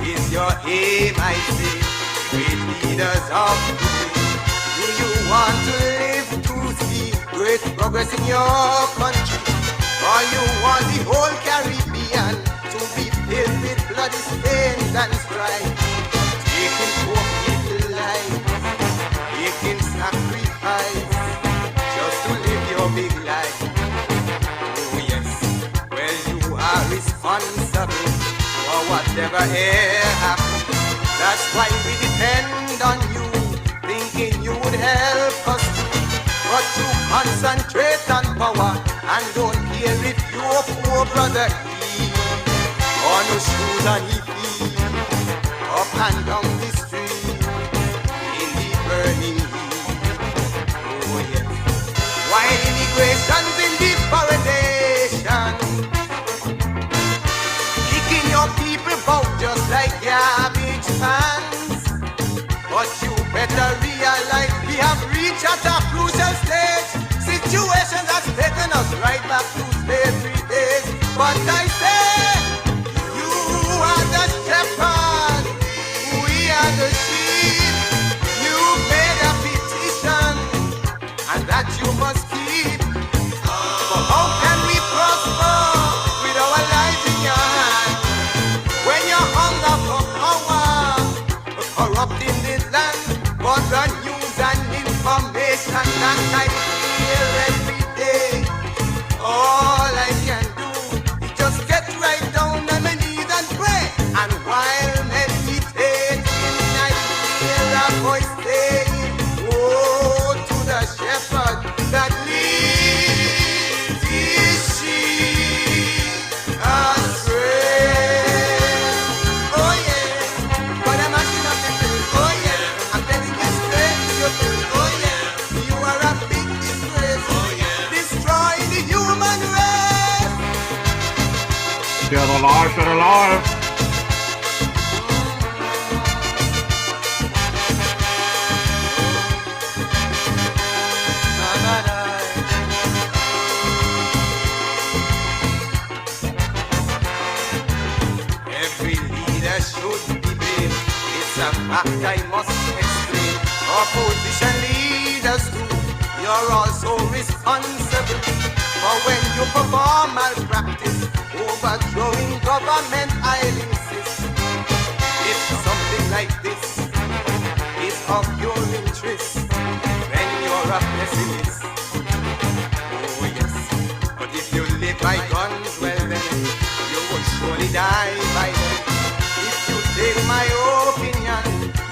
is your aim, I say, great leaders of today? Do you want to live to see great progress in your country? Or you want the whole Caribbean to be filled with bloody stains and strife? Taking poor people's lives, making sacrifice, just to live your big life. Oh yes, well you are responsible for whatever here happens. That's why we depend on you, thinking you would help us too. But you concentrate on power and don't care if your poor brother eat or no shoes on his feet, up and down the street in the burning heat. Oh yes, while immigration's in the foundation, kicking your people out just like garbage cans. But you better realize we have reached at a crucial stage. Situation has taken us right back to slavery days. But I say, you are the shepherd, we are the sheep. You made a petition, and that you must keep. But how can we prosper with our lives in your hand when you hunger for power, corrupting this land? But the news and information that I hear every day, all I can do is just get right down on my knees and pray. And while meditating, I hear a voice saying, "Woe to the shepherd that leads his sheep astray." Oh yeah, but I'm asking up the truth. Oh yeah, I'm telling you straight to your truth. Oh yeah, you are a big disgrace. Oh yeah, destroy the human race. Share the live, share the live. Every leader should be brave. It's a fact I must explain. Opposition leaders too, you're also responsible for when you perform malpractice, overthrowing government. I'll insist. If something like this is of your interest, then you're a pessimist. Oh yes, but if you live by guns, well then you will surely die by them. If you take my opinion,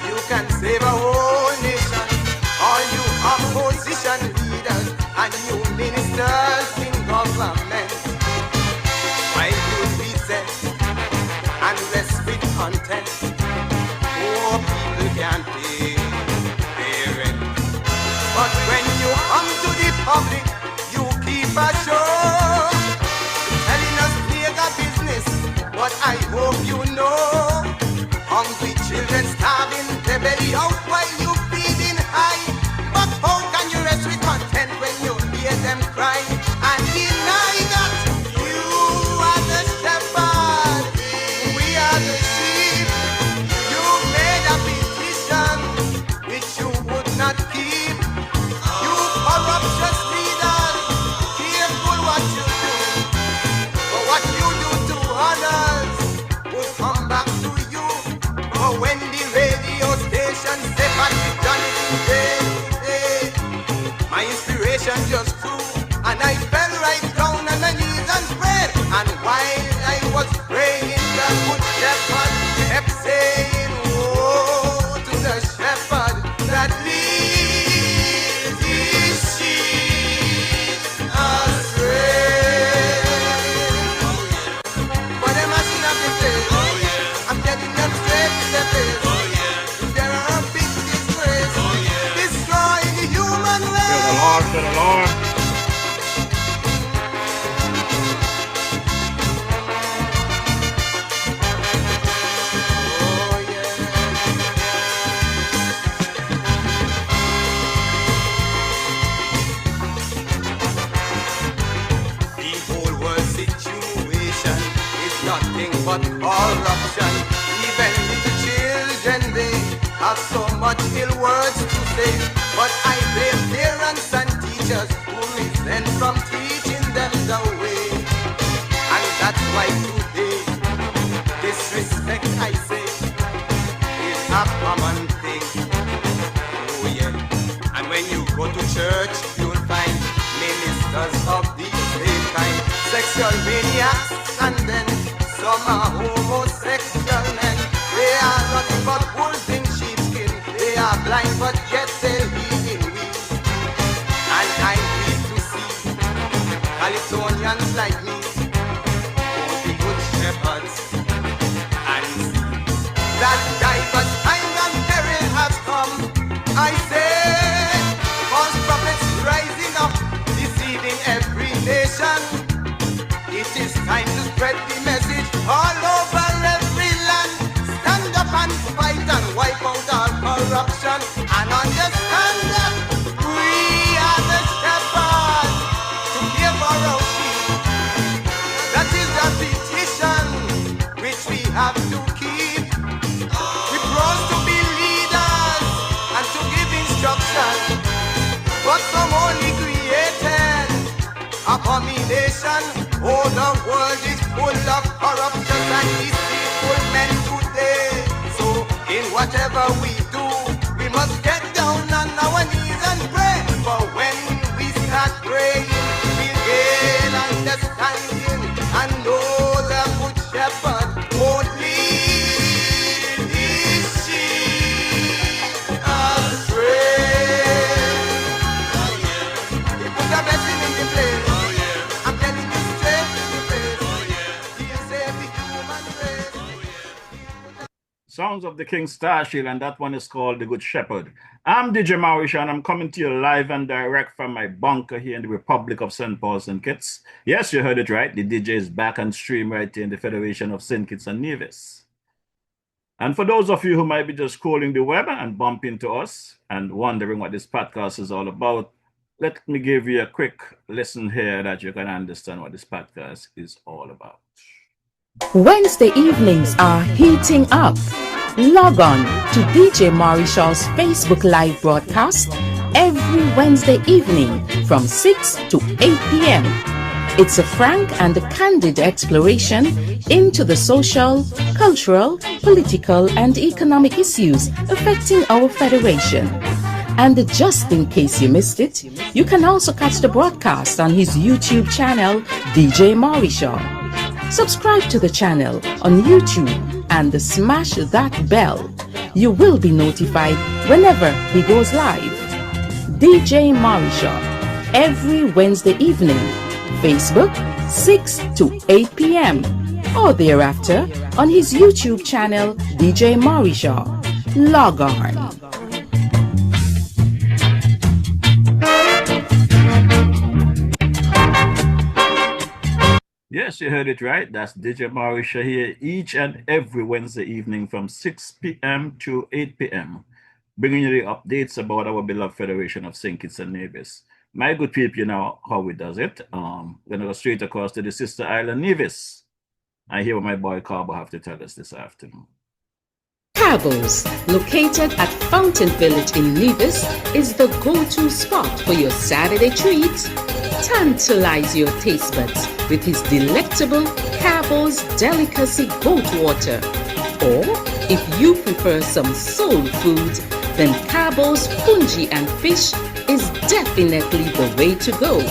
you can save a whole nation. All you opposition leaders and you ministers in government, why you reset and rest with content? Poor people can't pay their rent. But when you come to the public, you keep a show, telling us mega business. But I hope you know, hungry children starving their belly out while you feeding high. But how can you rest with content when you hear them cry and deny that you are the shepherd, we are the sheep? You made a petition which you would not keep. You corruptious leaders, careful what you do, for what you do to others will come back to you. But when the radio station say John today, my inspiration just grew, and I fell right down on my knees and prayed. And while I was praying, the good shepherd kept saying, "Woe to the shepherd that leads his sheep astray." But I'm asking up the place. I'm getting them straight to the face. There are a big disgrace, destroying the human race. Share the live, share the live. Oh yeah. The whole world situation is nothing but corruption. Even little children, they have so much ill words to say. But I blame parents and teachers who resent from teaching them the way. And that's why today, disrespect, I say, is a common thing. Oh yeah. And when you go to church, you'll find ministers of the same kind, sexual maniacs, and then some are homosexual men. They are nothing but wolves in sheepskin. They are blind but yet they live in weeds. And I'm pleased to see Californians like me, who the good shepherds, and see that diverse time and peril has come. I say, false prophets rising up, deceiving every nation. It is time to spread the message all over every land. Stand up and fight and wipe out all corruption, and understand that we are the shepherds to care for our sheep. That is the petition which we have to keep. We promise to be leaders and to give instruction, but some only created abomination. Oh, the world is full of corruption and deceitful men today. So in whatever we do, we must get down on our knees and pray. For when we start praying, we gain understanding and know the good shepherd won't lead his sheep astray. He put a blessing in the place. I'm telling you straight to the face. He'll save the human race. Sounds of the King Starshield, and that one is called The Good Shepherd. I'm DJ Marishaw, and I'm coming to you live and direct from my bunker here in the Republic of St. Paul, St. Kitts. Yes, you heard it right. The DJ is back on stream right here in the Federation of St. Kitts and Nevis. And for those of you who might be just scrolling the web and bump into us and wondering what this podcast is all about, let me give you a quick listen here that you can understand what this podcast is all about. Wednesday evenings are heating up. Log on to DJ Marishaw's Facebook Live broadcast every Wednesday evening from 6 to 8 p.m. It's a frank and candid exploration into the social, cultural, political, and economic issues affecting our federation. And just in case you missed it, you can also catch the broadcast on his YouTube channel, DJ Marishaw. Subscribe to the channel on YouTube and smash that bell. You will be notified whenever he goes live. DJ Marishaw, every Wednesday evening, Facebook 6 to 8 p.m. or thereafter on his YouTube channel, DJ Marishaw. Log on. Yes, you heard it right. That's DJ Marishaw here each and every Wednesday evening from 6 p.m. to 8 p.m. bringing you the updates about our beloved Federation of St. Kitts and Nevis. My good people, you know how we does it. We're going to go straight across to the sister island, Nevis. I hear what my boy Carbo have to tell us this afternoon. Cabos, located at Fountain Village in Nevis, is the go-to spot for your Saturday treat. Tantalize your taste buds with his delectable Cabos Delicacy Goat Water. Or, if you prefer some soul food, then Cabos Punji and Fish is definitely the way to go.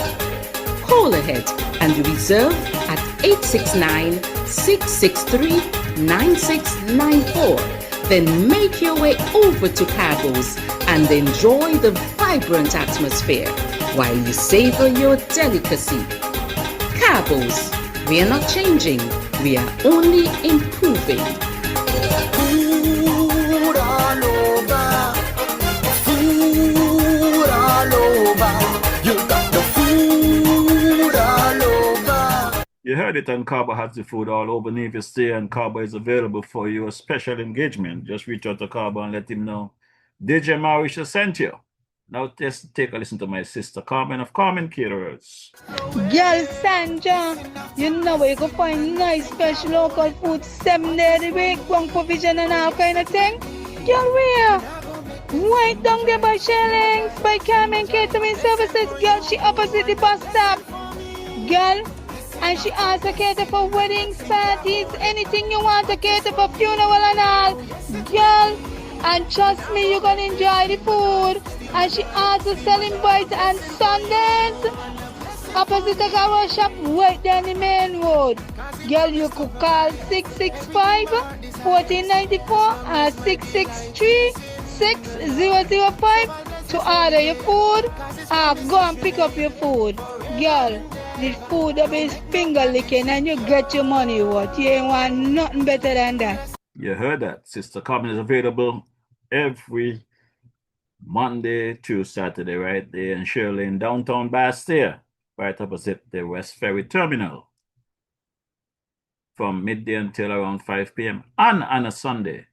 Call ahead and reserve at 869-663-9694. Then make your way over to Cabos and enjoy the vibrant atmosphere while you savor your delicacy. Cabos, we are not changing, we are only improving. Food all over, food all over. You got the food all over. You heard it, and Carbo has the food all over Nevis Day, and Carbo is available for your special engagement. Just reach out to Carbo and let him know DJ Marishaw sent you. Now just take a listen to my sister Carmen of Carmen Caterers. Girl Sandra, you know where you can find nice fresh local food 7 days a week, one provision and all kind of thing. Girl, where? Right down there by Shellings, by Carmen Catering Services. Girl, she opposite the bus stop. Girl, and she also cater for weddings, parties, anything you want to cater for, funeral and all. Girl, and trust me, you're gonna enjoy the food. And she also selling bites and sundaes. Opposite the car shop, right down the main road. Girl, you could call 665-1494 or 663-6005 to order your food or go and pick up your food. Girl, the food will be finger licking and you get your money worth. You ain't want nothing better than that. You heard that. Sister Carmen is available every Monday to Saturday, right there in Shirley in downtown Bastille, right opposite the West Ferry Terminal, from midday until around 5 p.m. And on a Sunday,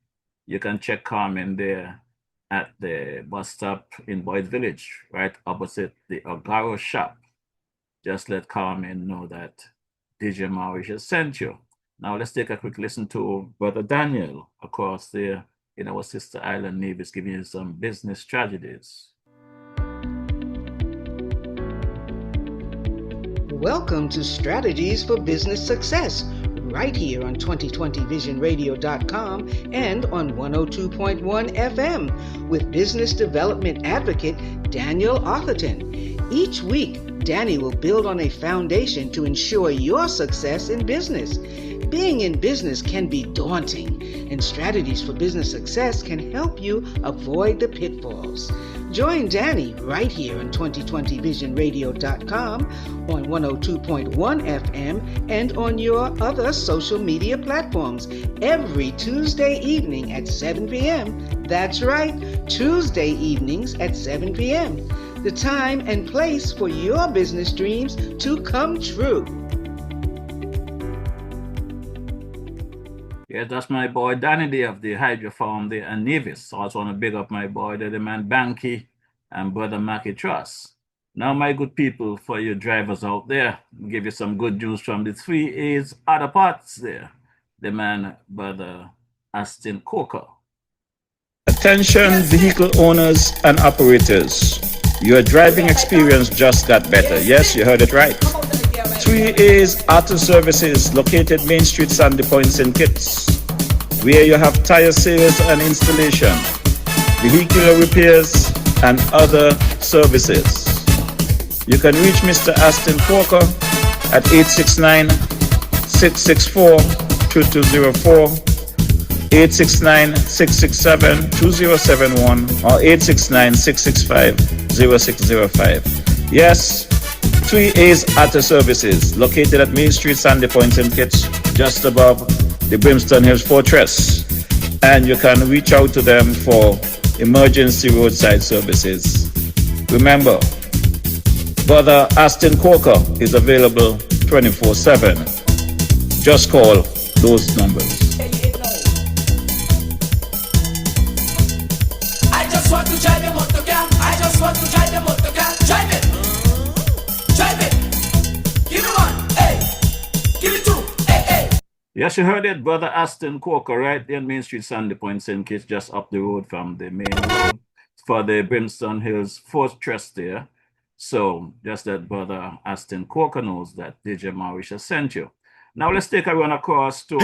you can check Carmen there at the bus stop in Boyd Village, right opposite the Agaro shop. Just let Carmen know that DJ Marishaw sent you. Now let's take a quick listen to Brother Daniel across there in our sister island neighbors, giving you some business strategies. Welcome to Strategies for Business Success, right here on 2020visionradio.com and on 102.1 FM with business development advocate Daniel Arthurton. Each week, Danny will build on a foundation to ensure your success in business. Being in business can be daunting, and Strategies for Business Success can help you avoid the pitfalls. Join Danny right here on 2020visionradio.com, on 102.1 FM, and on your other social media platforms every Tuesday evening at 7 p.m. That's right, Tuesday evenings at 7 p.m. The time and place for your business dreams to come true. Yeah, that's my boy Danny there of the Hydro Farm there and Nevis. I also want to big up my boy, the man Banky and brother Mackie Truss. Now, my good people, for you drivers out there, I'll give you some good news from the 3A's other parts there. The man, brother Aston Coker. Attention vehicle owners and operators. Your driving experience just got better. Yes, you heard it right. 3A's Auto Services, located Main Street, Sandy Point, St. Kitts, where you have tire sales and installation, vehicular repairs, and other services. You can reach Mr. Aston Corker at 869-664-2204, 869-667-2071, or 869-665-0605. Yes, 3A's Auto Services, located at Main Street, Sandy Point, St. Kitts, just above the Brimstone Hills Fortress. And you can reach out to them for emergency roadside services. Remember, Brother Aston Corker is available 24/7. Just call those numbers. I just want to drive a motor car. I just want to drive a motor car. Drive it. Drive it. Give me one. Hey. Give me two. Hey, hey. Yes, you heard it, brother Aston Corker, right there on Main Street, Sandy Point, St. Kitts, just up the road from the main road for the Brimstone Hills Fortress there. So just that brother Aston Corker knows that DJ Marisha sent you. Now let's take a run across to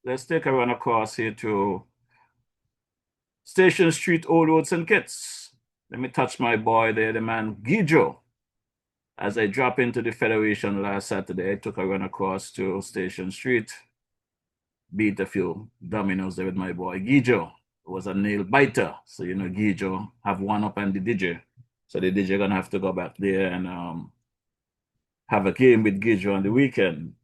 let's take a run across here to Station Street, Old Road, St. Kitts. Let me touch my boy there, the man Guijo. As I drop into the Federation last Saturday, I took a run across to Station Street, beat a few dominoes there with my boy Guijo. It was a nail biter. So, you know, Guijo have one up on the DJ. So the DJ gonna have to go back there and have a game with Guijo on the weekend.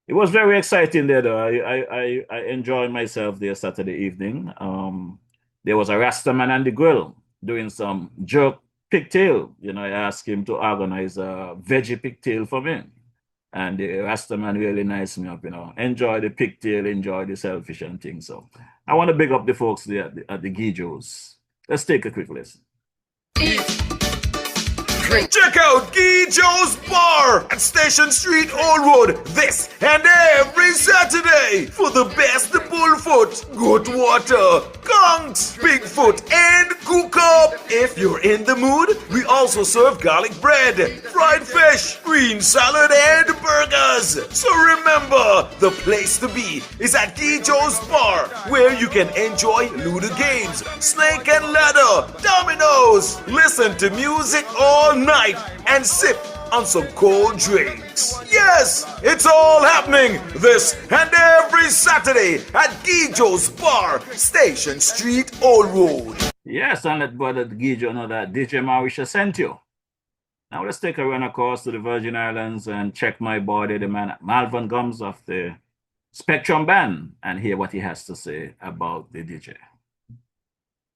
It was very exciting there, though. I enjoyed myself there Saturday evening. There was a Rastaman on the grill doing some jerk pigtail. You know, I asked him to organize a veggie pigtail for me. And the Rastaman really nice me up, you know. Enjoy the pigtail, enjoy the selfish and things. So I want to big up the folks there at the Guijos. Let's take a quick listen. Check out Guy Joe's Bar at Station Street, Old Road, this and every Saturday for the best bullfoot, good water, conchs, bigfoot, and cook up. If you're in the mood, we also serve garlic bread, fried fish, green salad, and burgers. So remember, the place to be is at Guy Joe's Bar, where you can enjoy Ludo games, snake and ladder, dominoes, listen to music all night, and sip on some cold drinks. Yes, it's all happening this and every Saturday at Gijo's Bar, Station Street, Old Road. Yes, and let brother Gijo know that DJ Marisha sent you. Now let's take a run across to the Virgin Islands and check my body, the man Malvern Gums of the Spectrum Band, and hear what he has to say about the DJ.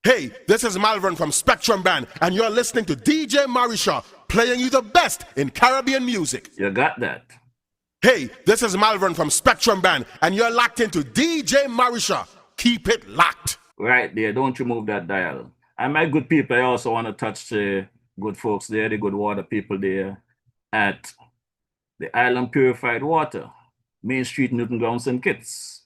Hey, this is Malvern from Spectrum Band, and you're listening to DJ Marishaw, playing you the best in Caribbean music. You got that. Hey, this is Malvern from Spectrum Band, and you're locked into DJ Marishaw. Keep it locked. Right there, don't you move that dial. And my good people, I also want to touch the good folks there, the good water people there at the Island Purified Water, Main Street, Newton Ground, St. Kitts.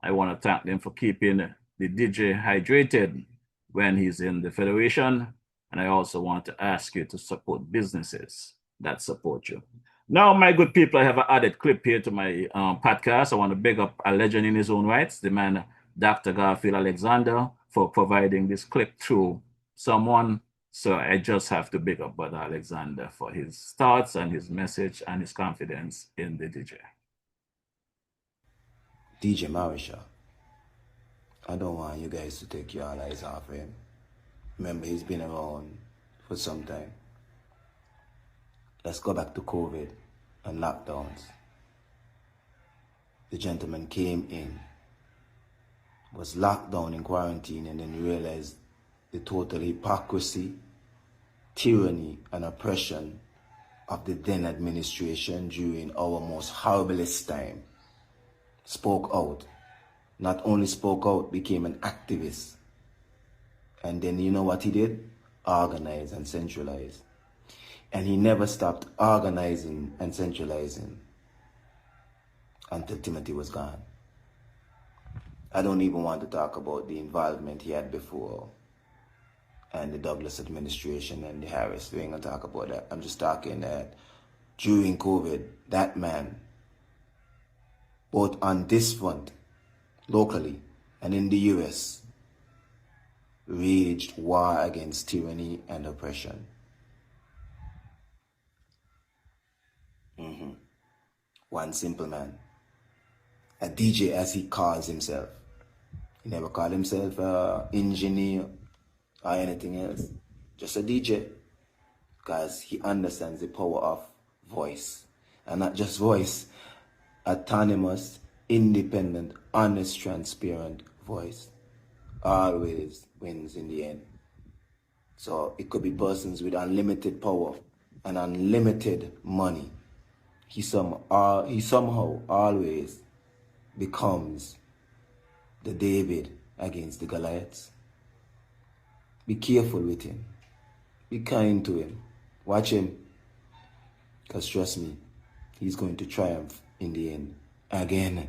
I want to thank them for keeping the DJ hydrated when he's in the Federation. And I also want to ask you to support businesses that support you. Now, my good people, I have an added clip here to my podcast. I want to big up a legend in his own rights, the man, Dr. Garfield Alexander, for providing this clip through someone. So I just have to big up Brother Alexander for his thoughts and his message and his confidence in the DJ. DJ Marishaw, I don't want you guys to take your eyes off him. Remember, he's been around for some time. Let's go back to COVID and lockdowns. The gentleman came in, was locked down in quarantine, and then realized the total hypocrisy, tyranny, and oppression of the then administration during our most horriblest time. Spoke out. Not only spoke out, became an activist. And then you know what he did? Organize and centralize. And he never stopped organizing and centralizing until Timothy was gone. I don't even want to talk about the involvement he had before and the Douglas administration and the Harris. We ain't gonna talk about that. I'm just talking that during COVID, that man, both on this front, locally, and in the US, waged war against tyranny and oppression. One simple man, a DJ as he calls himself. He never called himself an engineer or anything else, just a DJ, because he understands the power of voice, and not just voice, autonomous, independent, honest, transparent voice always wins in the end. So it could be persons with unlimited power and unlimited money. He somehow always becomes the David against the Goliaths. Be careful with him. Be kind to him. Watch him. Because trust me, he's going to triumph in the end again.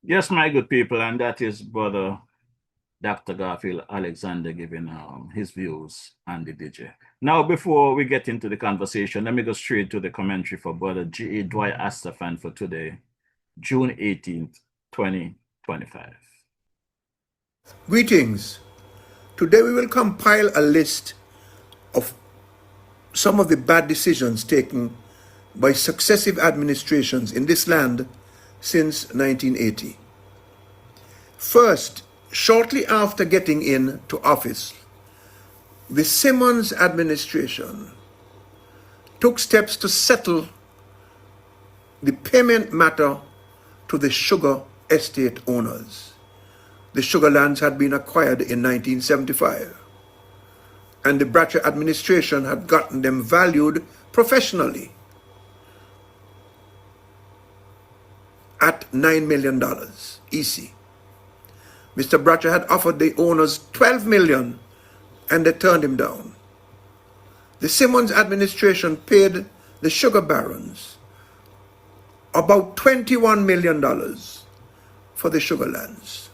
Yes, my good people, and that is Brother Dr. Garfield Alexander giving his views on the DJ. Now, before we get into the conversation, let me go straight to the commentary for Brother G.A. Dwight Astafan for today, June 18th, 2025. Greetings. Today we will compile a list of some of the bad decisions taken by successive administrations in this land since 1980. First, shortly after getting into office, the Simmons administration took steps to settle the payment matter to the sugar estate owners. The sugar lands had been acquired in 1975, and the Bratcher administration had gotten them valued professionally at $9 million EC. Mr. Bratcher had offered the owners $12 million, and they turned him down. The Simmons administration paid the sugar barons about $21 million for the sugar lands,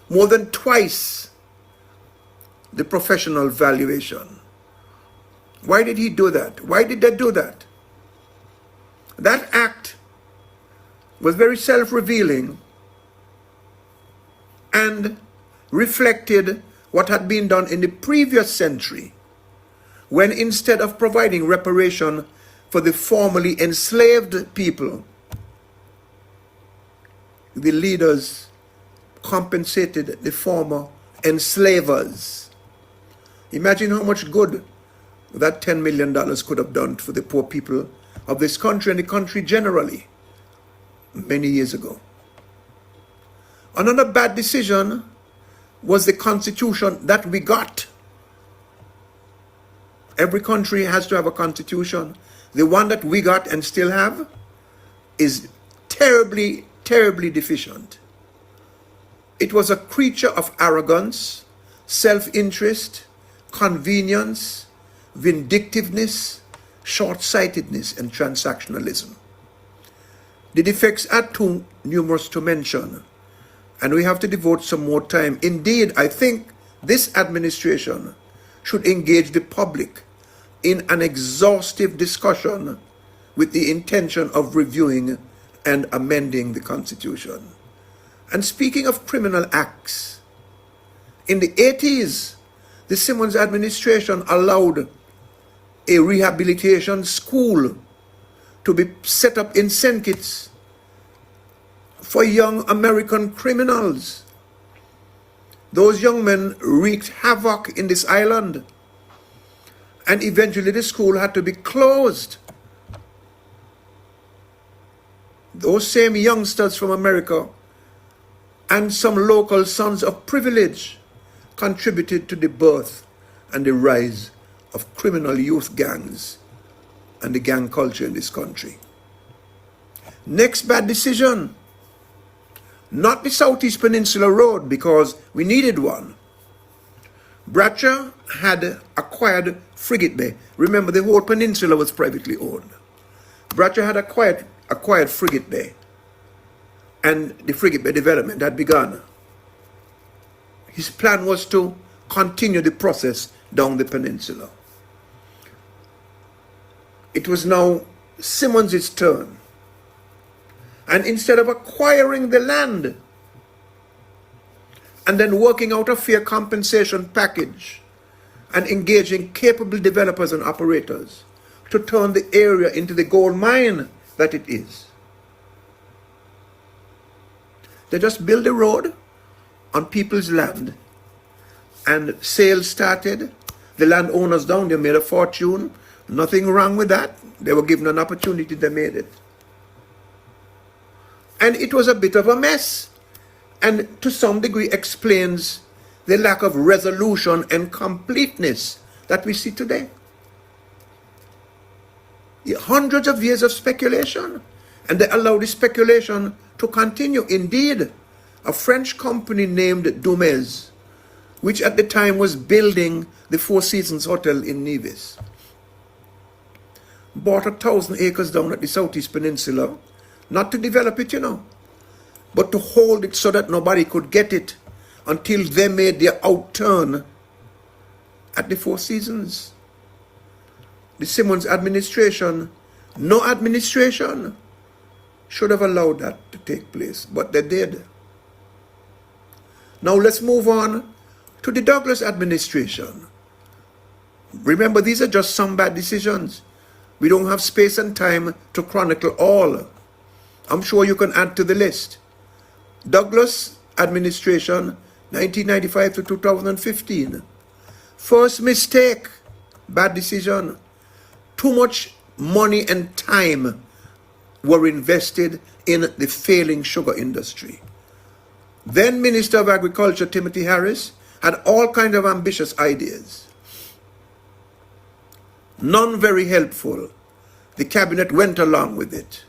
more than twice the professional valuation. Why did he do that? Why did they do that? That act was very self-revealing and reflected what had been done in the previous century, when instead of providing reparation for the formerly enslaved people, the leaders compensated the former enslavers. Imagine how much good that $10 million could have done for the poor people of this country and the country generally many years ago. Another bad decision was the constitution that we got. Every country has to have a constitution. The one that we got and still have is terribly, terribly deficient. It was a creature of arrogance, self-interest, convenience, vindictiveness, short-sightedness, and transactionalism. The defects are too numerous to mention, and we have to devote some more time. Indeed, I think this administration should engage the public in an exhaustive discussion with the intention of reviewing and amending the Constitution. And speaking of criminal acts, in the 80s, the Simmons administration allowed a rehabilitation school to be set up in St. Kitts for young American criminals. Those young men wreaked havoc in this island, and eventually the school had to be closed. Those same youngsters from America and some local sons of privilege contributed to the birth and the rise of criminal youth gangs and the gang culture in this country. Next bad decision, not the Southeast Peninsula Road, because we needed one. Bradshaw had acquired Frigate Bay. Remember, the whole peninsula was privately owned. Bradshaw had acquired Frigate Bay, and the Frigate Bay development had begun. His plan was to continue the process down the peninsula. It was now Simmons' turn. And instead of acquiring the land and then working out a fair compensation package and engaging capable developers and operators to turn the area into the gold mine that it is, they just built a road on people's land, and sales started. The landowners down there made a fortune. Nothing wrong with that. They were given an opportunity, they made it. And it was a bit of a mess, and to some degree explains the lack of resolution and completeness that we see today. Hundreds of years of speculation, and they allowed the speculation to continue. Indeed, a French company named Dumez, which at the time was building the Four Seasons Hotel in Nevis, bought 1,000 acres down at the Southeast Peninsula, not to develop it, but to hold it so that nobody could get it until they made their outturn at the Four Seasons. The Simmons administration, no administration, should have allowed that to take place, but they did. Now let's move on to the Douglas administration. Remember, these are just some bad decisions. We don't have space and time to chronicle all. I'm sure you can add to the list. Douglas administration, 1995 to 2015. First mistake, bad decision. Too much money and time were invested in the failing sugar industry. Then Minister of Agriculture Timothy Harris had all kinds of ambitious ideas. None very helpful. The cabinet went along with it,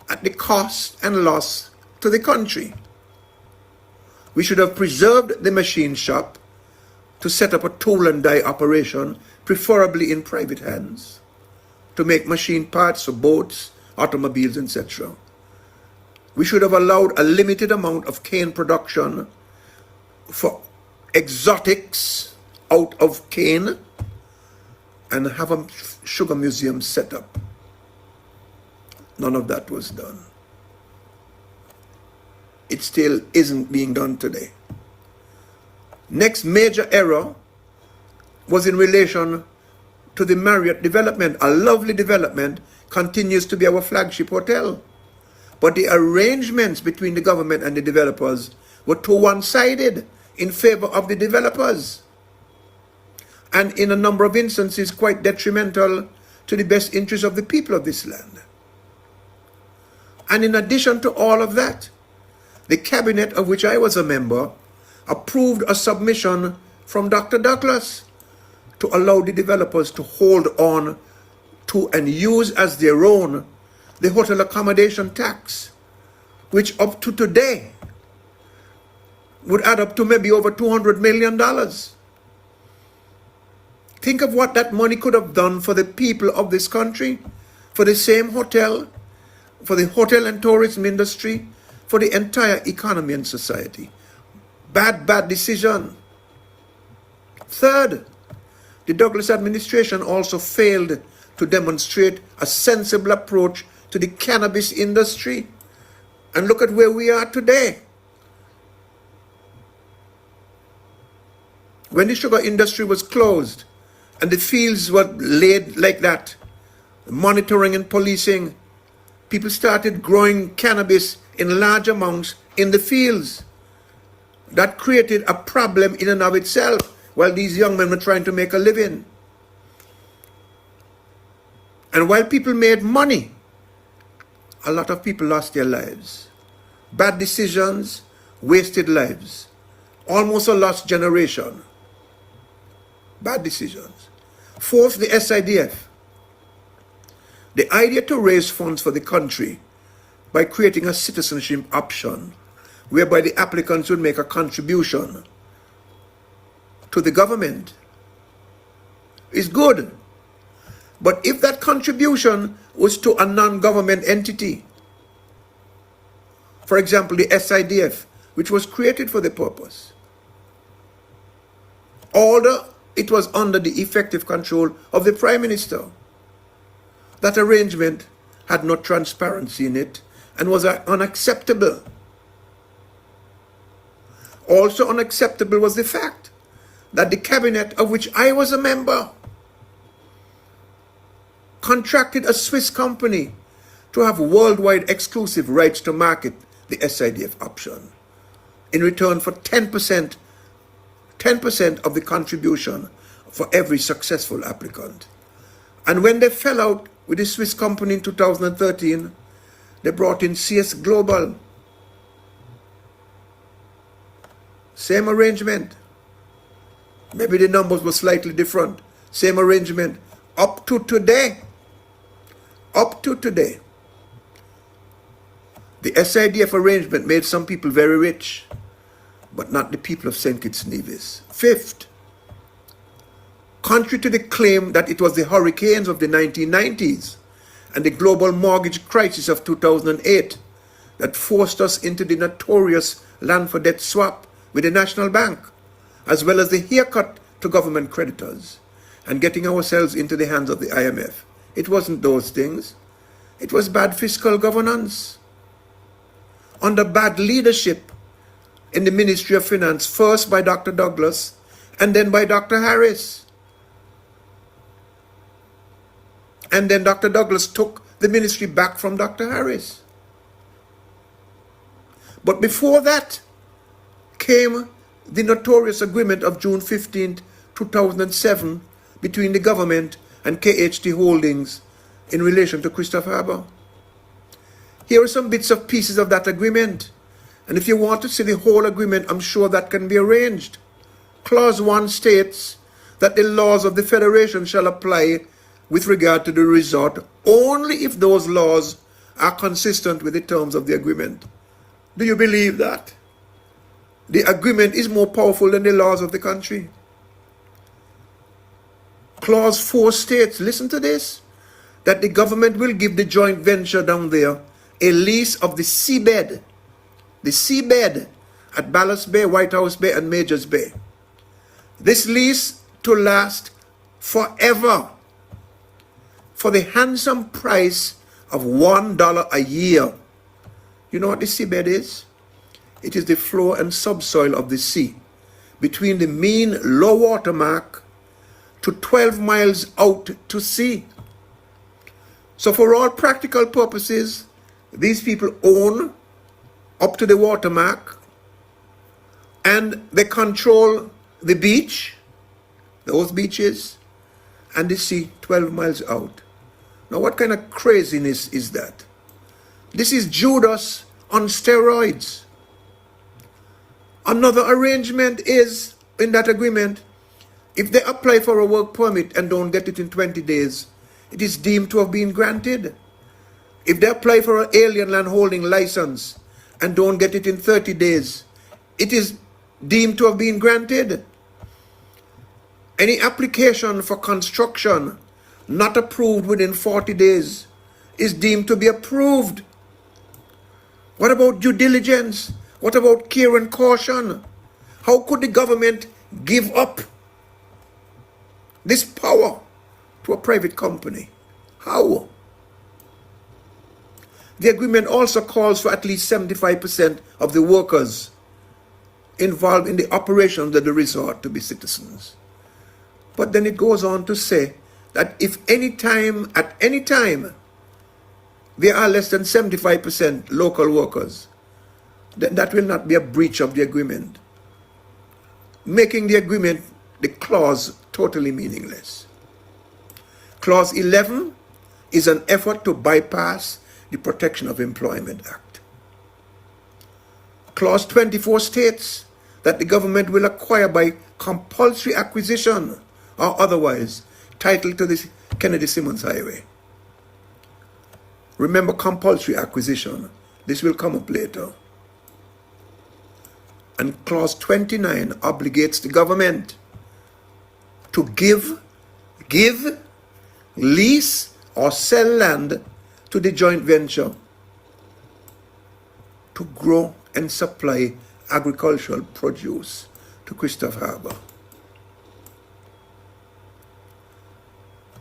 at the cost and loss to the country. We should have preserved the machine shop to set up a tool and die operation preferably in private hands, to make machine parts for boats, automobiles, etc. We should have allowed a limited amount of cane production for exotics out of cane and have a sugar museum set up. None of that was done. It still isn't being done today. Next major error was in relation to the Marriott development. A lovely development, continues to be our flagship hotel. But the arrangements between the government and the developers were too one-sided in favor of the developers. And in a number of instances, quite detrimental to the best interests of the people of this land. And in addition to all of that, the cabinet of which I was a member approved a submission from Dr. Douglas to allow the developers to hold on to and use as their own the hotel accommodation tax, which up to today would add up to maybe over $200 million. Think of what that money could have done for the people of this country, for the same hotel, for the hotel and tourism industry, for the entire economy and society. Bad decision. Third, the Douglas administration also failed to demonstrate a sensible approach to the cannabis industry. And look at where we are today. When the sugar industry was closed and the fields were laid like that, monitoring and policing, people started growing cannabis in large amounts in the fields. That created a problem in and of itself while these young men were trying to make a living. And while people made money, a lot of people lost their lives. Bad decisions, wasted lives. Almost a lost generation. Bad decisions. Fourth, the SIDF. The idea to raise funds for the country by creating a citizenship option whereby the applicants would make a contribution to the government is good. But if that contribution was to a non-government entity, for example, the SIDF, which was created for the purpose, although it was under the effective control of the Prime Minister, that arrangement had no transparency in it and was unacceptable. Also unacceptable was the fact that the cabinet of which I was a member contracted a Swiss company to have worldwide exclusive rights to market the SIDF option in return for 10% of the contribution for every successful applicant. And when they fell out with the Swiss company in 2013, they brought in CS Global. Same arrangement. Maybe the numbers were slightly different. Same arrangement. Up to today. The SIDF arrangement made some people very rich, but not the people of St. Kitts Nevis. Fifth, contrary to the claim that it was the hurricanes of the 1990s and the global mortgage crisis of 2008 that forced us into the notorious land for debt swap with the National Bank, as well as the haircut to government creditors and getting ourselves into the hands of the IMF. It wasn't those things. It was bad fiscal governance. Under bad leadership in the Ministry of Finance, first by Dr. Douglas and then by Dr. Harris. And then Dr. Douglas took the ministry back from Dr. Harris. But before that came the notorious agreement of June 15, 2007 between the government and KHT Holdings in relation to Christoff Harbor. Here are some bits of pieces of that agreement. And if you want to see the whole agreement, I'm sure that can be arranged. Clause 1 states that the laws of the Federation shall apply with regard to the resort only if those laws are consistent with the terms of the agreement. Do you believe that? The agreement is more powerful than the laws of the country. Clause 4 states, listen to this, that the government will give the joint venture down there a lease of the seabed at Ballast Bay, White House Bay, and Majors Bay. This lease to last forever for the handsome price of $1 a year. You know what the seabed is? It is the floor and subsoil of the sea between the mean low water mark to 12 miles out to sea. So for all practical purposes, these people own up to the water mark, and they control the beach, those beaches, and the sea 12 miles out. Now what kind of craziness is that? This is Judas on steroids. Another arrangement is, in that agreement, if they apply for a work permit and don't get it in 20 days, it is deemed to have been granted. If they apply for an alien land holding license and don't get it in 30 days, it is deemed to have been granted. Any application for construction not approved within 40 days is deemed to be approved. What about due diligence? What about care and caution? How could the government give up this power to a private company? How? The agreement also calls for at least 75% of the workers involved in the operations of the resort to be citizens. But then it goes on to say that if at any time, there are less than 75% local workers, then that will not be a breach of the agreement, making the agreement, the clause, totally meaningless. Clause 11 is an effort to bypass the Protection of Employment Act. Clause 24 states that the government will acquire by compulsory acquisition or otherwise title to the Kennedy Simmons Highway. Remember compulsory acquisition. This will come up later. And clause 29 obligates the government to give, lease, or sell land to the joint venture to grow and supply agricultural produce to Christoff Harbor.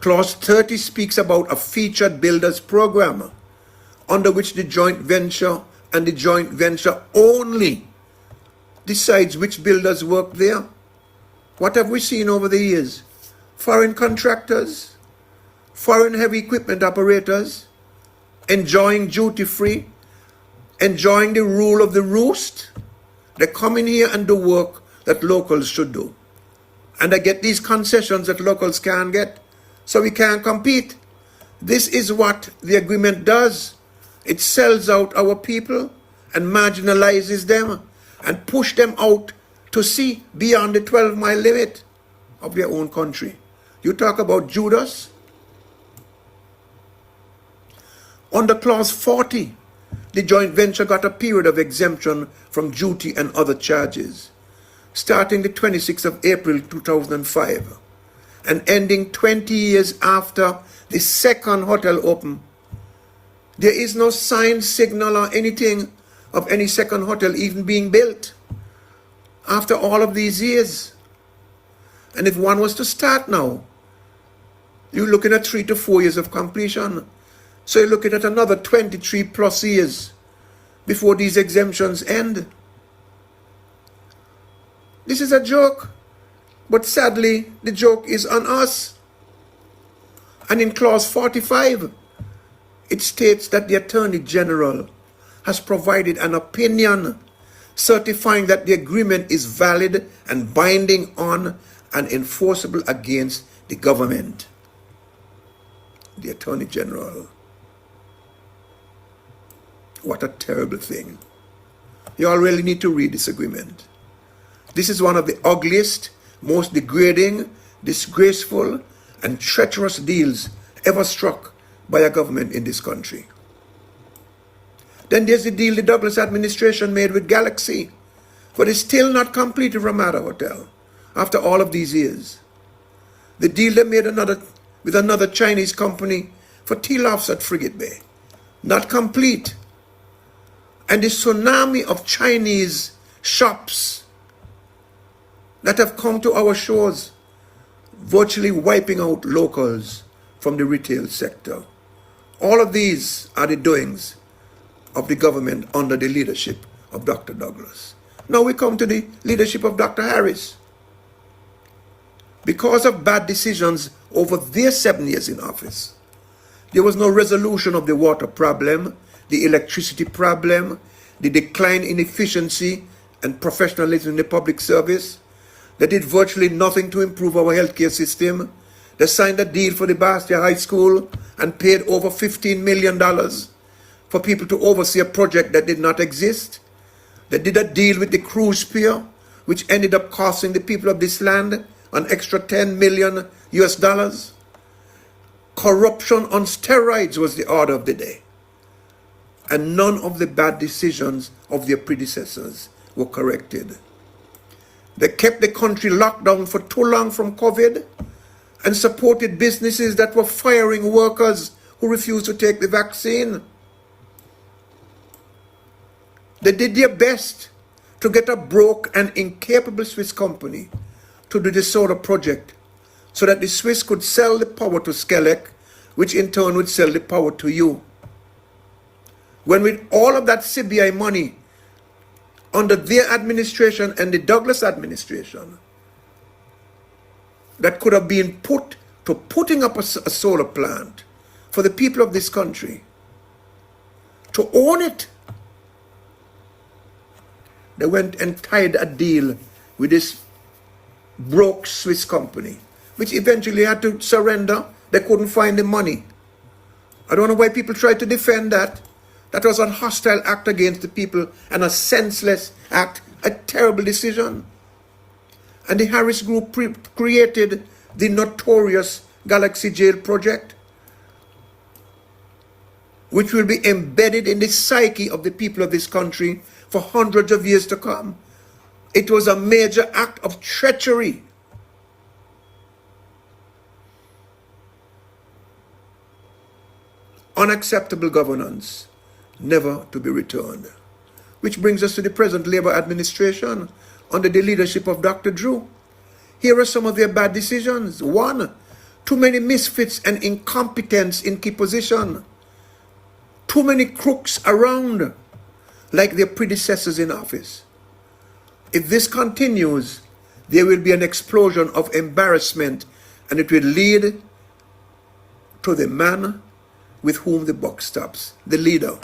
Clause 30 speaks about a featured builders program under which the joint venture and the joint venture only decides which builders work there. What have we seen over the years? Foreign contractors, foreign heavy equipment operators, enjoying duty-free, enjoying the rule of the roost. They come in here and do work that locals should do. And they get these concessions that locals can't get, so we can't compete. This is what the agreement does. It sells out our people and marginalizes them and push them out to sea beyond the 12-mile limit of their own country. You talk about Judas. Under clause 40, the joint venture got a period of exemption from duty and other charges, starting the 26th of April 2005 and ending 20 years after the second hotel opened. There is no sign, signal, or anything of any second hotel even being built after all of these years. And if one was to start now, you're looking at 3 to 4 years of completion. So you're looking at another 23 plus years before these exemptions end. This is a joke, but sadly, the joke is on us. And in clause 45, it states that the Attorney General has provided an opinion certifying that the agreement is valid and binding on and enforceable against the government. The Attorney General. What a terrible thing. You all really need to read this agreement. This is one of the ugliest, most degrading, disgraceful, and treacherous deals ever struck by a government in this country. Then there's the deal the Douglas administration made with Galaxy, but it's still not completed Ramada Hotel after all of these years. The deal they made with another Chinese company for teal-offs at Frigate Bay. Not complete. And the tsunami of Chinese shops that have come to our shores, virtually wiping out locals from the retail sector. All of these are the doings of the government under the leadership of Dr. Douglas. Now we come to the leadership of Dr. Harris. Because of bad decisions over their 7 years in office, there was no resolution of the water problem, the electricity problem, the decline in efficiency and professionalism in the public service. They did virtually nothing to improve our healthcare system. They signed a deal for the Bastia High School and paid over $15 million for people to oversee a project that did not exist. They did a deal with the cruise pier, which ended up costing the people of this land an extra $10 million US. Corruption on steroids was the order of the day. And none of the bad decisions of their predecessors were corrected. They kept the country locked down for too long from COVID and supported businesses that were firing workers who refused to take the vaccine. They did their best to get a broke and incapable Swiss company to do the solar project so that the Swiss could sell the power to Skelec, which in turn would sell the power to you. When with all of that CBI money under their administration and the Douglas administration that could have been put to putting up a solar plant for the people of this country, to own it, they went and tied a deal with this broke Swiss company, which eventually had to surrender. They couldn't find the money. I don't know why people tried to defend that. That was a hostile act against the people and a senseless act, a terrible decision. And the Harris Group created the notorious Galaxy Jail project, which will be embedded in the psyche of the people of this country for hundreds of years to come. It was a major act of treachery. Unacceptable governance, never to be returned. Which brings us to the present Labour administration under the leadership of Dr. Drew. Here are some of their bad decisions. 1, too many misfits and incompetence in key position. Too many crooks around, like their predecessors in office. If this continues, there will be an explosion of embarrassment, and it will lead to the man with whom the buck stops, the leader.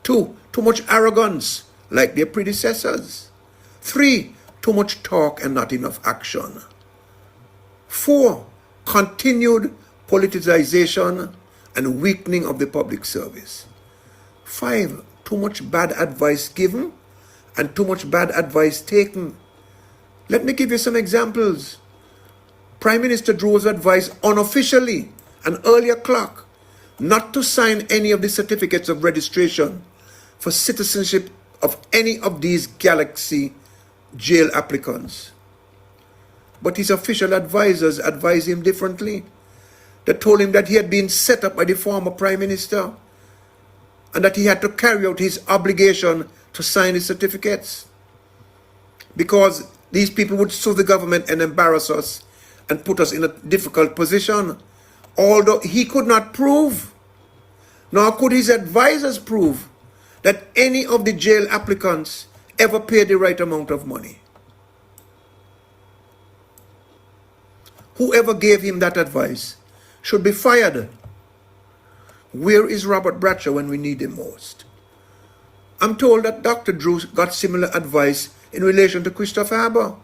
2, too much arrogance, like their predecessors. 3, too much talk and not enough action. 4, continued politicization and weakening of the public service. 5, too much bad advice given and too much bad advice taken. Let me give you some examples. Prime Minister Drew was advised unofficially, an earlier clock, not to sign any of the certificates of registration for citizenship of any of these Galaxy Jail applicants. But his official advisors advised him differently. They told him that he had been set up by the former Prime Minister and that he had to carry out his obligation to sign the certificates, because these people would sue the government and embarrass us and put us in a difficult position. Although he could not prove, nor could his advisors prove, that any of the jail applicants ever paid the right amount of money. Whoever gave him that advice should be fired. Where is Robert Bradshaw when we need him most? I'm told that Dr. Drew got similar advice in relation to Christoff Harbor.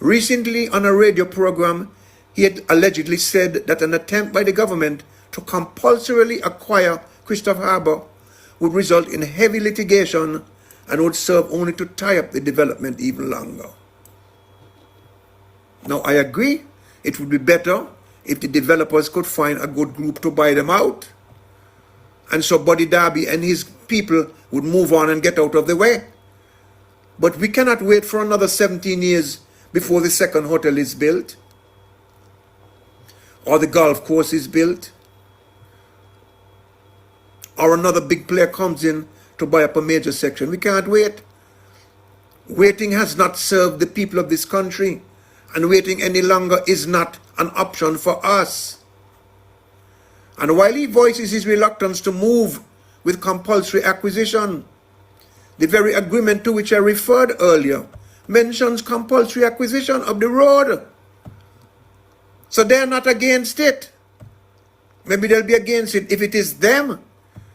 Recently on a radio program, he had allegedly said that an attempt by the government to compulsorily acquire Christoff Harbor would result in heavy litigation and would serve only to tie up the development even longer. Now, I agree, it would be better if the developers could find a good group to buy them out, and so Buddy Darby and his people would move on and get out of the way. But we cannot wait for another 17 years before the second hotel is built. or the golf course is built, or another big player comes in to buy up a major section. We can't wait. Waiting has not served the people of this country, and waiting any longer is not an option for us. And while he voices his reluctance to move with compulsory acquisition, the very agreement to which I referred earlier mentions compulsory acquisition of the road. So they're not against it. Maybe they'll be against it if it is them.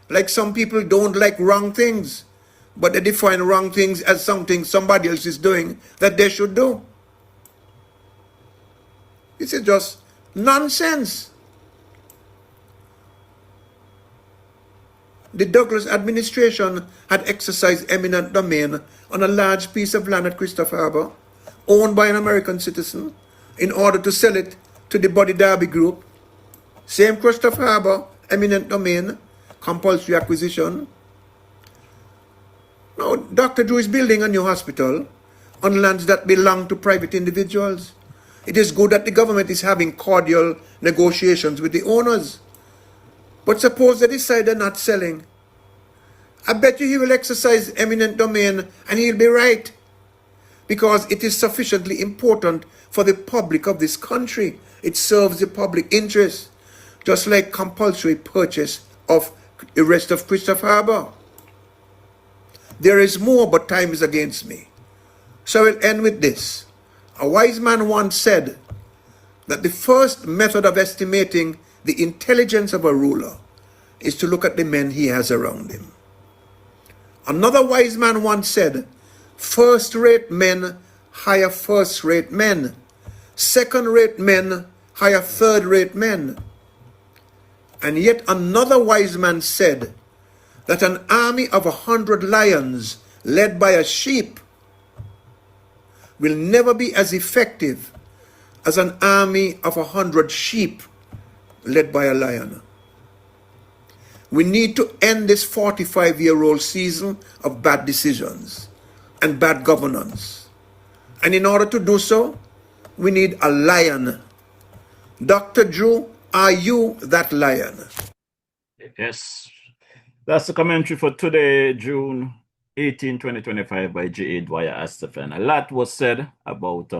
Like some people don't like wrong things, but they define wrong things as something somebody else is doing that they should do. This is just nonsense. The Douglas administration had exercised eminent domain on a large piece of land at Christoff Harbor, owned by an American citizen, in order to sell it to the Buddy Darby Group. Same Christoff Harbor, eminent domain, compulsory acquisition. Now, Dr. Drew is building a new hospital on lands that belong to private individuals. It is good that the government is having cordial negotiations with the owners. But suppose they decide they're not selling. I bet you he will exercise eminent domain and he'll be right. Because it is sufficiently important for the public of this country. It serves the public interest. Just like compulsory purchase of the rest of Christoff Harbor. There is more, but time is against me. So I will end with this. A wise man once said that the first method of estimating the intelligence of a ruler is to look at the men he has around him. Another wise man once said, first-rate men hire first-rate men. Second-rate men hire third-rate men. And yet another wise man said that an army of 100 lions led by a sheep will never be as effective as an army of 100 sheep led by a lion. We need to end this 45-year-old season of bad decisions and bad governance. And in order to do so, we need a lion. Dr. Drew, are you that lion? Yes. That's the commentary for today, June 18, 2025 by J.A. Dwyer Astafan. A lot was said about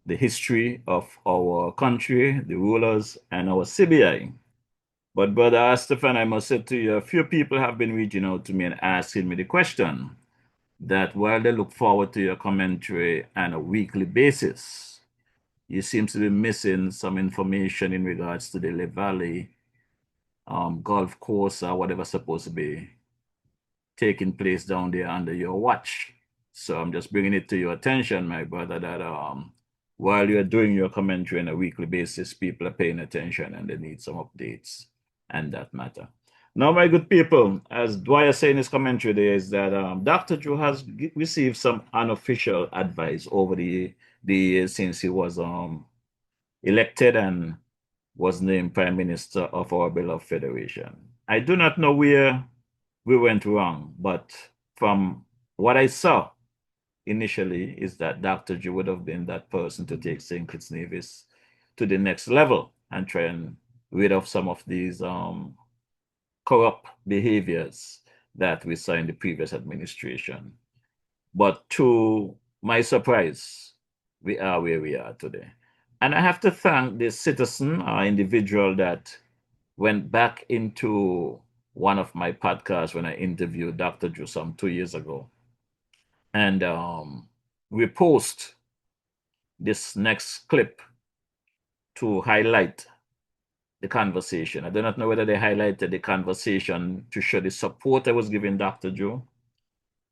the history of our country, the rulers, and our CBI. But Brother Astafan, I must say to you, a few people have been reaching out to me and asking me the question that while they look forward to your commentary on a weekly basis, you seem to be missing some information in regards to the Le Valley golf course or whatever supposed to be taking place down there under your watch. So I'm just bringing it to your attention, my brother, that while you're doing your commentary on a weekly basis, people are paying attention and they need some updates and that matter. Now, my good people, as Dwyer said in his commentary there, is that Dr. Drew has received some unofficial advice over the years since he was elected and was named Prime Minister of our beloved Federation. I do not know where we went wrong, but from what I saw initially is that Dr. Drew would have been that person to take St. Kitts Nevis to the next level and try and rid of some of these corrupt behaviors that we saw in the previous administration. But to my surprise, we are where we are today. And I have to thank this citizen or individual that went back into one of my podcasts when I interviewed Dr. Drew some 2 years ago. And we post this next clip to highlight the conversation. I do not know whether they highlighted the conversation to show the support I was giving Dr. Drew,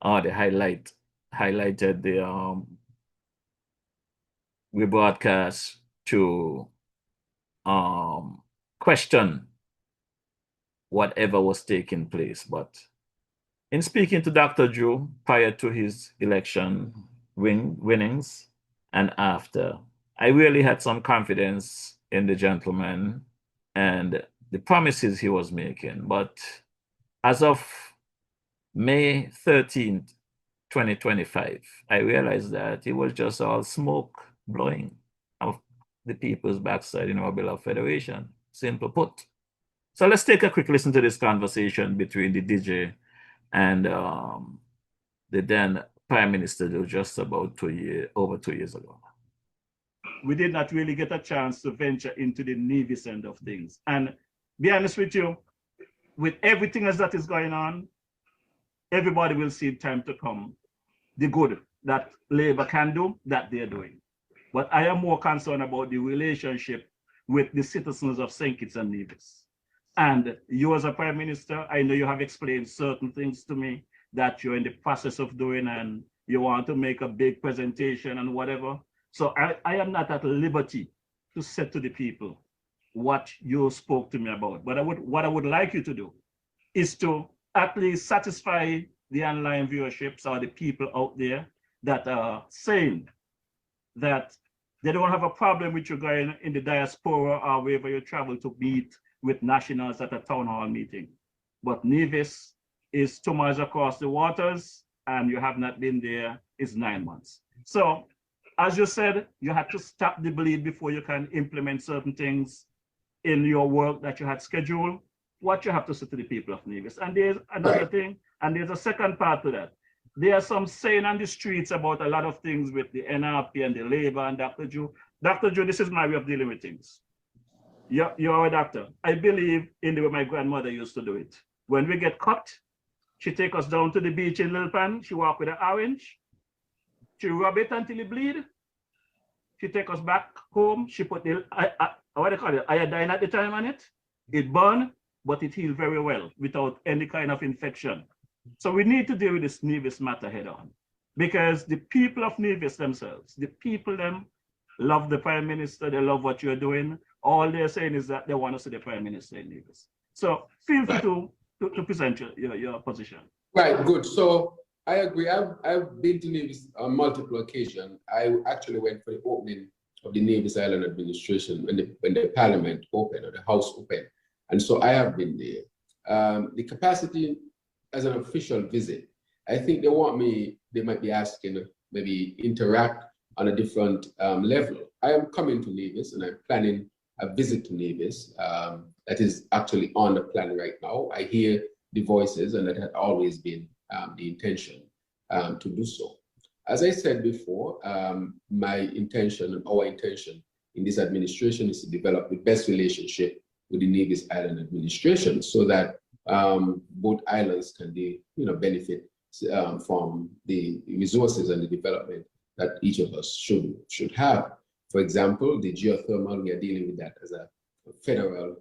or they highlighted the rebroadcast to question whatever was taking place. But in speaking to Dr. Drew prior to his election winnings and after, I really had some confidence in the gentleman and the promises he was making. But as of May 13th, 2025, I realized that it was just all smoke blowing. the people's backside in our beloved federation. Simple put. So let's take a quick listen to this conversation between the DJ and the then Prime Minister just about over 2 years ago. We did not really get a chance to venture into the Nevis end of things. And be honest with you, with everything else that is going on, everybody will see time to come the good that Labour can do, that they're doing. But I am more concerned about the relationship with the citizens of St. Kitts and Nevis. And you as a Prime Minister, I know you have explained certain things to me that you're in the process of doing, and you want to make a big presentation and whatever. So I am not at liberty to say to the people what you spoke to me about. But what I would like you to do is to at least satisfy the online viewerships or the people out there that are saying that they don't have a problem with you going in the diaspora or wherever you travel to meet with nationals at a town hall meeting. But Nevis is 2 miles across the waters, and you have not been there, it's 9 months. So, as you said, you had to stop the bleed before you can implement certain things in your work that you had scheduled. What you have to say to the people of Nevis. And there's another thing, and there's a second part to that. There are some saying on the streets about a lot of things with the NRP and the Labour and Dr. Jew. Dr. Jew, this is my way of dealing with things. You're a doctor. I believe in the way my grandmother used to do it. When we get cut, she take us down to the beach in Little Pan. She walk with an orange. She rub it until it bleed. She take us back home. She put the, what do you call it, iodine at the time on it. It burn, but it healed very well without any kind of infection. So we need to deal with this Nevis matter head on, because the people of Nevis themselves, the people them love the Prime Minister, they love what you're doing. All they're saying is that they want to see the Prime Minister in Nevis. So feel free to present your position. Right, good. So I agree. I've been to Nevis on multiple occasions. I actually went for the opening of the Nevis Island administration when the Parliament opened or the House opened. And so I have been there. The capacity as an official visit, I think they might be asking maybe interact on a different level. I am coming to Nevis and I'm planning a visit to Nevis that is actually on the plan right now. I hear the voices, and that had always been the intention to do so. As I said before, my intention and our intention in this administration is to develop the best relationship with the Nevis Island administration so that both islands can benefit from the resources and the development that each of us should have. For example, the geothermal, we are dealing with that as a federal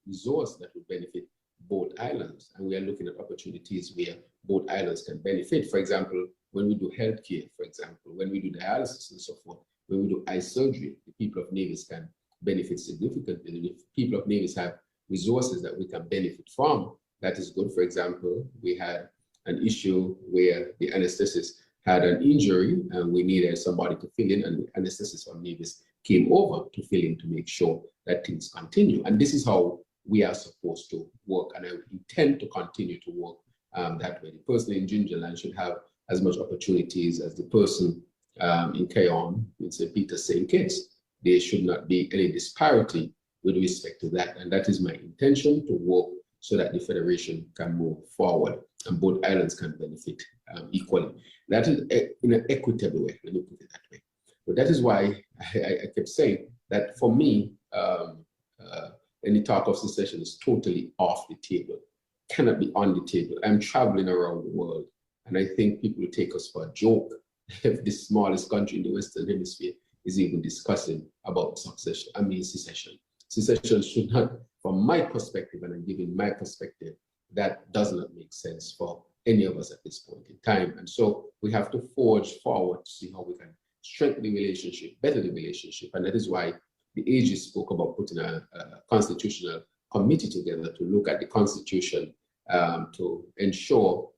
resource that will benefit both islands. And we are looking at opportunities where both islands can benefit. For example, when we do healthcare, for example, when we do dialysis and so forth, when we do eye surgery, the people of Nevis can benefit significantly. The people of Nevis have resources that we can benefit from. That is good. For example, we had an issue where the anesthetist had an injury and we needed somebody to fill in, and the anesthetist from Nevis came over to fill in to make sure that things continue. And this is how we are supposed to work, and I intend to continue to work that way. The person in Gingerland should have as much opportunities as the person in Keyon, in St. Peter, St. Kitts. There should not be any disparity with respect to that, and that is my intention, to work so that the Federation can move forward and both islands can benefit equally. That is in an equitable way, let me put it that way. But that is why I kept saying that for me, any talk of secession is totally off the table, cannot be on the table. I'm traveling around the world, and I think people will take us for a joke if the smallest country in the Western Hemisphere is even discussing about secession. Secession should not, from my perspective, and I'm giving my perspective, that does not make sense for any of us at this point in time. And so we have to forge forward to see how we can strengthen the relationship, better the relationship. And that is why the AG spoke about putting a constitutional committee together to look at the Constitution to ensure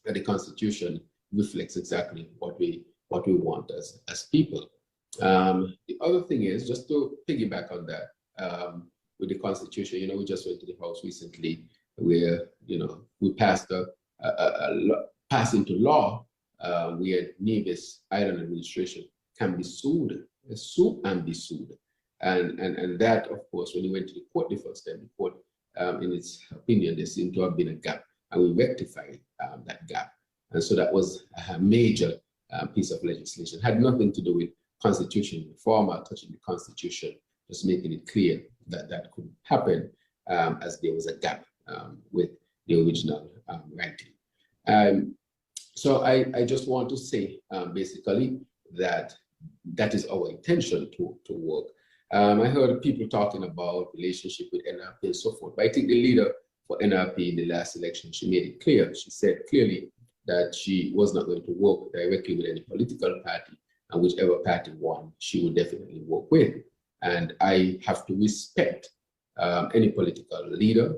that the Constitution reflects exactly what we want as people. The other thing is, just to piggyback on that, with the Constitution, we just went to the House recently where, we passed passed into law where Nevis Island administration can be sued and be sued. And that, of course, when he went to the court the first time, the court, in its opinion, there seemed to have been a gap, and we rectified that gap. And so that was a major piece of legislation. Had nothing to do with constitutional reform or touching the Constitution, just making it clear that that could happen as there was a gap with the original writing. So I just want to say basically that that is our intention to work. I heard people talking about relationship with NRP and so forth, but I think the leader for NRP in the last election, she made it clear. She said clearly that she was not going to work directly with any political party, and whichever party won, she would definitely work with. And I have to respect any political leader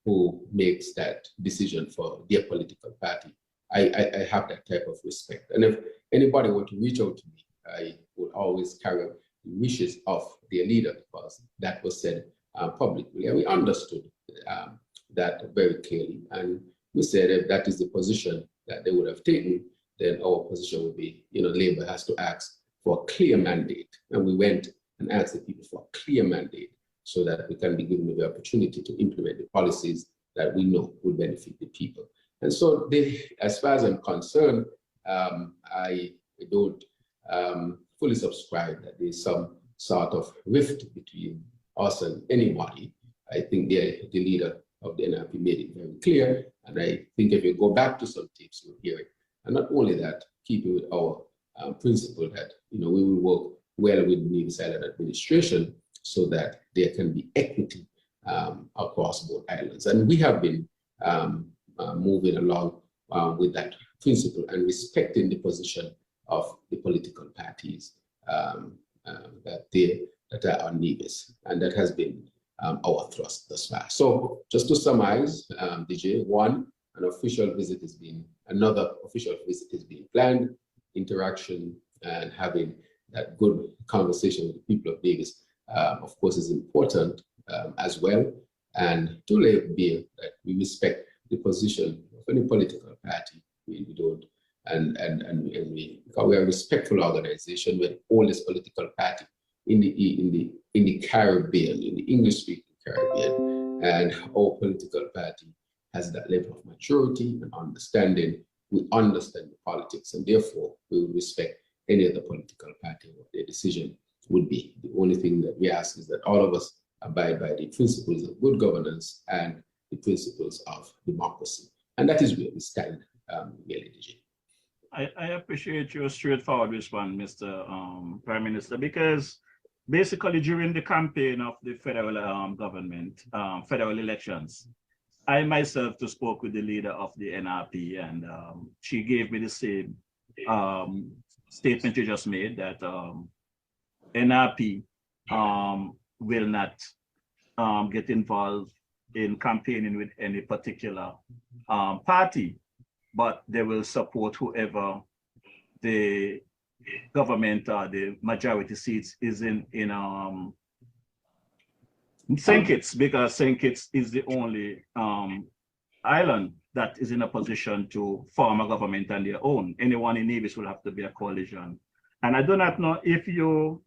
who makes that decision for their political party. I have that type of respect. And if anybody were to reach out to me, I would always carry the wishes of their leader, because that was said publicly. And we understood that very clearly. And we said if that is the position that they would have taken, then our position would be, Labour has to ask for a clear mandate. And we went and asked the people for a clear mandate so that we can be given the opportunity to implement the policies that we know will benefit the people. And so as far as I'm concerned, I don't fully subscribe that there's some sort of rift between us and anybody. I think the leader of the NRP made it very clear. And I think if you go back to some tapes, you'll hear it. And not only that, keeping with our principle that, we will work well with the Nevis Island administration so that there can be equity across both islands. And we have been moving along with that principle and respecting the position of the political parties that are on Nevis. And that has been our thrust thus far. So just to summarize, DJ, another official visit is being planned, interaction and having that good conversation with the people of Nevis, of course, is important as well. And to lay bare that we respect the position of any political party. We don't, and because we are a respectful organization, we're the oldest political party in the Caribbean, in the English-speaking Caribbean, and our political party has that level of maturity and understanding. We understand the politics, and therefore we will respect any other political party what their decision would be. The only thing that we ask is that all of us abide by the principles of good governance and the principles of democracy. And that is where we stand, really, DJ. I appreciate your straightforward response, Mr. Prime Minister, because basically during the campaign of the federal government, federal elections, I myself spoke with the leader of the NRP, and she gave me the same statement you just made, that NRP will not get involved in campaigning with any particular party, but they will support whoever the government or the majority seats is in St. Kitts, because St. Kitts is the only island that is in a position to form a government on their own. Anyone in Nevis will have to be a coalition. And I do not know if you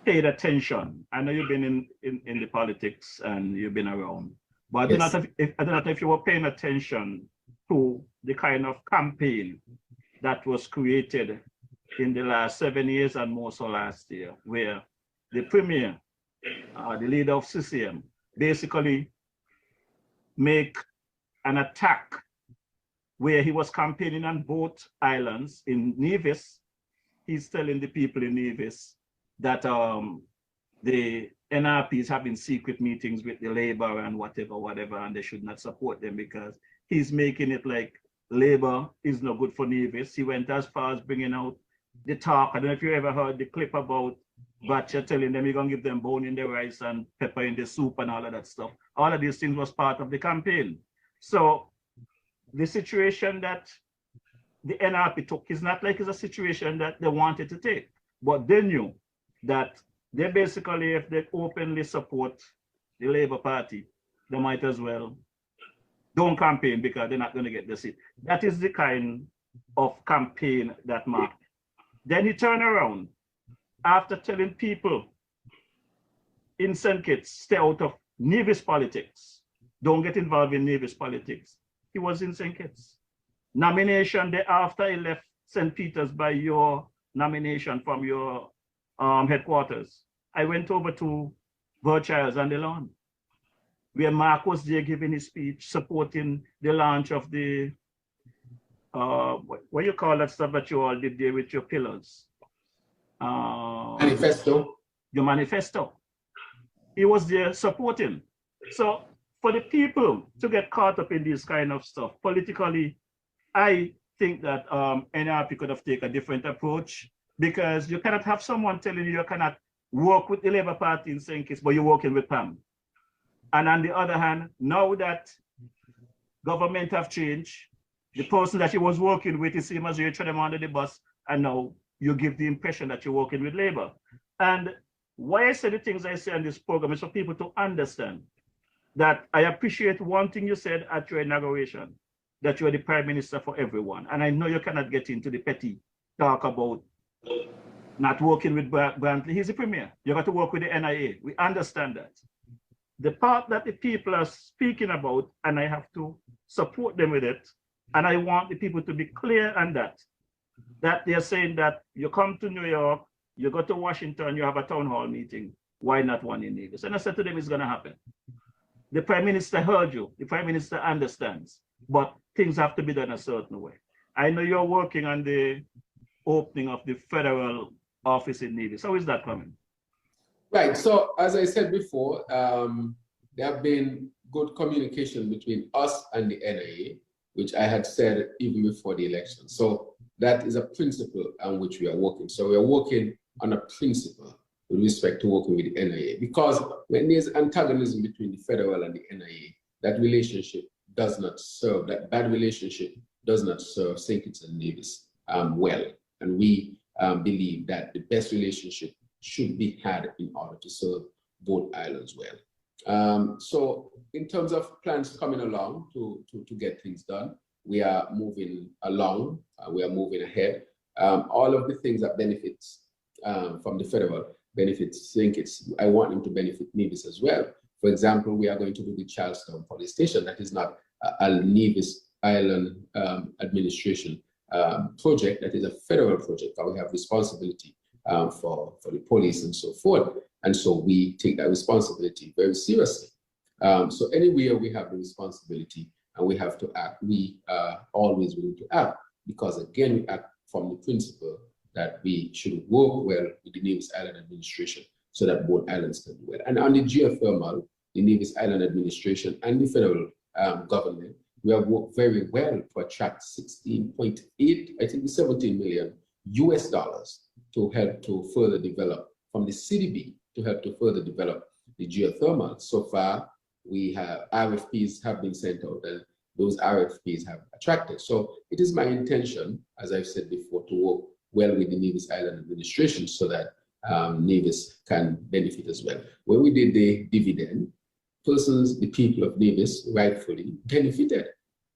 paid attention. I know you've been in the politics and you've been around, but yes. I don't know if you were paying attention to the kind of campaign that was created in the last 7 years and more so last year, where the premier, the leader of CCM, basically make an attack where he was campaigning on both islands. In Nevis, he's telling the people in Nevis that the NRP is having secret meetings with the Labour and whatever, and they should not support them, because he's making it like Labour is no good for Nevis. He went as far as bringing out the talk. I don't know if you ever heard the clip about Batcha telling them you're going to give them bone in the rice and pepper in the soup and all of that stuff. All of these things was part of the campaign. So the situation that the NRP took is not like it's a situation that they wanted to take, but they knew that they basically, if they openly support the Labour Party, they might as well don't campaign because they're not going to get the seat. That is the kind of campaign that Mark. Then he turned around after telling people in St. Kitts, stay out of Nevis politics. Don't get involved in Nevis politics. He was in St. Kitts. Nomination day after he left St. Peter's by your nomination from your headquarters, I went over to Verchilds on the lawn, where Mark was there giving his speech, supporting the launch of the, what you call that stuff that you all did there with your pillars? Manifesto. Your manifesto. He was there supporting. So for the people to get caught up in this kind of stuff, politically, I think that NRP could have taken a different approach, because you cannot have someone telling you cannot work with the Labour Party in St. Kitts, but you're working with PAM. And on the other hand, now that government have changed, the person that you was working with, it seems as you throw them under the bus, and now you give the impression that you're working with Labour. And why I say the things I say on this program is for people to understand that I appreciate one thing you said at your inauguration, that you're the Prime Minister for everyone. And I know you cannot get into the petty talk about not working with Brantley. He's the Premier. You got to work with the NIA. We understand that. The part that the people are speaking about, and I have to support them with it, and I want the people to be clear on that they're saying that you come to New York, you go to Washington, you have a town hall meeting. Why not one in Nevis? And I said to them, it's going to happen. The Prime Minister heard you. The Prime Minister understands. But things have to be done a certain way. I know you're working on the opening of the federal office in Nevis. How is that coming? Right. So as I said before, there have been good communication between us and the NIA, which I had said even before the election. So that is a principle on which we are working. So we are working on a principle with respect to working with the NIA, because when there's antagonism between the federal and the NIA, that relationship does not serve, that bad relationship does not serve St. Kitts and Nevis well. And we believe that the best relationship should be had in order to serve both islands well. So in terms of plans coming along to get things done, we are moving along, we are moving ahead. All of the things that benefits from the federal benefits St. Kitts, I want them to benefit Nevis as well. For example, we are going to do the Charlestown Police Station. That is not a Nevis Island administration project. That is a federal project, but we have responsibility for the police and so forth. And so we take that responsibility very seriously. So anywhere we have the responsibility and we have to act, we are always willing to act, because again, we act from the principle that we should work well with the Nevis Island administration so that both islands can do well. And on the geothermal, the Nevis Island administration and the federal government, we have worked very well to attract 16.8, I think $17 million to help to further develop from the CDB to help to further develop the geothermal. So far, we have RFPs have been sent out, and those RFPs have attracted. So it is my intention, as I've said before, to work well with the Nevis Island administration so that Nevis can benefit as well. When we did the dividend, the people of Nevis rightfully benefited,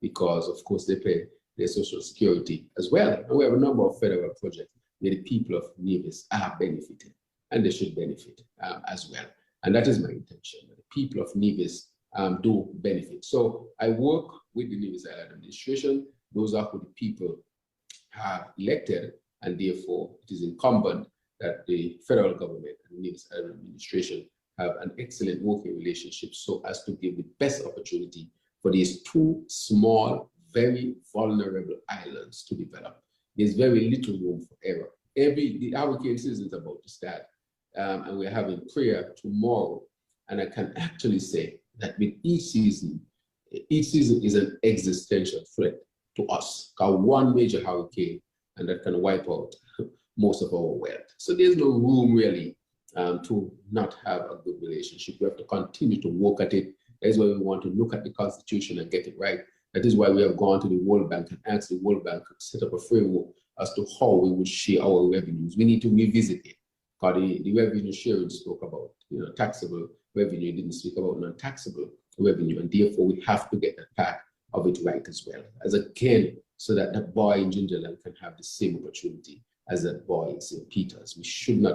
because of course they pay their social security as well. And we have a number of federal projects where the people of Nevis are benefiting, and they should benefit as well. And that is my intention, that the people of Nevis do benefit. So I work with the Nevis Island administration. Those are who the people have elected, and therefore it is incumbent that the federal government and the Nevis Island administration have an excellent working relationship so as to give the best opportunity for these two small, very vulnerable islands to develop. There's very little room for error. The hurricane season is about to start, and we're having prayer tomorrow. And I can actually say that with each season is an existential threat to us. Got one major hurricane, and that can wipe out most of our wealth. So there's no room really to not have a good relationship. We have to continue to work at it. That is why we want to look at the Constitution and get it right. That is why we have gone to the World Bank and asked the World Bank to set up a framework as to how we would share our revenues. We need to revisit it. Because the revenue sharing spoke about taxable revenue, it didn't speak about non-taxable revenue, and therefore we have to get that part of it right as well. As again, so that that boy in Gingerland can have the same opportunity as that boy in St. Peter's. We should not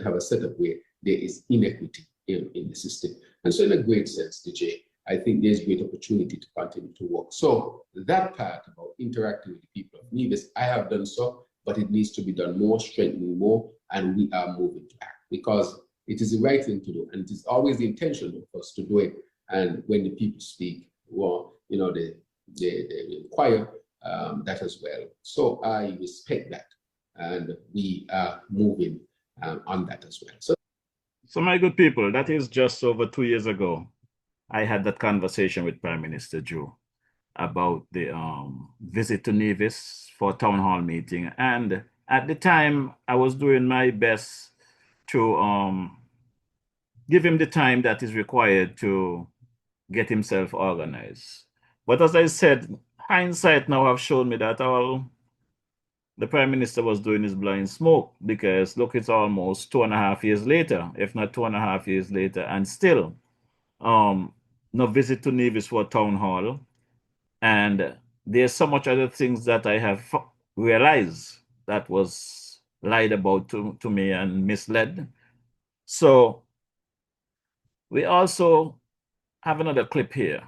have a setup where there is inequity in the system. And so in a great sense, DJ, I think there's great opportunity to continue to work. So that part about interacting with the people of Nevis, I have done so, but it needs to be done more, strengthening more, and we are moving to act because it is the right thing to do, and it is always the intention of us to do it. And when the people speak, well, you know, they inquire that as well. So I respect that, and we are moving on that as well. So my good people, that is just over 2 years ago. I had that conversation with Prime Minister Joe about the visit to Nevis for a town hall meeting. And at the time, I was doing my best to give him the time that is required to get himself organized. But as I said, hindsight now have shown me that all the Prime Minister was doing is blowing smoke, because look, it's almost 2.5 years later, if not 2.5 years later, and still no visit to Nevis for town hall. And there's so much other things that I have realized that was lied about to me and misled. So we also have another clip here.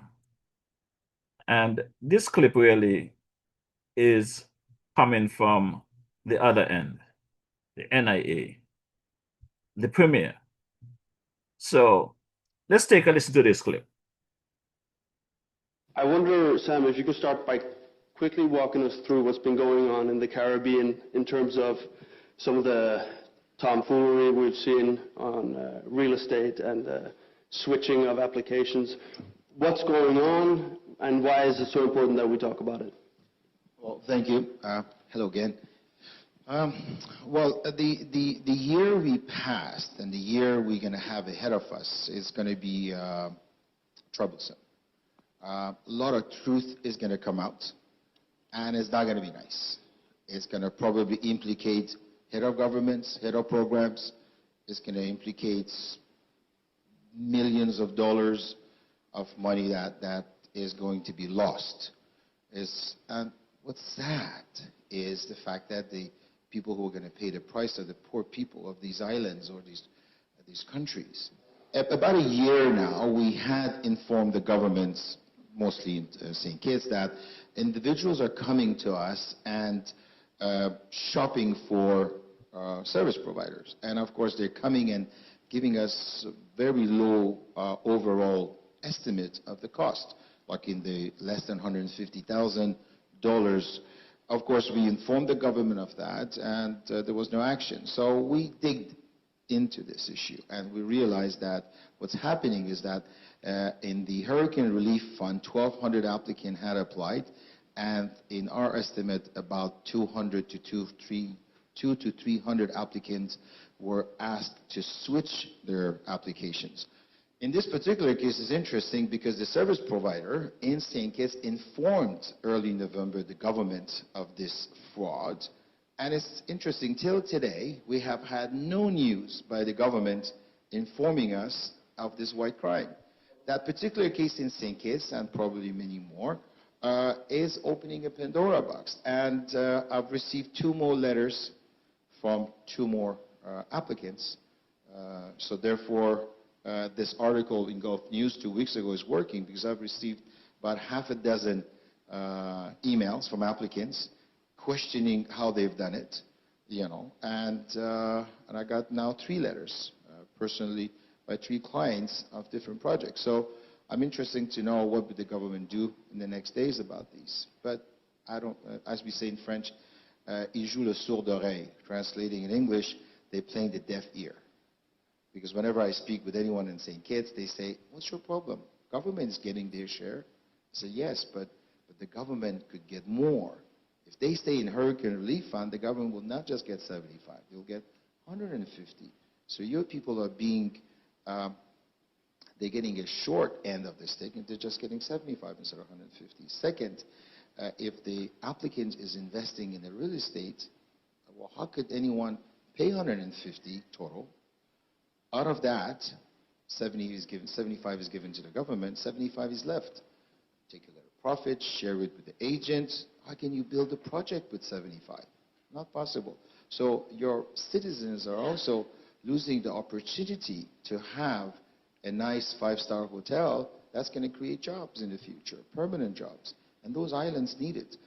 And this clip really is coming from the other end, the NIA, the Premier. So let's take a listen to this clip. I wonder, Sam, if you could start by quickly walking us through what's been going on in the Caribbean in terms of some of the tomfoolery we've seen on real estate and switching of applications. What's going on, and why is it so important that we talk about it? Well, thank you. Hello again. The year we passed and the year we're going to have ahead of us is going to be troublesome. A lot of truth is going to come out, and it's not going to be nice. It's going to probably implicate head of governments, head of programs. It's going to implicate millions of dollars of money that is going to be lost. And what's sad is the fact that the people who are going to pay the price are the poor people of these islands or these countries. About a year now, we had informed the governments, mostly in St. Kitts, that individuals are coming to us and shopping for service providers. And of course, they're coming and giving us very low overall estimate of the cost, like in the less than $150,000. Of course, we informed the government of that, and there was no action. So we digged into this issue, and we realized that what's happening is that in the Hurricane Relief Fund, 1,200 applicants had applied, and in our estimate, about 200 to 300 applicants were asked to switch their applications. In this particular case, it's interesting because the service provider in St. Kitts informed early November the government of this fraud. And it's interesting, till today, we have had no news by the government informing us of this white crime. That particular case in St. Kitts, and probably many more, is opening a Pandora box. And I've received 2 more letters from 2 more applicants. So therefore, this article in Gulf News 2 weeks ago is working, because I've received about half a dozen emails from applicants questioning how they've done it, you know, and I got now 3 letters personally by 3 clients of different projects. So I'm interested to know what would the government do in the next days about these. But I don't, as we say in French, ils jouent le sourd d'oreille. Translating in English, they're playing the deaf ear. Because whenever I speak with anyone in St. Kitts, they say, what's your problem? Government's getting their share. I say, yes, but the government could get more. If they stay in Hurricane Relief Fund, the government will not just get 75, they'll get 150. So your people are being, they're getting a short end of the stick, and they're just getting 75 instead of 150. Second, if the applicant is investing in the real estate, well, how could anyone pay 150 total? Out of that, 75 is given to the government, 75 is left. Take a little profit, share it with the agent. How can you build a project with 75? Not possible. So your citizens are also losing the opportunity to have a nice 5-star hotel that's going to create jobs in the future, permanent jobs. And those islands need it.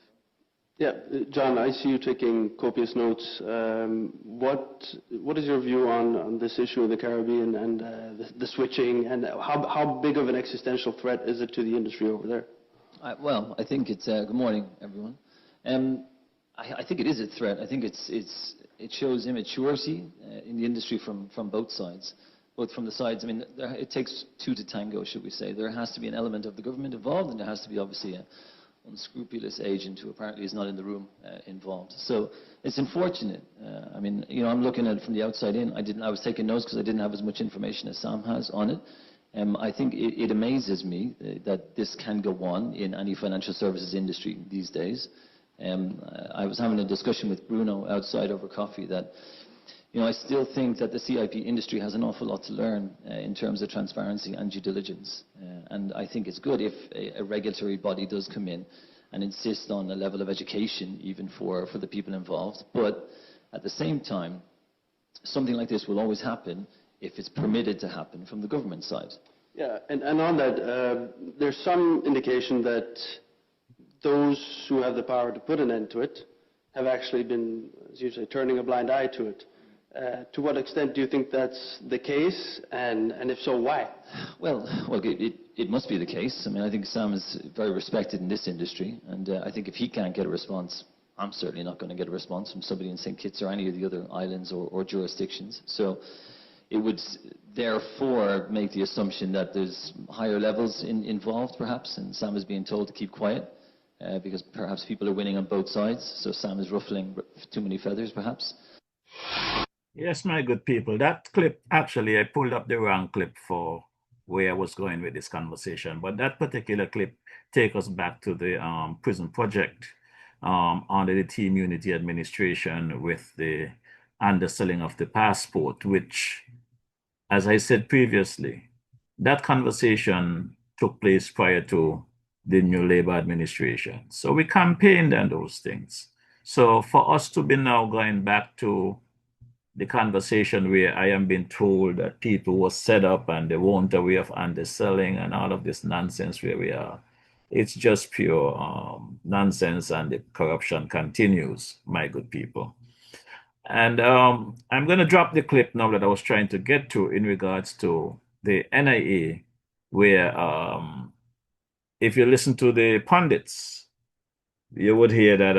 Yeah, John, I see you taking copious notes. What is your view on this issue of the Caribbean and the switching, and how big of an existential threat is it to the industry over there? Well, I think it's good morning, everyone. I think it is a threat. I think it shows immaturity in the industry from both sides. Both from the sides, I mean, it takes two to tango, should we say. There has to be an element of the government involved, and there has to be obviously an unscrupulous agent who apparently is not in the room involved. So it's unfortunate. I mean, you know, I'm looking at it from the outside in. I was taking notes because I didn't have as much information as Sam has on it. I think it amazes me that this can go on in any financial services industry these days. I was having a discussion with Bruno outside over coffee that, you know, I still think that the CIP industry has an awful lot to learn in terms of transparency and due diligence. And I think it's good if a regulatory body does come in and insist on a level of education even for the people involved. But at the same time, something like this will always happen if it's permitted to happen from the government side. Yeah, and on that, there's some indication that those who have the power to put an end to it have actually been, as you say, turning a blind eye to it. To what extent do you think that's the case, and if so, why? Well, it must be the case. I mean, I think Sam is very respected in this industry, and I think if he can't get a response, I'm certainly not going to get a response from somebody in St. Kitts or any of the other islands or jurisdictions. So it would therefore make the assumption that there's higher levels involved, perhaps, and Sam is being told to keep quiet because perhaps people are winning on both sides, so Sam is ruffling too many feathers, perhaps. Yes, my good people. That clip, actually, I pulled up the wrong clip for where I was going with this conversation. But that particular clip takes us back to the prison project under the Team Unity administration with the underselling of the passport, which, as I said previously, that conversation took place prior to the new Labour administration. So we campaigned on those things. So for us to be now going back to the conversation where I am being told that people were set up and they want a way of underselling and all of this nonsense where we are, it's just pure nonsense, and the corruption continues, my good people. And I'm going to drop the clip now that I was trying to get to in regards to the NIA, where if you listen to the pundits, you would hear that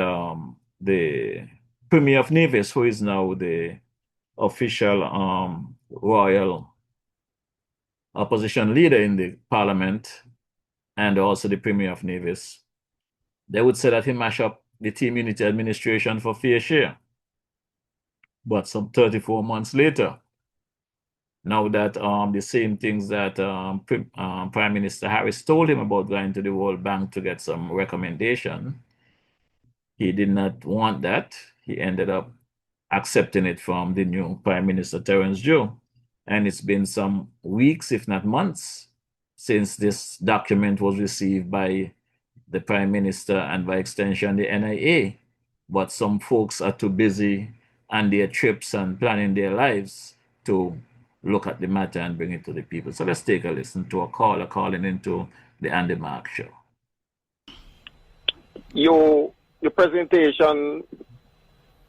the Premier of Nevis, who is now the official royal opposition leader in the parliament, and also the Premier of Nevis, they would say that he mashed up the Team Unity administration for fair share. But some 34 months later, now that the same things that Prime Minister Harris told him about going to the World Bank to get some recommendation, he did not want that. He ended up accepting it from the new Prime Minister Terence Joe. And it's been some weeks, if not months, since this document was received by the Prime Minister and by extension the NIA. But some folks are too busy on their trips and planning their lives to look at the matter and bring it to the people. So let's take a listen to a caller calling into the Andy Mark Show. Your presentation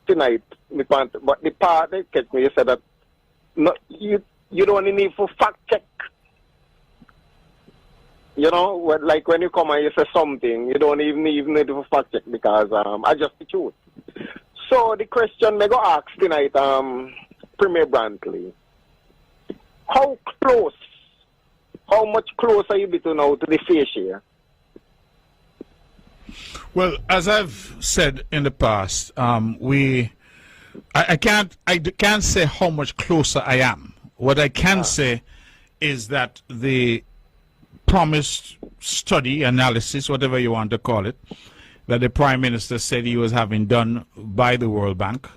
tonight, but the part that catch me, you said that you don't need for fact check. You know, like when you come and you say something, you don't even need for fact check because I just the truth. So the question I go ask tonight, Premier Brantley, how much closer you be to now to the fair share? Well, as I've said in the past, I can't say how much closer I am. What I can say is that the promised study, analysis, whatever you want to call it, that the Prime Minister said he was having done by the World Bank,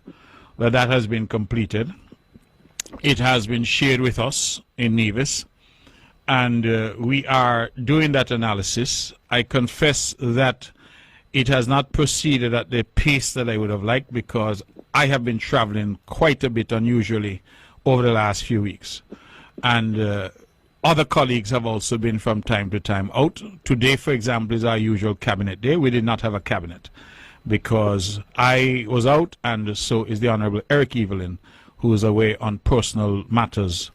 that has been completed. It has been shared with us in Nevis, and we are doing that analysis. I confess that it has not proceeded at the pace that I would have liked because I have been traveling quite a bit unusually over the last few weeks. And other colleagues have also been from time to time out. Today, for example, is our usual cabinet day. We did not have a cabinet because I was out, and so is the Honorable Eric Evelyn, who is away on personal matters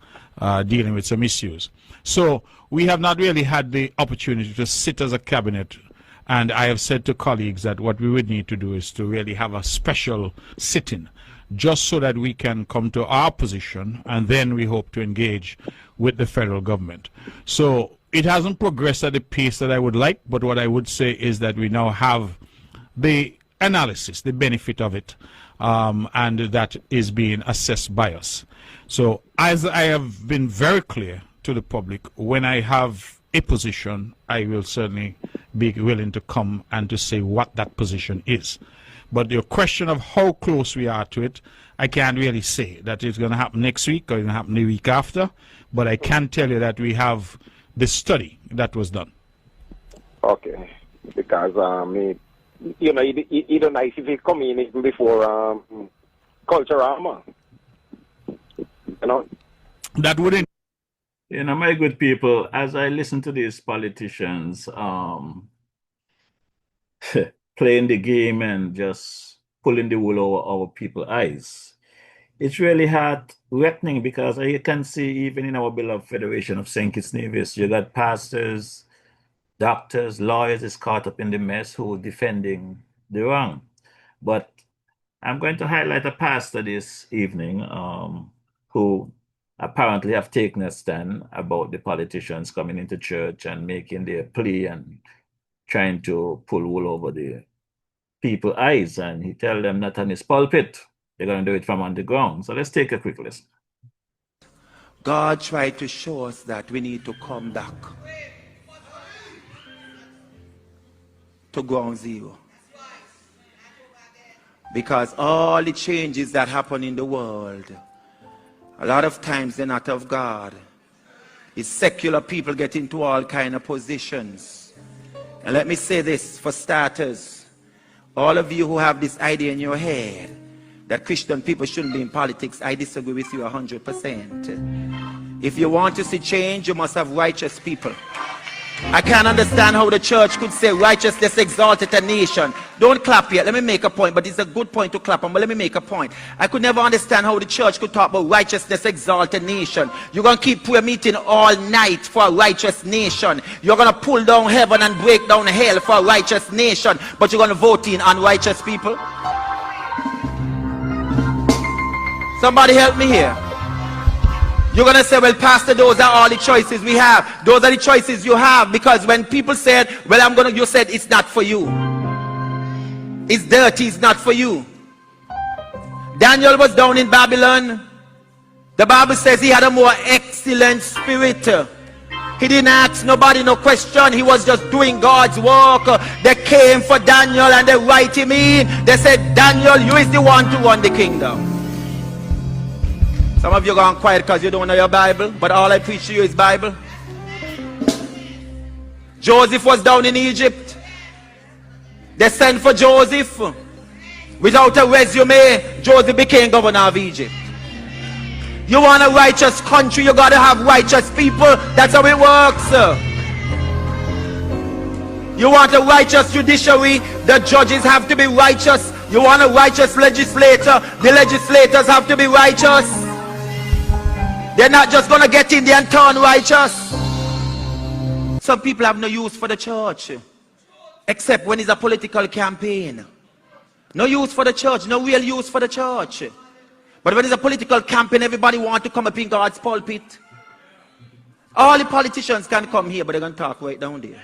dealing with some issues. So we have not really had the opportunity to sit as a cabinet, and I have said to colleagues that what we would need to do is to really have a special sit-in, just so that we can come to our position, and then we hope to engage with the federal government. So it hasn't progressed at the pace that I would like, but what I would say is that we now have the analysis, the benefit of it, and that is being assessed by us. So as I have been very clear to the public, when I have a position, I will certainly be willing to come and to say what that position is. But your question of how close we are to it, I can't really say that it's going to happen next week or it's going to happen the week after, but I can tell you that we have the study that was done. Okay, because you know, it don't nice if it come in even before culture armor. You know, that wouldn't. You know, my good people, as I listen to these politicians playing the game and just pulling the wool over people's eyes, it's really heart-wrenching, because you can see even in our beloved Federation of St. Kitts Nevis, you got pastors, doctors, lawyers is caught up in the mess who are defending the wrong. But I'm going to highlight a pastor this evening who apparently have taken a stand about the politicians coming into church and making their plea and trying to pull wool over the people's eyes. And he tell them that on his pulpit, they're going to do it from underground. So let's take a quick listen. God tried to show us that we need to come back to ground zero. Because all the changes that happen in the world, a lot of times they're not of God. It's secular people get into all kind of positions. And let me say this for starters. All of you who have this idea in your head that Christian people shouldn't be in politics, I disagree with you 100%. If you want to see change, you must have righteous people. I can't understand how the church could say righteousness exalted a nation. Don't clap yet. Let me make a point, but it's a good point to clap on, but let me make a point. I could never understand how the church could talk about righteousness exalted nation. You're going to keep prayer meeting all night for a righteous nation. You're going to pull down heaven and break down hell for a righteous nation, but you're going to vote in unrighteous people. Somebody help me here. You're going to say, well, Pastor, those are all the choices we have. Those are the choices you have. Because when people said, well, you said it's not for you. It's dirty, it's not for you. Daniel was down in Babylon. The Bible says he had a more excellent spirit. He didn't ask nobody no question. He was just doing God's work. They came for Daniel and they write him in. They said, Daniel, you is the one to run the kingdom. Some of you gone quiet because you don't know your Bible, but all I preach to you is Bible. Joseph was down in Egypt. They sent for Joseph. Without a resume, Joseph became governor of Egypt. You want a righteous country, you got to have righteous people. That's how it works. You want a righteous judiciary, the judges have to be righteous. You want a righteous legislator, the legislators have to be righteous. They're not just going to get in there and turn righteous. Some people have no use for the church, except when it's a political campaign. No use for the church, no real use for the church. But when it's a political campaign, everybody wants to come up in God's pulpit. All the politicians can come here, but they're going to talk right down there.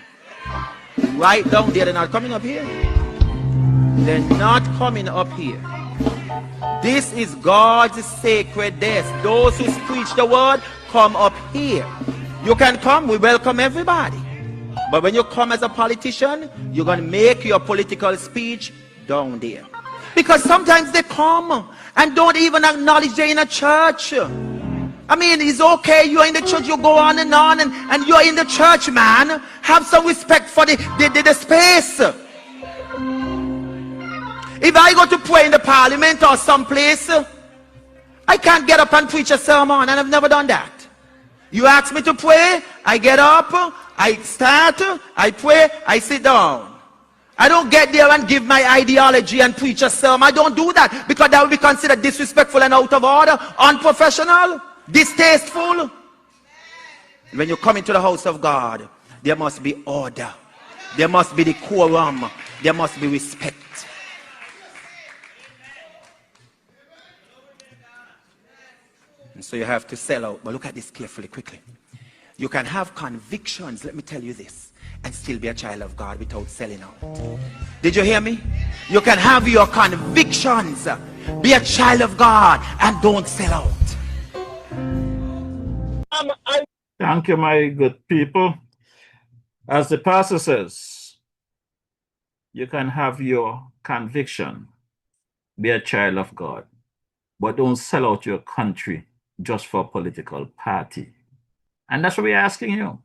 Right down there, they're not coming up here. They're not coming up here. This is God's sacred desk. Those who preach the word, come up here. You can come, we welcome everybody. But when you come as a politician, you're going to make your political speech down there. Because sometimes they come and don't even acknowledge they're in a church. I mean, it's okay, you're in the church, you go on and you're in the church, man. Have some respect for the space. If I go to pray in the parliament or someplace, I can't get up and preach a sermon, and I've never done that. You ask me to pray, I get up, I start, I pray, I sit down. I don't get there and give my ideology and preach a sermon. I don't do that because that will be considered disrespectful and out of order, unprofessional, distasteful. When you come into the house of God, there must be order. There must be decorum. There must be respect. And so you have to sell out. But look at this carefully, quickly. You can have convictions, let me tell you this, and still be a child of God without selling out. Did you hear me? You can have your convictions, be a child of God, and don't sell out. Thank you, my good people. As the pastor says, you can have your conviction, be a child of God, but don't sell out your country just for a political party. And that's what we're asking you.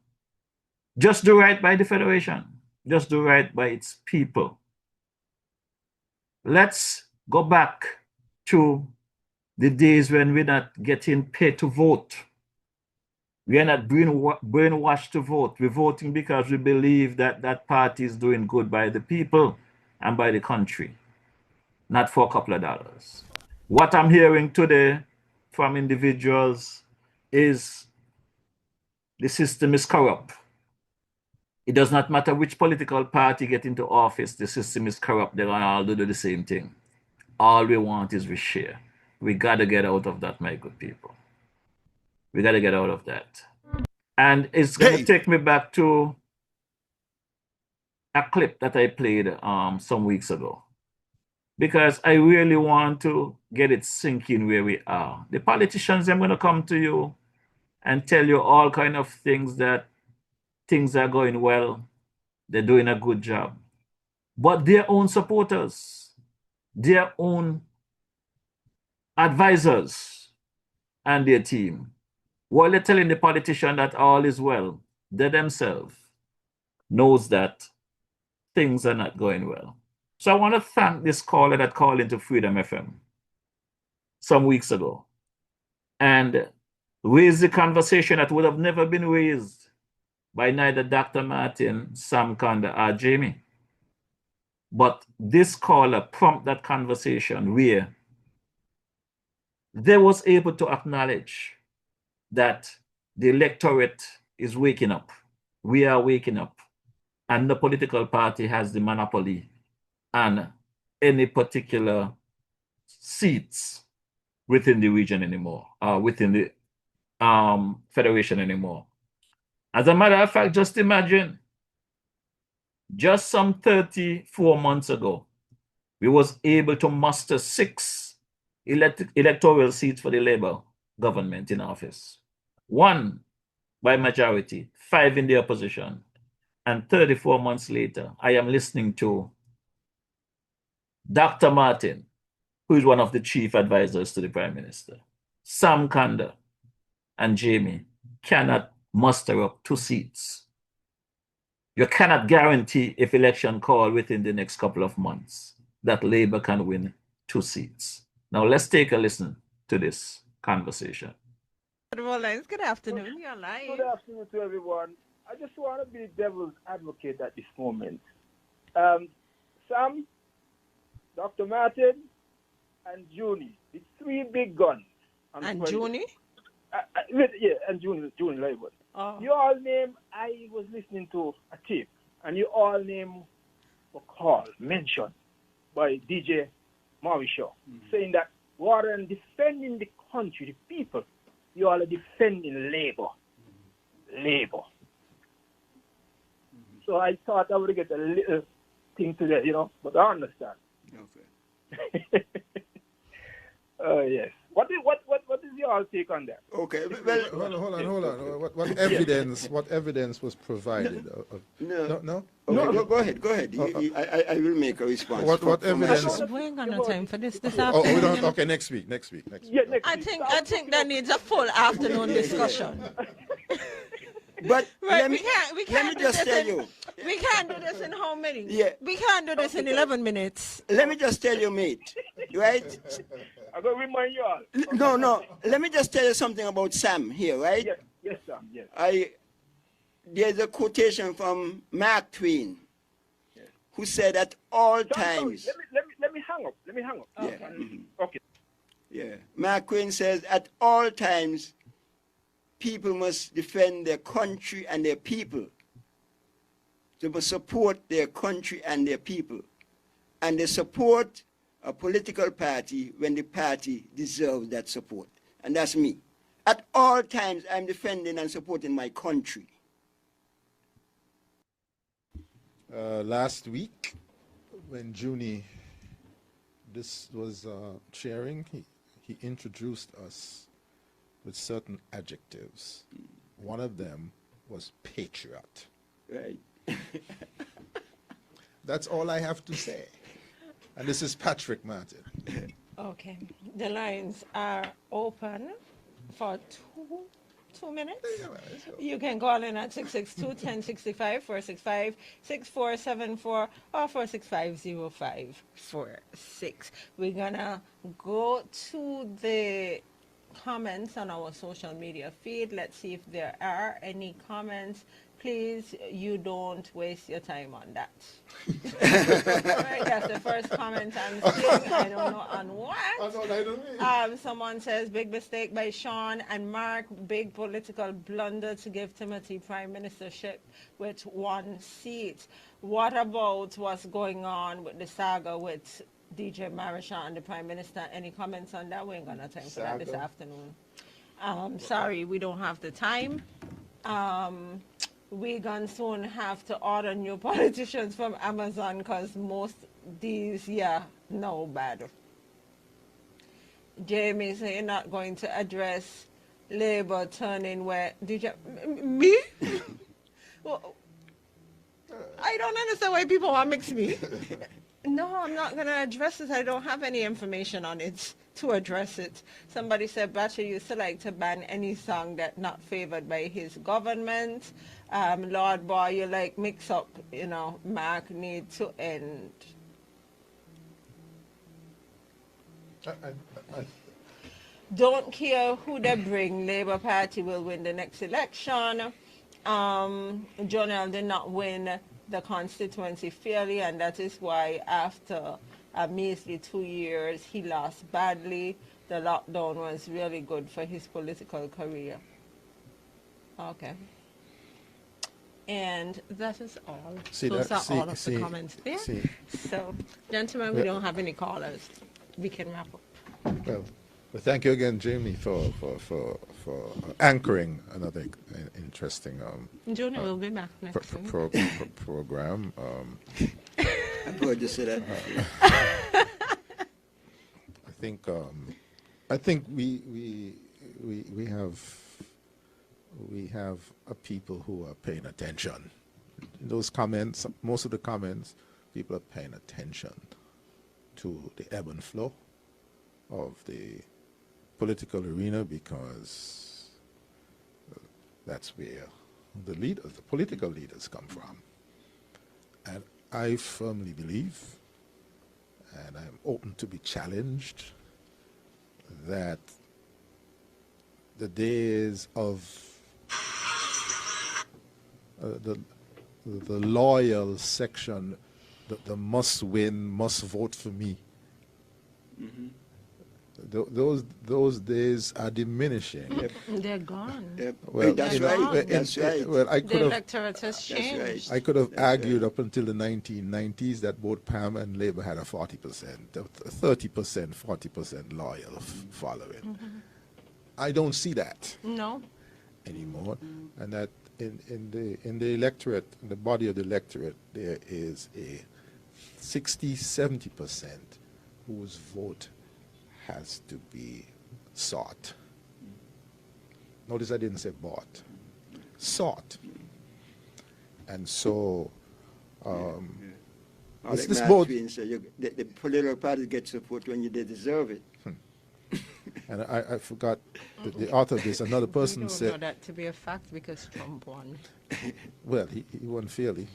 Just do right by the Federation. Just do right by its people. Let's go back to the days when we're not getting paid to vote. We are not brainwashed to vote. We're voting because we believe that that party is doing good by the people and by the country, not for a couple of dollars. What I'm hearing today from individuals is the system is corrupt. It does not matter which political party get into office, the system is corrupt. They're going to all do the same thing. All we want is we share. We got to get out of that, my good people. We got to get out of that. And it's going to take me back to a clip that I played some weeks ago, because I really want to get it sinking where we are. The politicians, I'm going to come to you and tell you all kind of things, that things are going well, they're doing a good job. But their own supporters, their own advisors and their team, while they're telling the politician that all is well, they themselves knows that things are not going well. So I want to thank this caller that called into Freedom FM some weeks ago and raised the conversation that would have never been raised by neither Dr. Martin, Sam Kanda, or Jamie. But this caller prompted that conversation where they was able to acknowledge that the electorate is waking up. We are waking up. And the political party has the monopoly on any particular seats within the region anymore, within the federation anymore. As a matter of fact, just imagine, just some 34 months ago, we was able to muster 6 electoral seats for the Labour government in office. 1 by majority, 5 in the opposition. And 34 months later, I am listening to Dr. Martin, who is one of the chief advisors to the Prime Minister, Sam Kanda, and Jamie cannot muster up 2 seats. You cannot guarantee, if election call within the next couple of months, that Labour can win 2 seats. Now let's take a listen to this conversation. Good afternoon. You're live. Good afternoon to everyone. I just want to be devil's advocate at this moment. Sam, Dr. Martin, and Junie, the 3 big guns. And Junie? Yeah, and Junie Labour. Oh. You all name, I was listening to a tape, and you all name were called, mentioned by DJ Marishaw, saying that rather than defending the country, the people, you all are defending Labour. Labour. So I thought I would get a little thing to that, but I understand. Okay. Yes. What is your take on that? Okay. Well, hold on. What evidence? What evidence was provided? No. Okay, go ahead. I will make a response. What evidence? We ain't got no time for this Oh, afternoon. we don't. Okay, next week. Yeah, next I week. think that needs a full afternoon discussion. But Right, let me just tell you. We can't do this in how many? Yeah. We can't do this in 11 minutes. Let me just tell you, mate. Right? I'm going to remind you all. No. Let me just tell you something about Sam here, right? Yes, Sam. Yes. There's a quotation from Mark Twain, who said at all times. Let me hang up. Yeah. Okay. Yeah. Mark Twain says at all times, people must defend their country and their people. They must support their country and their people. And they support a political party when the party deserves that support. And that's me. At all times, I'm defending and supporting my country. Last week, when Junie was chairing, he introduced us with certain adjectives. One of them was patriot. Right. That's all I have to say. And this is Patrick Martin. Okay. The lines are open for two minutes. You can call in at 662-1065, 465-6474, or 465-0546. We're going to go to the comments on our social media feed. Let's see if there are any comments. Please, you don't waste your time on that. Right, that's the first comment I'm seeing. I don't know on what. Someone says, big mistake by Sean and Mark, big political blunder to give Timothy prime ministership with 1 seat. What about what's going on with the saga with DJ Marishaw and the prime minister? Any comments on that? We ain't got no time for that this afternoon. Sorry, we don't have the time. We gonna soon have to order new politicians from Amazon because most these, no bad. Jamie said you're not going to address Labour turning where did you me? Well, I don't understand why people want to mix me. No, I'm not going to address it. I don't have any information on it to address it. Somebody said Batcher used to like to ban any song that not favored by his government. Lord boy, you like mix up, Mark need to end. Don't care who they bring, Labour Party will win the next election. Jonel did not win the constituency fairly, and that is why after a measly 2 years, he lost badly. The lockdown was really good for his political career. Okay. And that is all. Those are all of the comments there. So, gentlemen, we don't have any callers. We can wrap up. Well, thank you again, Jamie, for anchoring another interesting Junior will be back next program. I'm going to say that. I think we have a people who are paying attention. Those comments, most of the comments, people are paying attention to the ebb and flow of the political arena, because that's where the political leaders come from. And I firmly believe, and I'm open to be challenged, that the days of the loyal section, the must win, must vote for me, those days are diminishing. Yep. They're gone. Yep. Well, that's right. That's right. Well, the electorate has changed. Right. I could have argued up until the 1990s that both PAM and Labour had a 40%, 30%, 40% loyal following. I don't see that anymore, and that in the electorate, in the body of the electorate, there is a 60-70% whose vote has to be sought. Notice I didn't say bought. Sought. And so it's this both. The political parties get support when they deserve it. And I forgot the author of this. Another person we don't said know that to be a fact because Trump won. Well, he won fairly.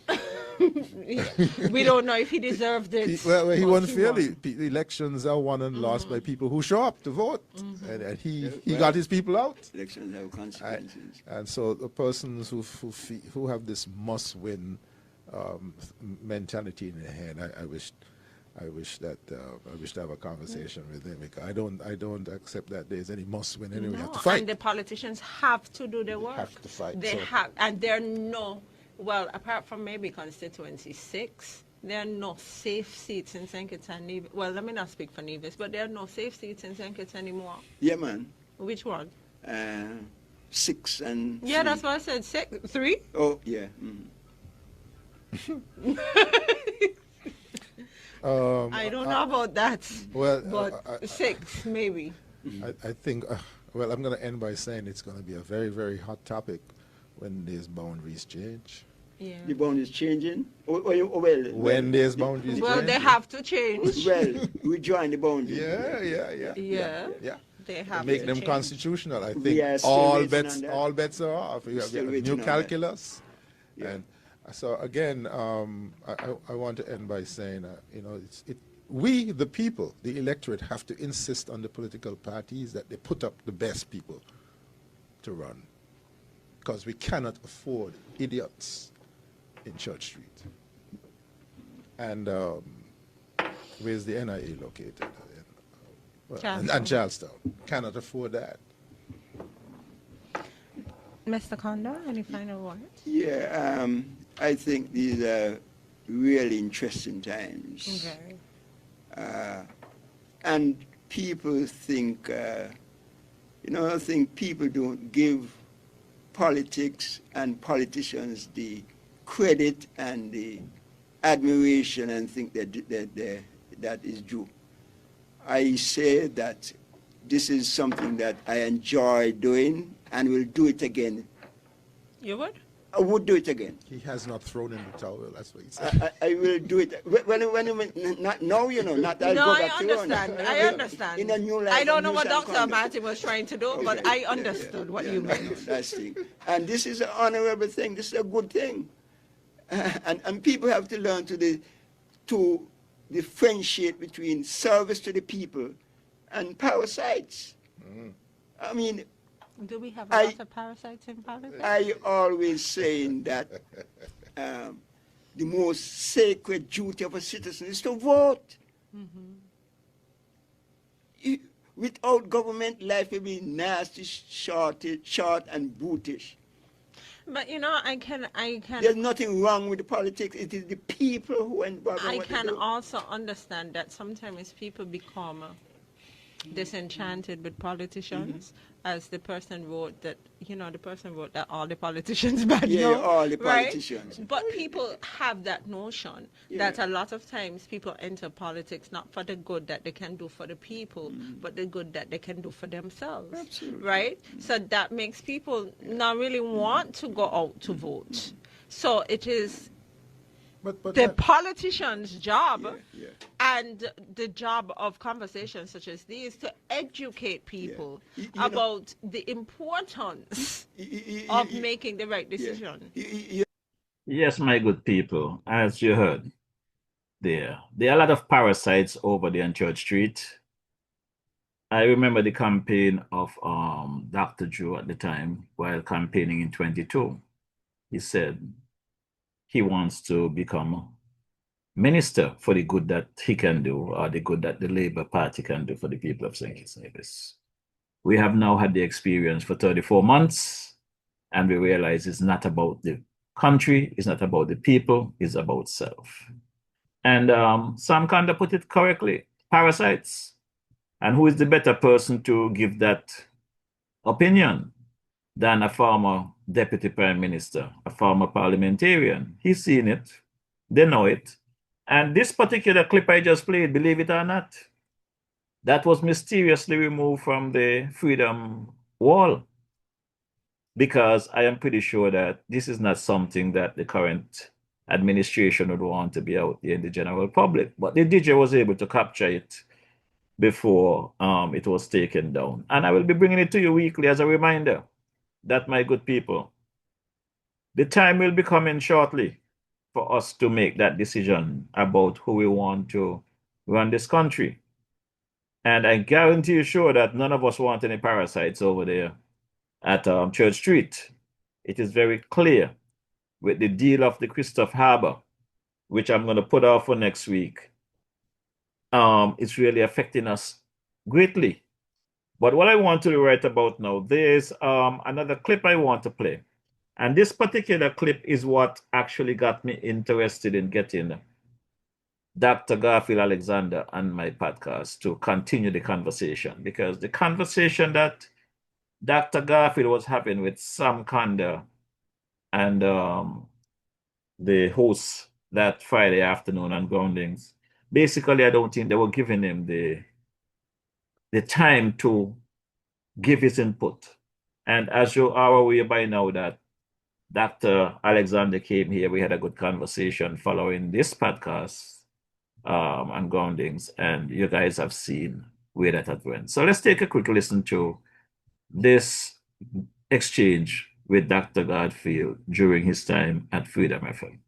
We don't know if he deserved it. He but won he fairly. won. The elections are won and lost by people who show up to vote, and he got his people out. Elections have consequences. And so the persons who have this must-win mentality in their head, I wish to have a conversation with them, because I don't accept that there's any must-win. Anyway, we have to fight. And the politicians have to do the work. Have to fight. They have, and there are no. Well, apart from maybe constituency 6, there are no safe seats in St. Kitts and Nevis. Well, let me not speak for Nevis, but there are no safe seats in St. Kitts anymore. Yeah, man. Which one? 6 and. Yeah, 3. That's what I said. 6, 3. Oh, yeah. I don't know about that. Well, but 6 maybe. I think. Well, I'm going to end by saying it's going to be a very, very hot topic when there's boundaries change. Yeah. The boundaries changing? When there's boundaries changing. They have to change. Well, we join the boundaries. Yeah. They have make to them change. constitutional. I think all bets are off. You have new calculus. And so again, I want to end by saying, we, the people, the electorate, have to insist on the political parties that they put up the best people to run, because we cannot afford idiots in Church Street. And where's the NIA located? And Charlestown. Cannot afford that. Mr. Kondo, any final words? Yeah, I think these are really interesting times. Okay. And people think, I think people don't give politics and politicians the credit and the admiration and think that is due. I say that this is something that I enjoy doing and will do it again. You would? I would do it again. He has not thrown in the towel, that's what he said. I will do it. Not now, not I'll no, go I back understand. to I understand. In a new life, I don't know what Dr. Martin was trying to do, but I understood what you meant. That's the thing. And this is an honorable thing. This is a good thing. And people have to learn to differentiate between service to the people and parasites. I mean, do we have a lot of parasites in politics? I always saying that the most sacred duty of a citizen is to vote. Without government, life will be nasty, short and brutish. But I can. There's nothing wrong with the politics. It is the people who are involved. I can also understand that sometimes people become disenchanted with politicians, as the person wrote that. The person wrote that all the politicians bad. Yeah, all the politicians. Right? But people have that notion that a lot of times people enter politics not for the good that they can do for the people, but the good that they can do for themselves. Absolutely. Right? So that makes people not really want to go out to vote. So it is the politician's job and the job of conversations such as these to educate people about the importance of making the right decision. Yes, my good people, as you heard, there are a lot of parasites over there on Church Street. I remember the campaign of Dr. Joe at the time while campaigning in 22. He said he wants to become minister for the good that he can do, or the good that the Labour Party can do for the people of St. Kitts and Nevis. We have now had the experience for 34 months, and we realize it's not about the country, it's not about the people, it's about self. And Sam Kanda put it correctly, parasites. And who is the better person to give that opinion than a former deputy prime minister, a former parliamentarian? He's seen it, they know it. And this particular clip I just played, believe it or not, that was mysteriously removed from the Freedom Wall, because I am pretty sure that this is not something that the current administration would want to be out there in the general public. But the DJ was able to capture it before it was taken down. And I will be bringing it to you weekly as a reminder that, my good people, the time will be coming shortly for us to make that decision about who we want to run this country. And I guarantee you sure that none of us want any parasites over there at Church Street. It is very clear with the deal of the Christoff Harbor, which I'm going to put off for next week. It's really affecting us greatly. But what I want to write about now, there's another clip I want to play. And this particular clip is what actually got me interested in getting Dr. Garfield Alexander on my podcast to continue the conversation, because the conversation that Dr. Garfield was having with Sam Kanda and the hosts that Friday afternoon on Groundings, basically, I don't think they were giving him the time to give his input. And as you are aware by now that Dr. Alexander came here, we had a good conversation following this podcast on Groundings, and you guys have seen where that had went. So let's take a quick listen to this exchange with Dr. Garfield during his time at Freedom FM.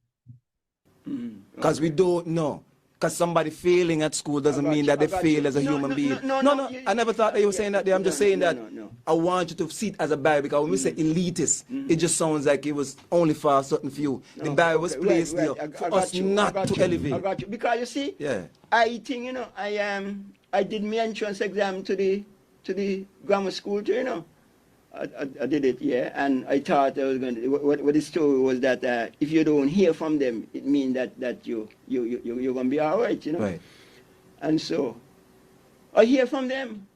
Because we don't know. Because somebody failing at school doesn't mean that they fail as a human being. No, I never thought that you were saying that there. I'm just saying that I want you to see it as a barrier, because when we say elitist, it just sounds like it was only for a certain few. The barrier was placed there for us not to elevate. I got you. Because you see, I think, I did my entrance exam to the grammar school too, I did it, and I thought I was going to. What the story was that if you don't hear from them, it means that you're going to be all right, Right. And so I hear from them.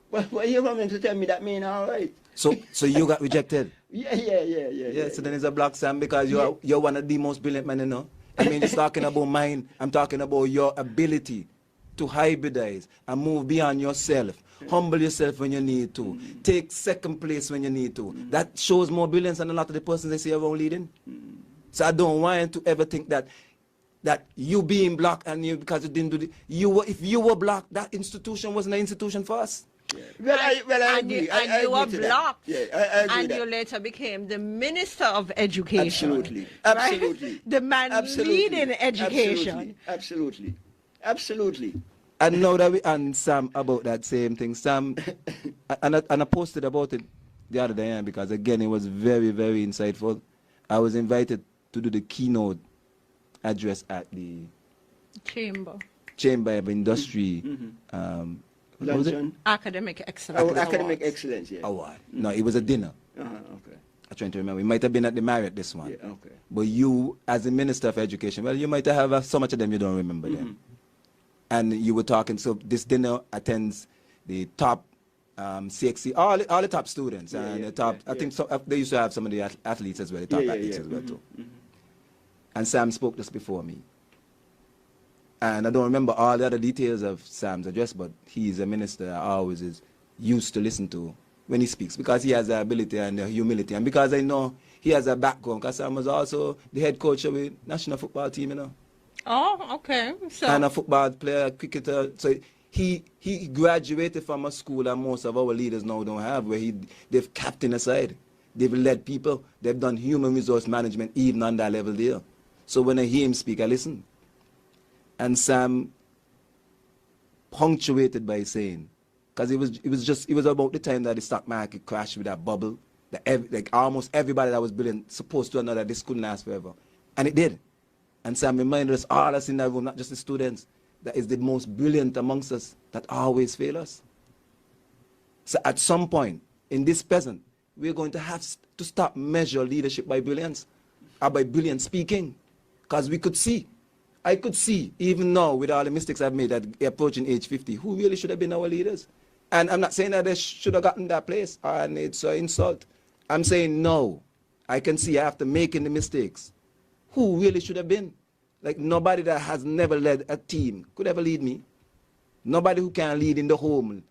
Well, I hear from them to tell me that mean all right. So you got rejected? Yeah. So then it's a black Sam, because you're one of the most brilliant men, I mean, it's talking about mine. I'm talking about your ability to hybridize and move beyond yourself. Humble yourself when you need to. Take second place when you need to. That shows more brilliance than a lot of the persons they see around leading. So I don't want to ever think that you being black and you, because you didn't do the, if you were black, that institution wasn't an institution for us. Well, I agree. And you were blocked. I agree. And you later became the Minister of Education. Absolutely. Right? The man leading education. Absolutely. And now that we and Sam about that same thing, Sam, and I posted about it the other day, because again it was very, very insightful. I was invited to do the keynote address at the Chamber of Industry. What was it? Academic excellence. Academic excellence, yeah. Award. No, it was a dinner. Okay. I'm trying to remember. It might have been at the Marriott, this one. Yeah, okay. But you, as the Minister of Education, well, you might have so much of them you don't remember them. And you were talking, so this dinner attends the top CXC, all the top students, and the top, I think they used to have some of the athletes as well, the top athletes as well too. And Sam spoke just before me. And I don't remember all the other details of Sam's address, but he's a minister I always is used to listen to when he speaks, because he has the ability and the humility, and because I know he has a background, because Sam was also the head coach of the national football team, Oh, okay. So. And a football player, cricketer. So he graduated from a school that most of our leaders now don't have, where they've captained a side. They've led people. They've done human resource management even on that level there. So when I hear him speak, I listen. And Sam punctuated by saying, because it was about the time that the stock market crashed with that bubble, that like almost everybody that was brilliant supposed to know that this couldn't last forever. And it did. And Sam reminded us, all us in that room, not just the students, that is the most brilliant amongst us that always fail us. So at some point in this present, we're going to have to stop measure leadership by brilliance, or by brilliant speaking. Because I could see, even now with all the mistakes I've made at approaching age 50, who really should have been our leaders. And I'm not saying that they should have gotten that place, and it's an insult. I'm saying no. I can see after making the mistakes, who really should have been. Like nobody that has never led a team could ever lead me. Nobody who can lead in the home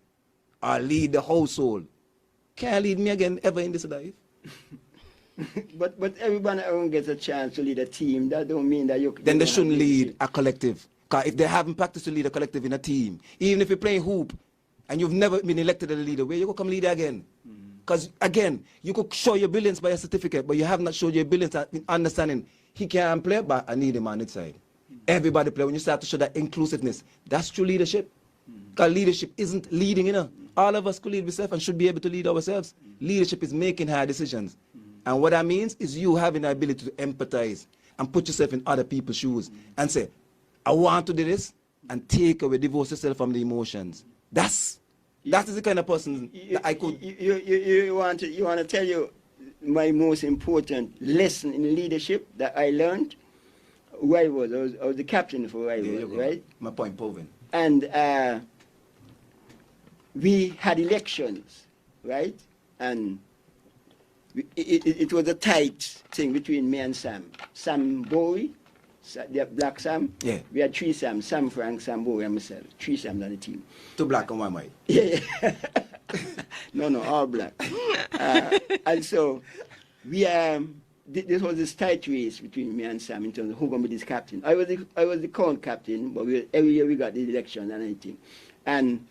or lead the household can't lead me again ever in this life. But everyone gets a chance to lead a team. That don't mean that you... Then they shouldn't lead a collective. Because if they haven't practiced to lead a collective in a team, even if you're playing hoop and you've never been elected as a leader, where you go come lead again? Because again, you could show your brilliance by a certificate, but you have not showed your brilliance in understanding he can't play, but I need him on its side. Everybody play. When you start to show that inclusiveness, that's true leadership. Because leadership isn't leading, you know. All of us could lead ourselves and should be able to lead ourselves. Leadership is making hard decisions. And what that means is you having the ability to empathize and put yourself in other people's shoes and say, I want to do this, and take away, divorce yourself from the emotions. That is the kind of person that I could. You want to tell you my most important lesson in leadership that I learned? Who I was the captain for who I was, right? My point proven. And we had elections, right? And it was a tight thing between me and Sam. Sam Bowie, the black Sam. Yeah. We had 3 Sam, Sam Frank, Sam Bowie, and myself. 3 Sams on the team. 2 black and 1 white. Yeah. No, all black. And so we this was this tight race between me and Sam in terms of who going to be this captain. I was the current captain, but every year we got the election and everything. And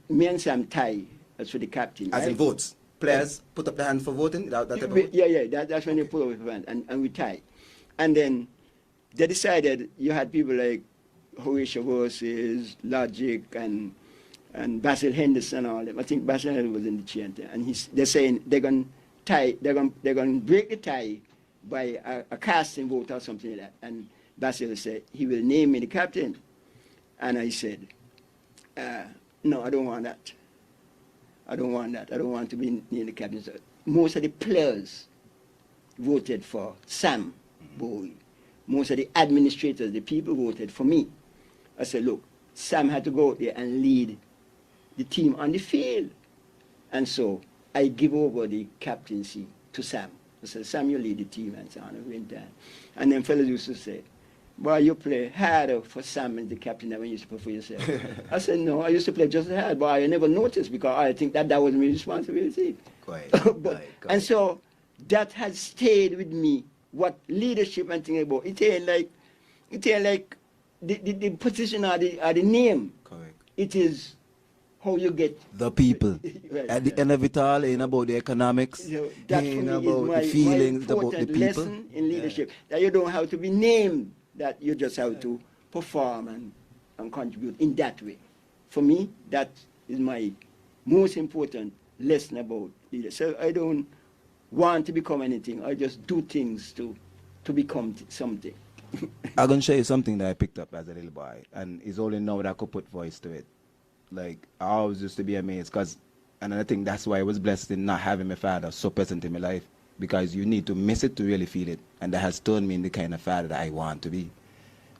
me and Sam tie as for the captain. As in votes. Players put up their hand for voting? That's when you put up your hand, and we tie. And then they decided you had people like Horatio Versus, Logic, and Basil Henderson and all them. I think Basil Henderson was in the chair, and they're saying they're going to tie. They're going to break the tie by a casting vote or something like that. And Basil said he will name me the captain, and I said, no, I don't want that. I don't want that. I don't want to be near the captain. So most of the players voted for Sam Bowie. Most of the administrators, the people, voted for me. I said, look, Sam had to go out there and lead the team on the field. And so I give over the captaincy to Sam. I said, Sam, you lead the team and so on every time. And then fellas used to say, boy, you play harder for Sam as the captain than when you used to play for yourself. I said, no, I used to play just as hard, but I never noticed because I think that was my responsibility. And so that has stayed with me, what leadership and thing about. It ain't like the position or the name. Correct. It is how you get the people. Right, At the end of it all, it ain't about the economics. So that for ain't me about is the feelings, my about the important people. lesson in leadership. That you don't have to be named, that you just have to perform and contribute in that way. For me, that is my most important lesson about leadership. So I don't want to become anything. I just do things to become something. I'm going to show you something that I picked up as a little boy, and it's only now that I could put voice to it. Like, I always used to be amazed, and I think that's why I was blessed in not having my father so present in my life, because you need to miss it to really feel it, and that has turned me in the kind of father that I want to be.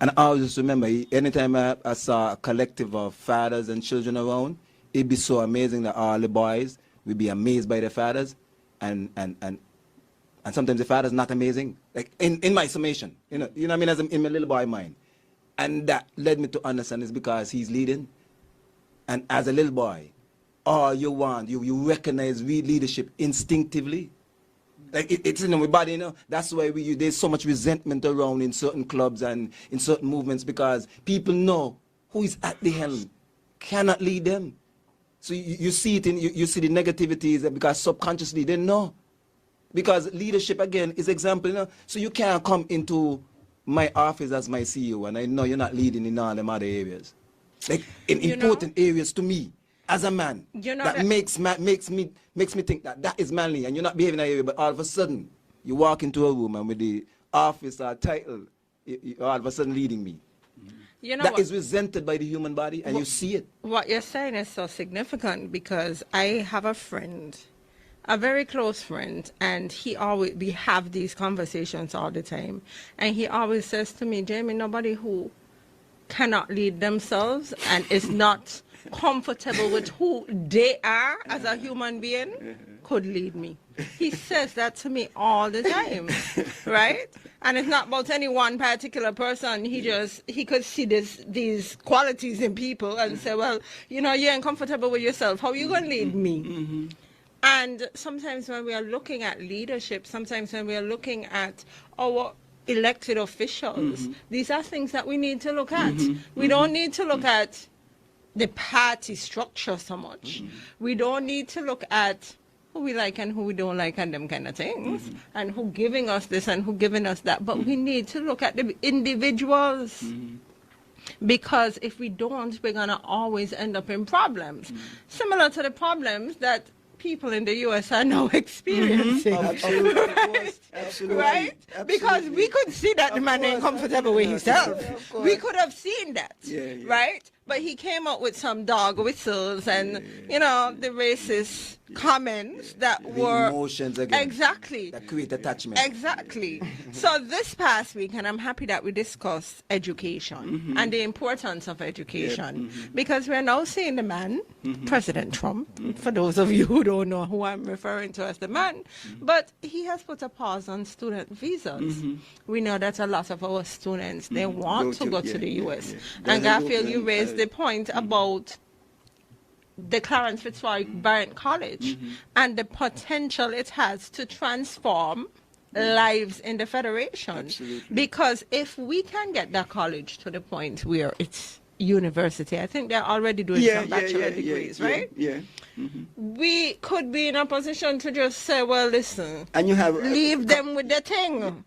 And I always just remember, anytime I saw a collective of fathers and children around, it'd be so amazing that all the boys would be amazed by their fathers, and sometimes the father's not amazing, like in my summation, you know what I mean, as in my little boy mind. And that led me to understand it's because he's leading. And as a little boy, all you want, you recognize leadership instinctively. Like it's in my body, you know. That's why there's so much resentment around in certain clubs and in certain movements, because people know who is at the helm cannot lead them. So you see it you see the negativities because subconsciously they know. Because leadership, again, is example, you know. So you can't come into my office as my CEO and I know you're not leading in all them other areas. Like in important areas to me, as a man, that makes me think that is manly, and you're not behaving in that area, but all of a sudden, you walk into a room and with the office or title, you're all of a sudden leading me. You know that is resented by the human body, and you see it. What you're saying is so significant, because I have a friend, a very close friend, and we have these conversations all the time, and he always says to me, Jamie, nobody who cannot lead themselves and is not comfortable with who they are as a human being could lead me. He says that to me all the time, right? And it's not about any one particular person. He could see these qualities in people and say, well, you know, you ain't comfortable with yourself. How are you going to lead me? And sometimes when we are looking at leadership, sometimes when we are looking at our elected officials, these are things that we need to look at. We don't need to look at the party structure so much. We don't need to look at who we like and who we don't like and them kind of things, and who giving us this and who giving us that. But we need to look at the individuals. Because if we don't, we're going to always end up in problems. Similar to the problems that people in the U.S. are now experiencing. Absolutely. Right? Absolutely. Right? Because we could see that the man ain't comfortable with himself. We could have seen that. Right? But he came up with some dog whistles and, you know, the racist comments that The were... emotions again. Exactly. That create attachment. Exactly. So this past week, and I'm happy that we discussed education and the importance of education, because we're now seeing the man, President Trump, for those of you who don't know who I'm referring to as the man, but he has put a pause on student visas. We know that a lot of our students, they want to go to the U.S. And Garfield, you raised the point about the Clarence Fitzroy Bryant College and the potential it has to transform lives in the Federation. Because if we can get that college to the point where it's university, I think they're already doing some bachelor degrees, right? We could be in a position to just say, well, listen, and you have leave them with the thing.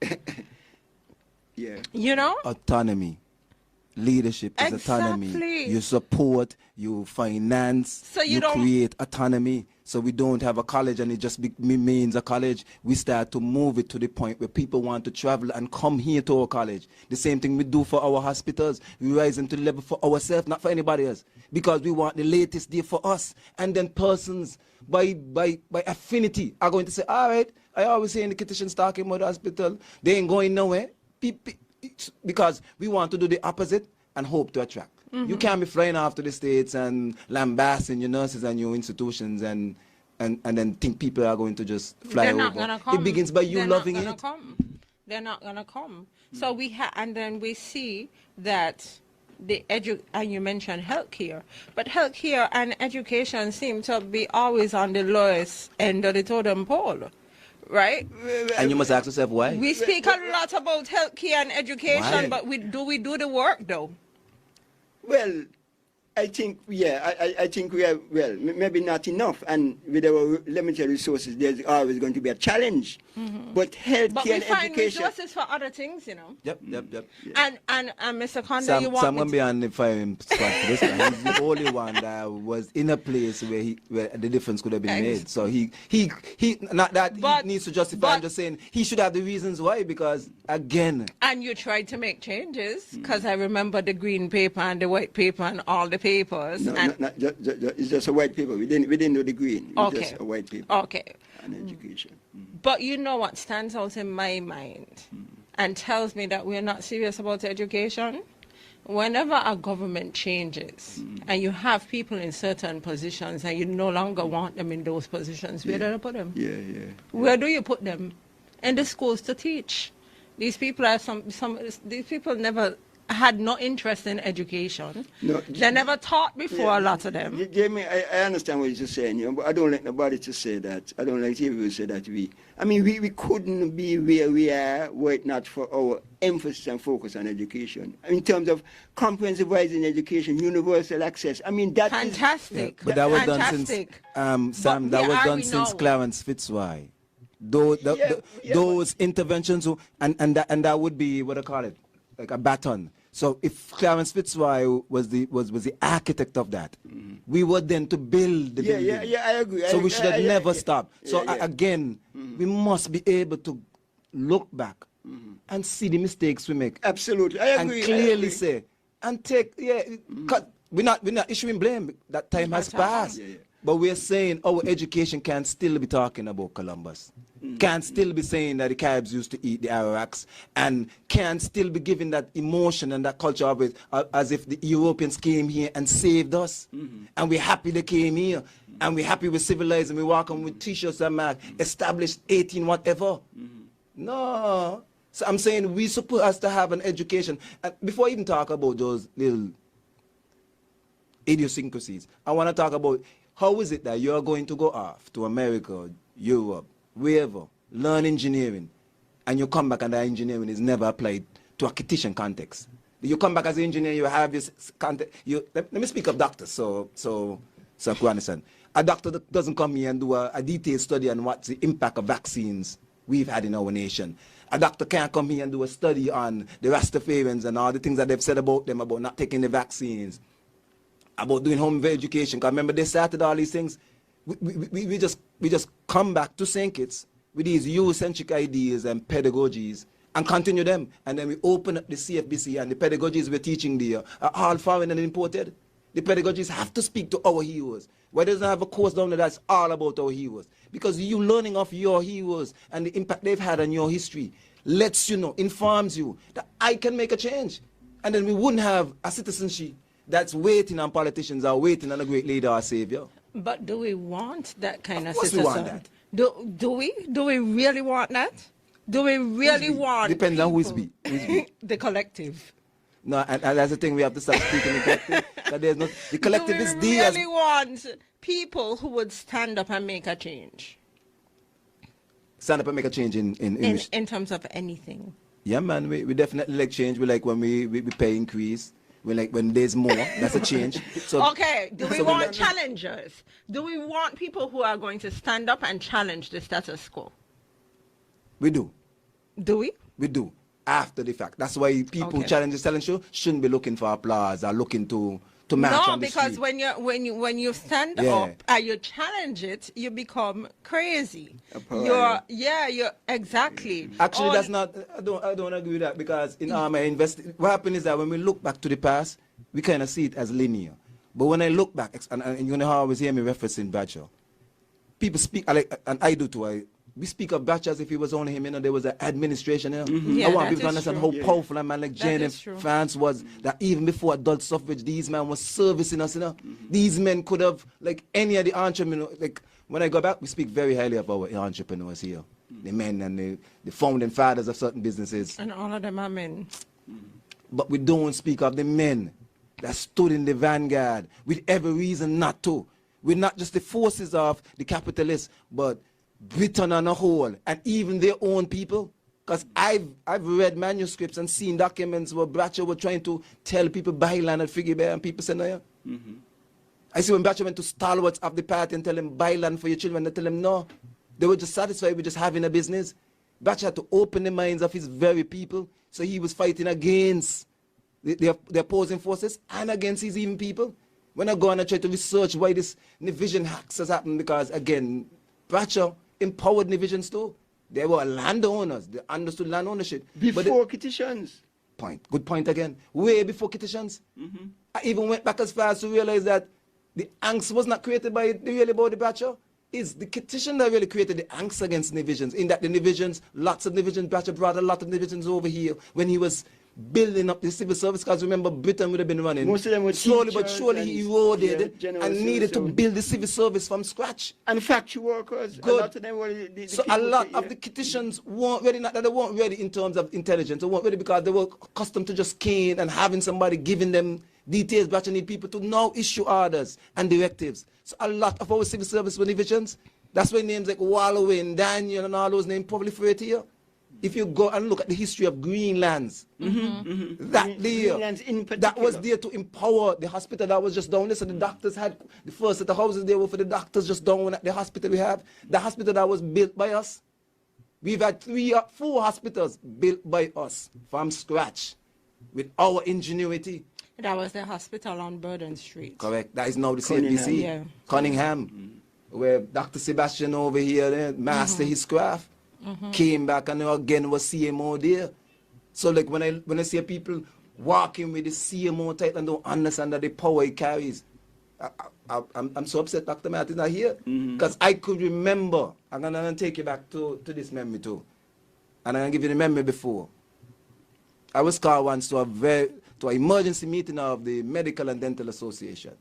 You know? Autonomy. Leadership is autonomy. You support, you finance, so you don't create autonomy. So we don't have a college and it just means a college. We start to move it to the point where people want to travel and come here to our college. The same thing we do for our hospitals. We rise them to the level for ourselves, not for anybody else. Because we want the latest there for us. And then persons by affinity are going to say, all right, I always say in the Kitchen talking about the hospital, they ain't going nowhere. Because we want to do the opposite and hope to attract. You can't be flying off to the States and lambasting your nurses and your institutions and then think people are going to just fly They're over. not gonna come. It begins by you loving it. They're not going to come. So and then we see that and you mentioned healthcare, but healthcare and education seem to be always on the lowest end of the totem pole. Right? And you must ask yourself why. We speak a lot about healthcare and education, Why? but do we do the work though? Well, I think, I think we are, well, maybe not enough. And with our limited resources, there's always going to be a challenge. But healthcare and we find education... resources for other things, you know. Yep. And Mr. Conde, you want Sam me won't be on the firing spot for this one. He's the only one that was in a place where the difference could have been made. So he not that he needs to justify. I'm just saying he should have the reasons why, because again. And you tried to make changes, because I remember the green paper and the white paper and all the papers. No, and it's just a white paper. We didn't do the green. It's just a white paper. Okay. And education. But you know what stands out in my mind and tells me that we're not serious about education? Whenever a government changes and you have people in certain positions and you no longer want them in those positions, where do you put them? Where do you put them? In the schools to teach. These people are these people never had no interest in education. No, they never taught before, a lot of them. Jamie, I understand what you're saying, but I don't like nobody to say that. I don't like people to say that we couldn't be where we are were it not for our emphasis and focus on education. In terms of comprehensive rising education, universal access. I mean, that fantastic. But that was done since, Sam, that was done since Clarence Fitzroy. Those interventions, and that would be, what I call it, like a baton. So if Clarence Fitzroy was the architect of that, we were then to build the building. I agree. So we should have never stopped. So again, we must be able to look back and see the mistakes we make. Absolutely, I agree. And clearly say and take. We're not issuing blame. That time has passed. But we're saying our education can still be talking about Columbus. Can still be saying that the Caribs used to eat the Arawaks, and can still be giving that emotion and that culture of it as if the Europeans came here and saved us. And we're happy they came here. And we're happy we're civilized and we walk on with t-shirts and mark, established 18 whatever. No. So I'm saying we're supposed to have an education. And before I even talk about those little idiosyncrasies, I want to talk about how is it that you're going to go off to America, Europe, wherever, learn engineering, and you come back and that engineering is never applied to a kitchen context. You come back as an engineer, you have this context. Let me speak of doctors. So So you understand. A doctor that doesn't come here and do a detailed study on what's the impact of vaccines we've had in our nation. A doctor can't come here and do a study on the Rastafarians and all the things that they've said about them, about not taking the vaccines, about doing home education. Because remember, they started all these things. We just come back to St. Kitts with these Eurocentric ideas and pedagogies and continue them. And then we open up the CFBC, and the pedagogies we're teaching there are all foreign and imported. The pedagogies have to speak to our heroes. Why doesn't have a course down there that's all about our heroes? Because you learning of your heroes and the impact they've had on your history lets you know, informs you that I can make a change. And then we wouldn't have a citizenship that's waiting on politicians or waiting on a great leader or savior. But do we want that kind of course we citizen? want that. Do we? Do we really want that? Do we really want Depends on who's we. the collective? No, and that's the thing, we have to start speaking the collective. There's no, the collective is Do we there. really want people who would stand up and make a change? Stand up and make a change in terms of anything. Yeah, man, we definitely like change. We like when we pay increase. We like when there's more. That's a change. So, okay, do we want challengers? Do we want people who are going to stand up and challenge the status quo? We do. Do we? We do. After the fact. That's why people who challenge the talent show shouldn't be looking for applause or looking to match on the because street. when you stand up and you challenge it, you become crazy. You're exactly. Actually, that's not. I don't agree with that, because in our what happened is that when we look back to the past, we kind of see it as linear. But when I look back, and you know how I always hear me referencing Bradshaw, people speak, and I do too. We speak of Bradshaw as if it was only him, there was an administration here. I want people to understand how powerful a man like Jane and France was, that even before adult suffrage, these men were servicing us, These men could have, like any of the entrepreneurs, like when I go back, we speak very highly of our entrepreneurs here. The men and the founding fathers of certain businesses. And all of them are men. But we don't speak of the men that stood in the vanguard with every reason not to. We're not just the forces of the capitalists, but Britain on a whole, and even their own people. Because I've read manuscripts and seen documents where Bradshaw were trying to tell people buy land at Figgy Bear, and people said no. Yeah. I see when Bradshaw went to stalwarts of the party and tell them buy land for your children, they tell them no. They were just satisfied with just having a business. Bradshaw had to open the minds of his very people, so he was fighting against the opposing forces and against his even people. When I go and I try to research why this Nivision hacks has happened, because again, Bradshaw empowered Nivisions too. They were landowners. They understood land ownership. Before petitions. Good point again. Way before petitions. I even went back as far as to realize that the angst was not created by really about the Bradshaw. It's the petition that really created the angst against Nivisions. In that the Nivisions, lots of Nivisions, Bradshaw brought a lot of Nivisions over here when he was building up the civil service, because remember, Britain would have been running. Most of them were slowly but surely he eroded and needed to build the civil service from scratch. And factory workers. Good. A lot of them were so a lot of the petitions weren't ready, not that they weren't ready in terms of intelligence, they weren't ready because they were accustomed to just cane and having somebody giving them details, but you need people to now issue orders and directives. So a lot of our civil service were divisions. That's why names like Walloway, Daniel and all those names proliferate here. If you go and look at the history of Greenlands, that was there to empower the hospital that was just down there. So the doctors had the first set of houses there were for the doctors just down at the hospital we have. The hospital that was built by us. We've had 3 or 4 hospitals built by us from scratch with our ingenuity. That was the hospital on Burden Street. Correct. That is now the CFBC. Cunningham. Where Dr. Sebastian over here master his craft. Came back and again was CMO there. So like when I see people walking with the CMO title and don't understand that the power it carries, I'm so upset Dr. Matt is not here. Because I could remember, I'm gonna take you back to this memory too. And I'm gonna give you the memory before. I was called once to an emergency meeting of the Medical and Dental Association.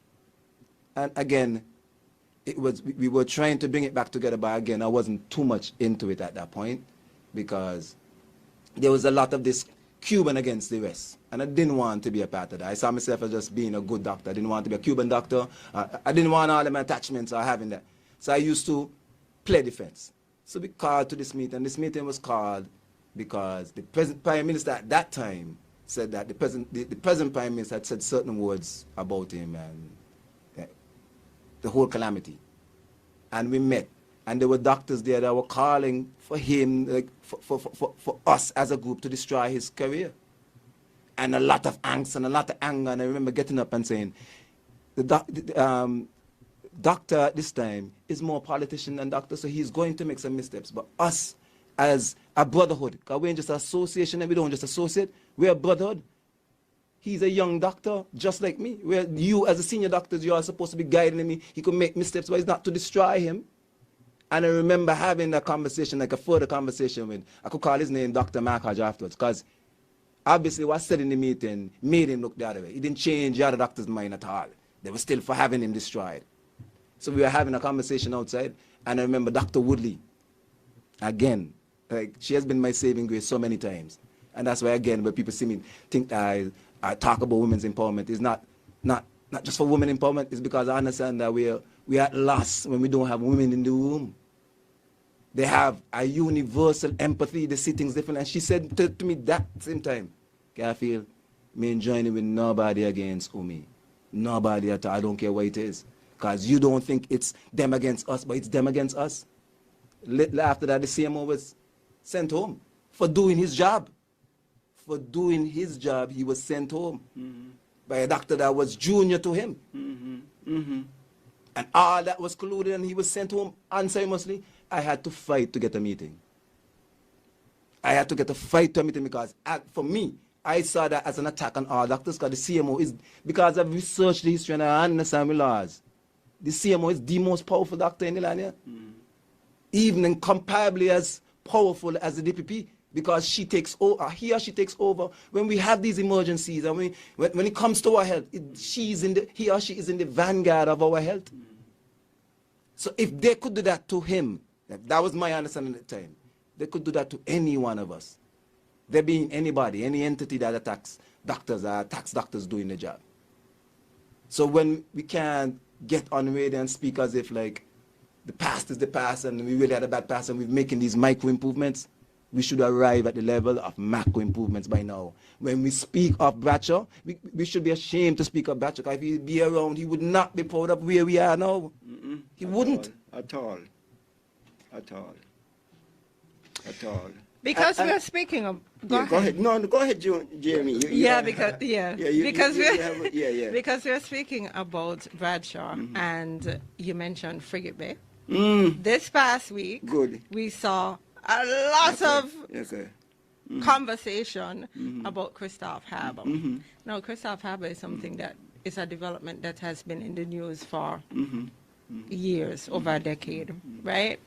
And again, we were trying to bring it back together, but again, I wasn't too much into it at that point because there was a lot of this Cuban against the West, and I didn't want to be a part of that. I saw myself as just being a good doctor. I didn't want to be a Cuban doctor. I didn't want all of my attachments or having that. So I used to play defense. So we called to this meeting. This meeting was called because the present Prime Minister at that time said that the present Prime Minister had said certain words about him, and the whole calamity. And we met. And there were doctors there that were calling for him, like, for us as a group to destroy his career. And a lot of angst and a lot of anger. And I remember getting up and saying, the doctor at this time is more politician than doctor, so he's going to make some missteps. But us as a brotherhood, because we ain't just an association and we don't just associate, we're a brotherhood. He's a young doctor, just like me. Where you, as a senior doctor, you are supposed to be guiding me. He could make missteps, but it's not to destroy him. And I remember having a conversation, like a further conversation with, I could call his name Dr. Markaj afterwards, because obviously what said in the meeting made him look the other way. It didn't change the other doctor's mind at all. They were still for having him destroyed. So we were having a conversation outside, and I remember Dr. Woodley, again, like, she has been my saving grace so many times. And that's why, again, when people see me think that I talk about women's empowerment, is not just for women empowerment, it's because I understand that we are at loss when we don't have women in the room. They have a universal empathy, they see things different. And she said to me that same time, I feel me joining with nobody against Umi. Nobody at all, I don't care what it is. Because you don't think it's them against us, but it's them against us. After that, the CMO was sent home for doing his job. For doing his job, he was sent home by a doctor that was junior to him. And all that was colluded, and he was sent home unceremoniously. I had to fight to get a meeting. I had to get a fight to a meeting because, for me, I saw that as an attack on all doctors, because the CMO is, because I've researched the history and I understand the laws, the CMO is the most powerful doctor in the land here. Even incomparably as powerful as the DPP, because she takes over, he or she takes over when we have these emergencies, and when it comes to our health, he or she is in the vanguard of our health. So if they could do that to him, that was my understanding at the time, they could do that to any one of us. There being anybody, any entity that attacks doctors doing the job. So when we can't get on radio and speak as if like the past is the past and we really had a bad past and we're making these micro improvements, we should arrive at the level of macro improvements by now. When we speak of Bradshaw, we should be ashamed to speak of Bradshaw, because if he'd be around, he would not be proud of where we are now. He wouldn't. At all. Because we're speaking of... Go ahead. No, go ahead, Jeremy. Because we're speaking about Bradshaw, and you mentioned Frigate Bay. This past week, we saw a lot of conversation about Christoff Harbor. Now, Christoff Harbor is something that is a development that has been in the news for years, over a decade, right?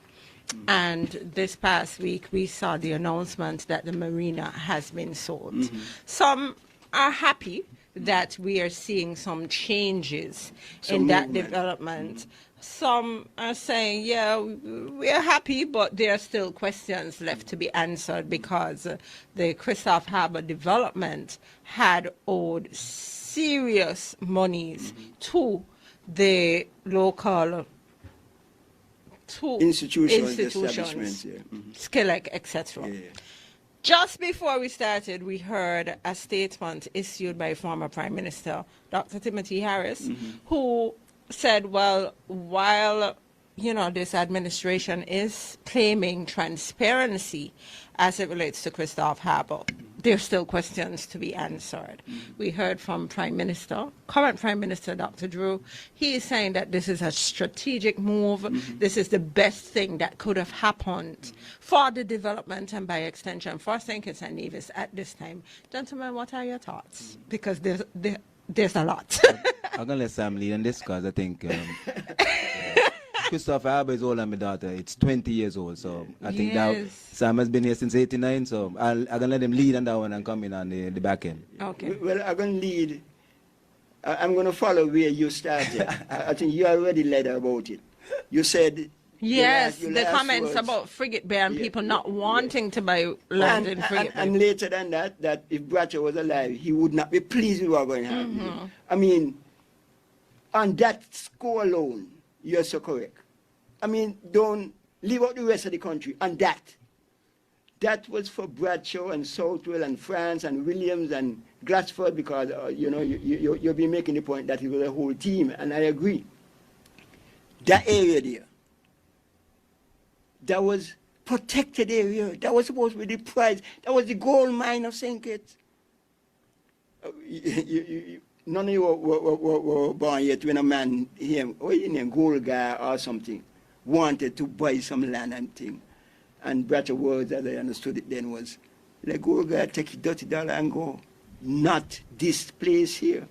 And this past week, we saw the announcement that the marina has been sold. Some are happy that we are seeing some changes in that development. Some are saying, yeah, we're happy, but there are still questions left to be answered, because the Christoff Harbor development had owed serious monies to the local institutions, Skilek, etc. Just before we started, we heard a statement issued by former Prime Minister Dr. Timothy Harris, who said, well, while this administration is claiming transparency as it relates to Christoff Harbor, there's still questions to be answered. We heard from current Prime Minister Dr. Drew. He is saying that this is a strategic move. This is the best thing that could have happened for the development and, by extension, for St. Kitts and Nevis at this time. Gentlemen, what are your thoughts? Because there's a lot. I'm going to let Sam lead on this, because I think Christoff Harbor is older than my daughter. It's 20 years old, so I think that Sam has been here since 89, so I'm going to let him lead on that one and come in on the back end. Okay. Well, I'm going to lead. I'm going to follow where you started. I think you already led about it. You said... Yes, the comments about Frigate Bay and people not wanting to buy land in Frigate Bay. And later than that if Bradshaw was alive, he would not be pleased with what was going to happen. I mean, on that score alone, you're so correct. I mean, don't leave out the rest of the country. And that was for Bradshaw and Southwell and France and Williams and Glassford, because, you'll be making the point that it was a whole team, and I agree. that area there, that was protected area. That was supposed to be the prize. That was the gold mine of St. Kitts. None of you were born yet when a man here, what is his name, gold guy or something, wanted to buy some land and thing. And better words, as I understood it then, was, the gold guy take $30 and go. Not this place here.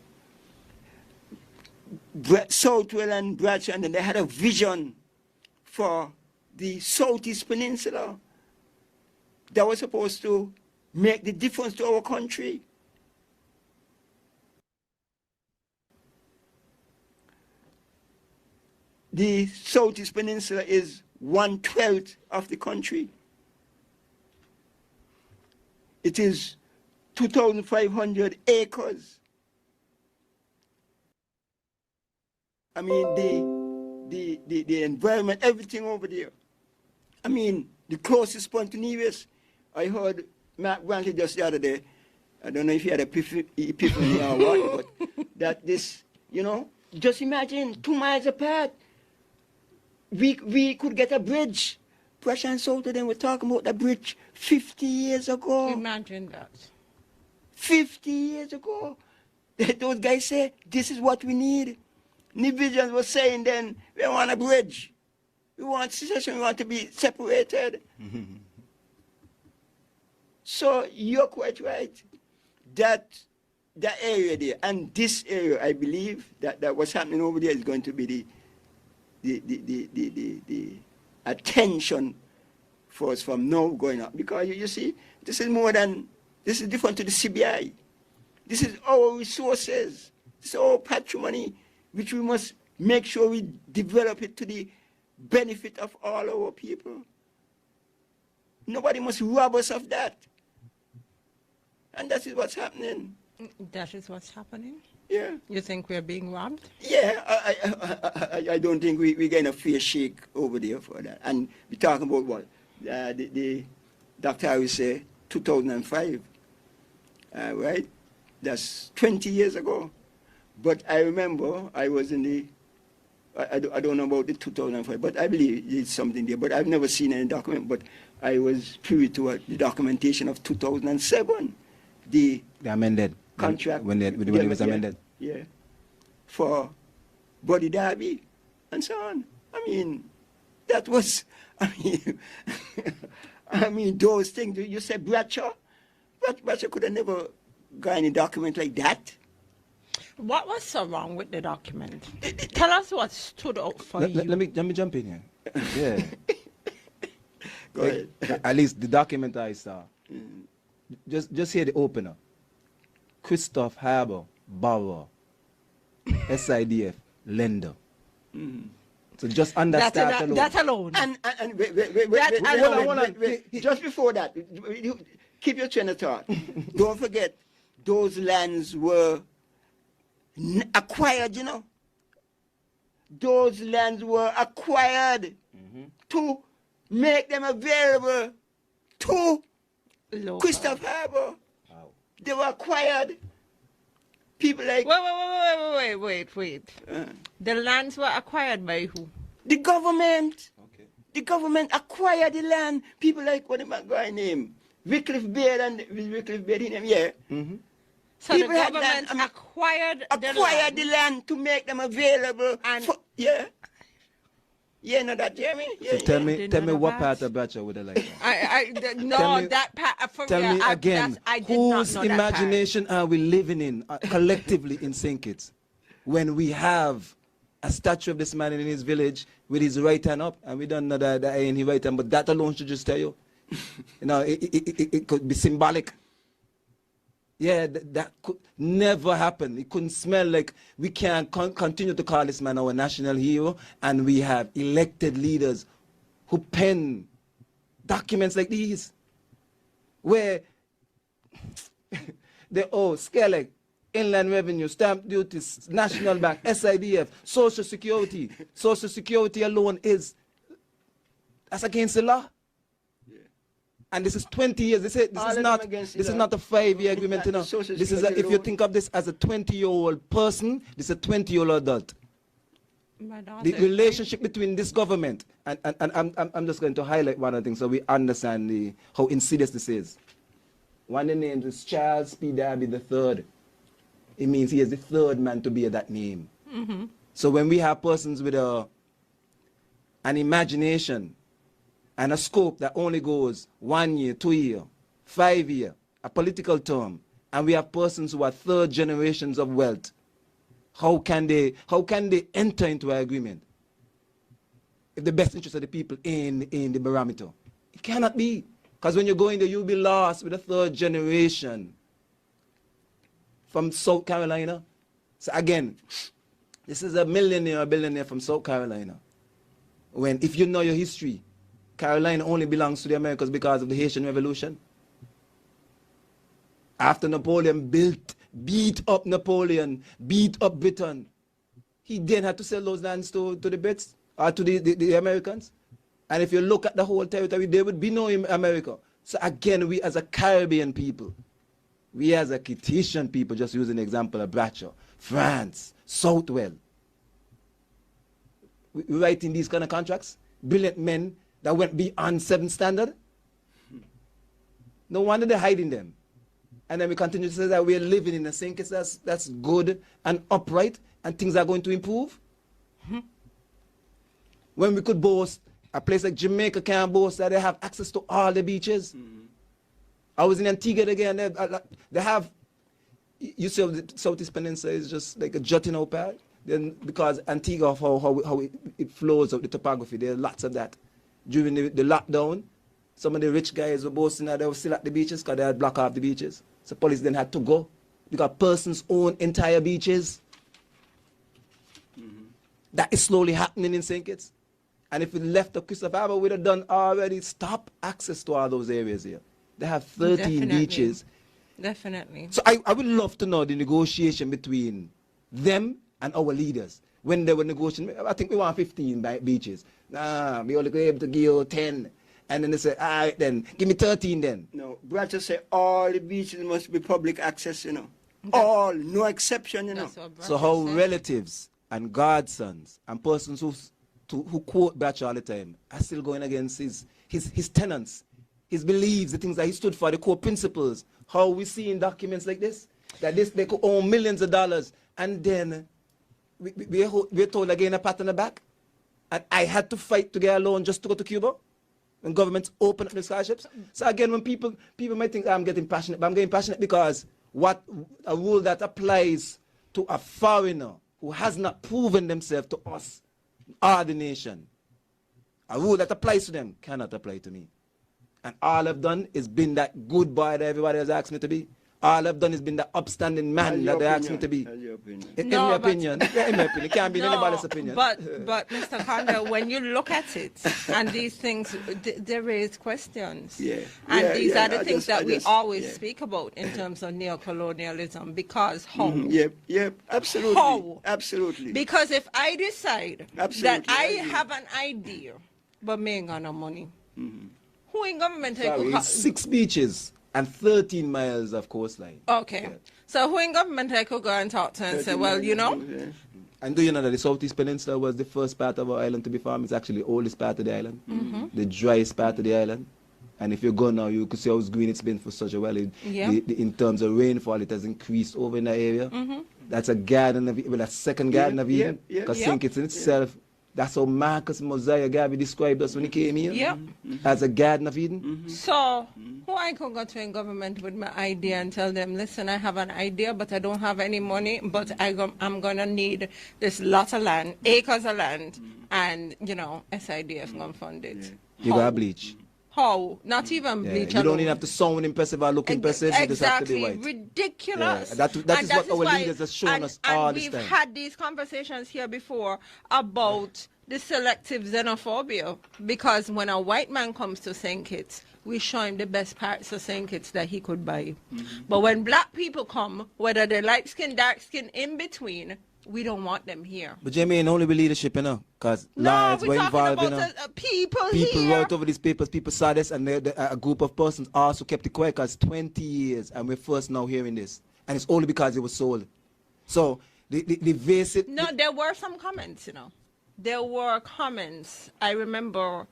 Southwell and Bradshaw, and they had a vision for the Southeast Peninsula that was supposed to make the difference to our country. The Southeast Peninsula is 1/12 of the country. It is 2,500 acres. I mean, the environment, everything over there. I mean, the closest point to Nevis, I heard Matt Brantley just the other day, I don't know if he had a epiphany or what, but that this, you know, just imagine 2 miles apart, we could get a bridge. Pressure and South of them were talking about the bridge 50 years ago. Imagine that. 50 years ago. Those guys say, this is what we need. Nivisions were saying then, we want a bridge. We want secession, we want to be separated. So you're quite right. That area there, and this area, I believe that what's happening over there is going to be the attention for us from now going up. Because you see, this is more than, this is different to the CBI. This is our resources. This is our patrimony, which we must make sure we develop it to the benefit of all our people. Nobody must rob us of that. And that is what's happening. That is what's happening? Yeah. You think we're being robbed? Yeah, I don't think we're getting a fair shake over there for that. And we're talking about what? The Dr. Harris said 2005, right? That's 20 years ago. But I remember I was in the, I don't know about the 2005, but I believe there's something there. But I've never seen any document, but I was privy to the documentation of 2007. The amended contract. When it was amended. Yeah. For Buddy Darby and so on. I mean, that was, I mean, those things, you said Bradshaw? Bradshaw could have never got any document like that. What was so wrong with the document? Tell us what stood out for you. Let me jump in here. Yeah. Go ahead. At least the document I saw. Just hear the opener. Christoff Harbor, borrower. SIDF, lender. So just understand that alone. And wait. Just before that, keep your train of thought. Don't forget, those lands were acquired, you know. Those lands were acquired to make them available to Christoff Harbor. Wow. They were acquired. People like... Wait. The lands were acquired by who? The government. Okay. The government acquired the land. People like, what am I going to name? Wycliffe Beard and Wycliffe Beard, his name, yeah. So people the government acquired the land to make them available. And yeah. Yeah, know that, Jeremy? Yeah, so tell me what part of Bradshaw would I like that? That part. Tell me again, I did whose not know imagination are we living in collectively in St. Kitts when we have a statue of this man in his village with his right hand up, and we don't know that in his right hand, but that alone should just tell you. You know, it could be symbolic. Yeah, that could never happen. It couldn't smell like we can't continue to call this man our national hero, and we have elected leaders who pen documents like these, where they owe SCALEC, Inland Revenue, Stamp Duties, National Bank, SIDF, Social Security. Social Security alone that's against the law. And this is 20 years. This is not a 5-year agreement. You know. This is if you think of this as a 20-year-old person, this is a 20-year-old adult. The relationship between this government and I'm just going to highlight one of the things so we understand how insidious this is. One of the names is Charles P. Darby III. It means he is the third man to bear that name. Mm-hmm. So when we have persons with an imagination and a scope that only goes 1 year, 2 year, 5 year, a political term, and we have persons who are third generations of wealth, how can they enter into an agreement if the best interest of the people in the barometer? It cannot be. Because when you go in there, you'll be lost with a third generation from South Carolina. So again, this is a millionaire or billionaire from South Carolina. When, if you know your history, Carolina only belongs to the Americans because of the Haitian Revolution. After Napoleon beat up Napoleon, beat up Britain, he then had to sell those lands to the Brits or to the Americans. And if you look at the whole territory, there would be no America. So again, we as a Caribbean people, we as a Kititian people, just using the example of Bradshaw, France, Southwell, we writing these kind of contracts, brilliant men that went beyond 7 standard. No wonder they're hiding them. And then we continue to say that we're living in a sink that's good and upright and things are going to improve. Mm-hmm. When we could boast, a place like Jamaica can boast that they have access to all the beaches. Mm-hmm. I was in Antigua again. They have, you see, the Southeast Peninsula is just like a jutting out pad. Then because Antigua, how it flows out, the topography, there are lots of that. During the lockdown, some of the rich guys were boasting that they were still at the beaches because they had blocked off the beaches. So police then had to go because persons own entire beaches. Mm-hmm. That is slowly happening in St. Kitts. And if we left the Christoff Harbor, we'd have done already stop access to all those areas here. They have 13 beaches. Definitely. So I would love to know the negotiation between them and our leaders. When they were negotiating, I think we want 15 beaches. Nah, we only able to give you 10. And then they say, all right then, give me 13 then. No, Bradshaw say all the beaches must be public access, you know. All, no exception, you know. So how relatives and godsons and persons who quote Bradshaw all the time are still going against his tenets, his beliefs, the things that he stood for, the core principles. How we see in documents like this, that they could own millions of dollars, and then we're told again a pat on the back. And I had to fight to get a loan just to go to Cuba when governments open up the scholarships. So again, when people might think I'm getting passionate, but I'm getting passionate because what a rule that applies to a foreigner who has not proven themselves to us, or the nation, a rule that applies to them cannot apply to me. And all I've done is been that good boy that everybody has asked me to be. All I've done is been the upstanding man that they asked me to be. In my opinion, it can't be in anybody's opinion. But Mr. Conda, when you look at it, and these things, they raise questions. Yeah. And these are the things that we always speak about in terms of neocolonialism, because how? Mm-hmm. Yep, absolutely. How? Absolutely. Because if I decide that I have an idea, but me ain't got no money, who in government take 6 beaches and 13 miles of coastline. Okay. Yeah. So who in government I could go and talk to and say, well, you know? Yeah. And do you know that the Southeast Peninsula was the first part of our island to be farmed? It's actually the oldest part of the island, the driest part of the island. And if you go now, you could see how green it's been for such a while. In terms of rainfall, it has increased over in that area. That's a garden of, well, a second garden of Eden. Because St. Kitts in itself, that's how Marcus Mosiah Garvey described us when he came here, as a garden of Eden. So, who I could go to in government with my idea and tell them, listen, I have an idea, but I don't have any money, but I'm going to need this lot of land, acres of land, and, you know, SIDF going to fund it. You got to bleach. How? Not even bleach. You don't even have to sound impressive or look impressive. You just have to be white. Ridiculous. That is what our leaders have shown us all this time. And we've had these conversations here before about the selective xenophobia, because when a white man comes to St. Kitts, we show him the best parts of St. Kitts that he could buy. But when black people come, whether they're light skin, dark skin, in between, we don't want them here. But Jamie, only with leadership, you know, because lawyers were involved, you know. People here. Wrote over these papers, people saw this, and a group of persons also kept it quiet because 20 years, and we're first now hearing this. And it's only because it was sold. So, the basic... No, there were some comments, you know. there were comments. I remember,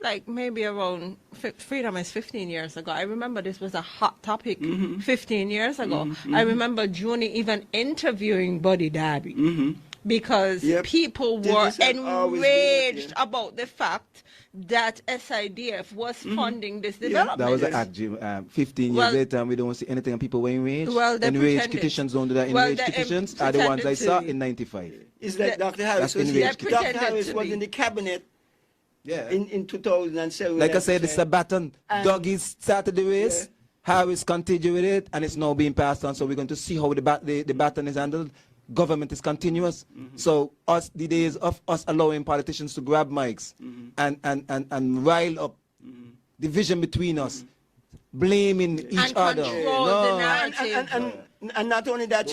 like maybe around freedom is 15 years ago. I remember this was a hot topic 15 years ago. I remember Juni even interviewing Buddy Darby because people were enraged about the fact that SIDF was funding this development. That was the act, Jim. 15 years later, and we don't see anything, and people were enraged. Well, they enraged pretended. petitions don't do that. Enraged petitions are the ones I saw in 95. It's like Dr. Harris was, Dr. Harris was in the cabinet in 2007. Like I said, it's a baton. Dougie started the race. Harris continued with it, and it's now being passed on. So we're going to see how the baton is handled. Government is continuous. So the days of us allowing politicians to grab mics and rile up division between us, blaming each other. And not only that,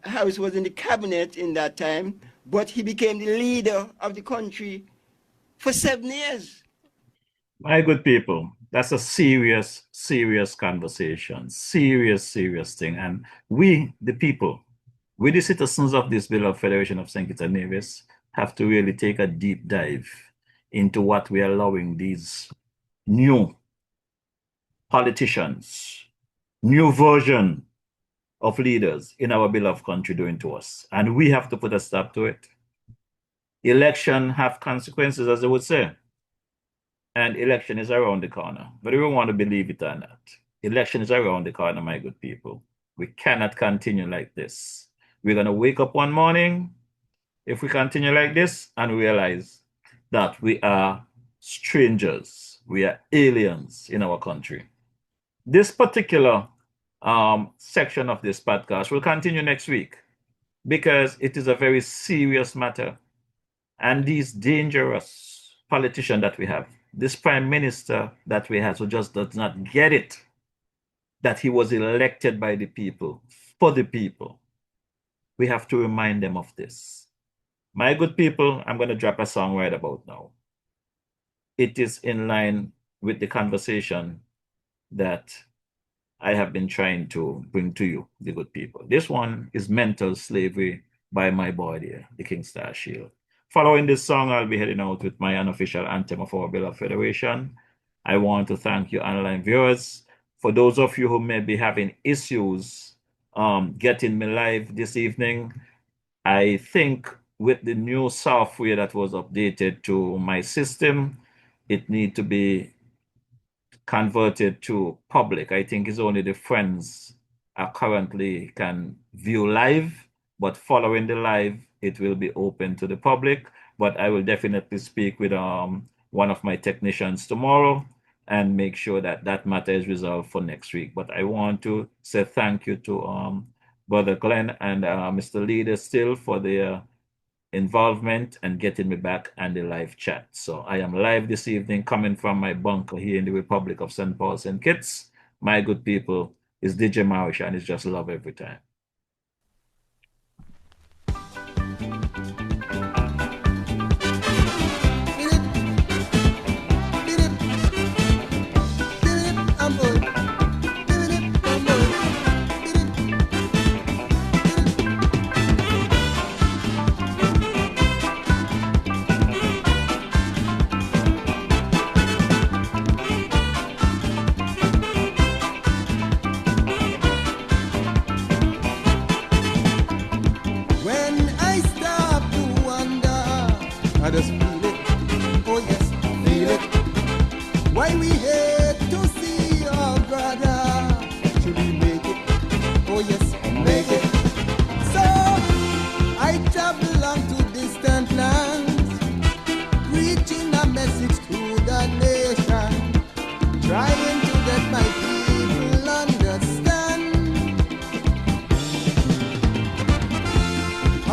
Harris was in the cabinet in that time, but he became the leader of the country for 7 years. My good people, that's a serious, serious conversation. Serious, serious thing. And we, the people, we, the citizens of this beloved Federation of St. Kitts and Nevis, have to really take a deep dive into what we are allowing these new politicians, new version of leaders in our beloved country doing to us. And we have to put a stop to it. Election have consequences, as they would say. And election is around the corner. But we don't want to believe it or not. Election is around the corner, my good people. We cannot continue like this. We're going to wake up one morning, if we continue like this, and realize that we are strangers. We are aliens in our country. This particular section of this podcast will continue next week because it is a very serious matter. And these dangerous politicians that we have, this prime minister that we have who just does not get it, that he was elected by the people, for the people. We have to remind them of this. My good people, I'm going to drop a song right about now. It is in line with the conversation that I have been trying to bring to you, the good people. This one is Mental Slavery by my boy there, the King Star Shield. Following this song, I'll be heading out with my unofficial anthem of our beloved Federation. I want to thank you, online viewers. For those of you who may be having issues getting me live this evening, I think with the new software that was updated to my system, it needs to be converted to public. I think it's only the friends are currently can view live, but following the live, it will be open to the public. But I will definitely speak with one of my technicians tomorrow and make sure that that matter is resolved for next week. But I want to say thank you to Brother Glenn and Mr. Leader still for their involvement and getting me back and the live chat. So I am live this evening coming from my bunker here in the Republic of St. Paul, St. Kitts. My good people, is DJ Marishaw, and it's just love every time.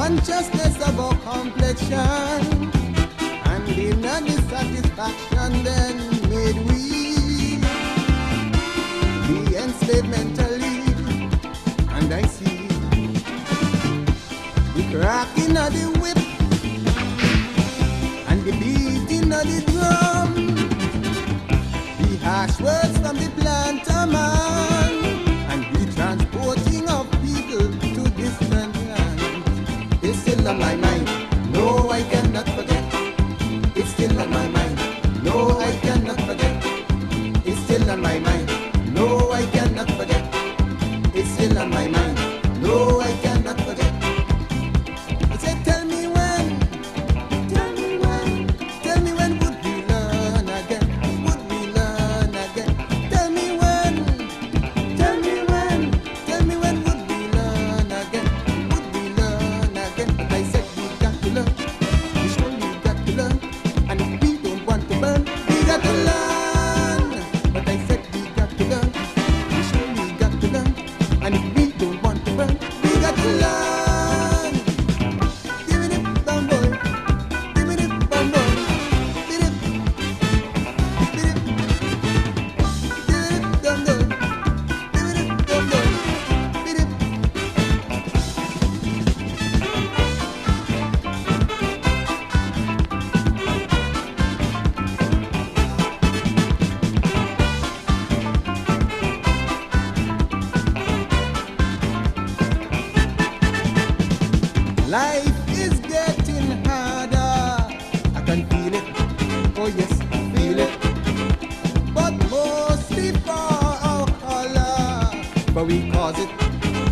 Consciousness of our complexion and inner dissatisfaction then made we be enslaved mentally. And I see the cracking of the whip and the beating of the drum, the harsh words from the planter man, and the transporting of people to distant lands. It's still on my mind. No, I cannot on my mind. No, I cannot forget. It's still on my mind. No, I cannot forget. It's still on my mind. No, I cannot forget. I said, tell me when. Tell me when. Tell me when would we learn again? Would we learn again? Tell me when. Tell me when. Tell me when would we learn again? Would we learn again? But I said we got to learn. We surely got to learn. And if we don't want to burn, we got to learn. But I said we got to learn. We surely got to learn. And if we don't want to burn, we got to learn. Give it up, bum boy. Give it up, bum boy. Give it up. Give it up. Give it up, dum dum. Give it up, dum dum. Give it up. Life is getting harder. I can feel it. Oh yes, I feel it. But mostly for our color. But we cause it.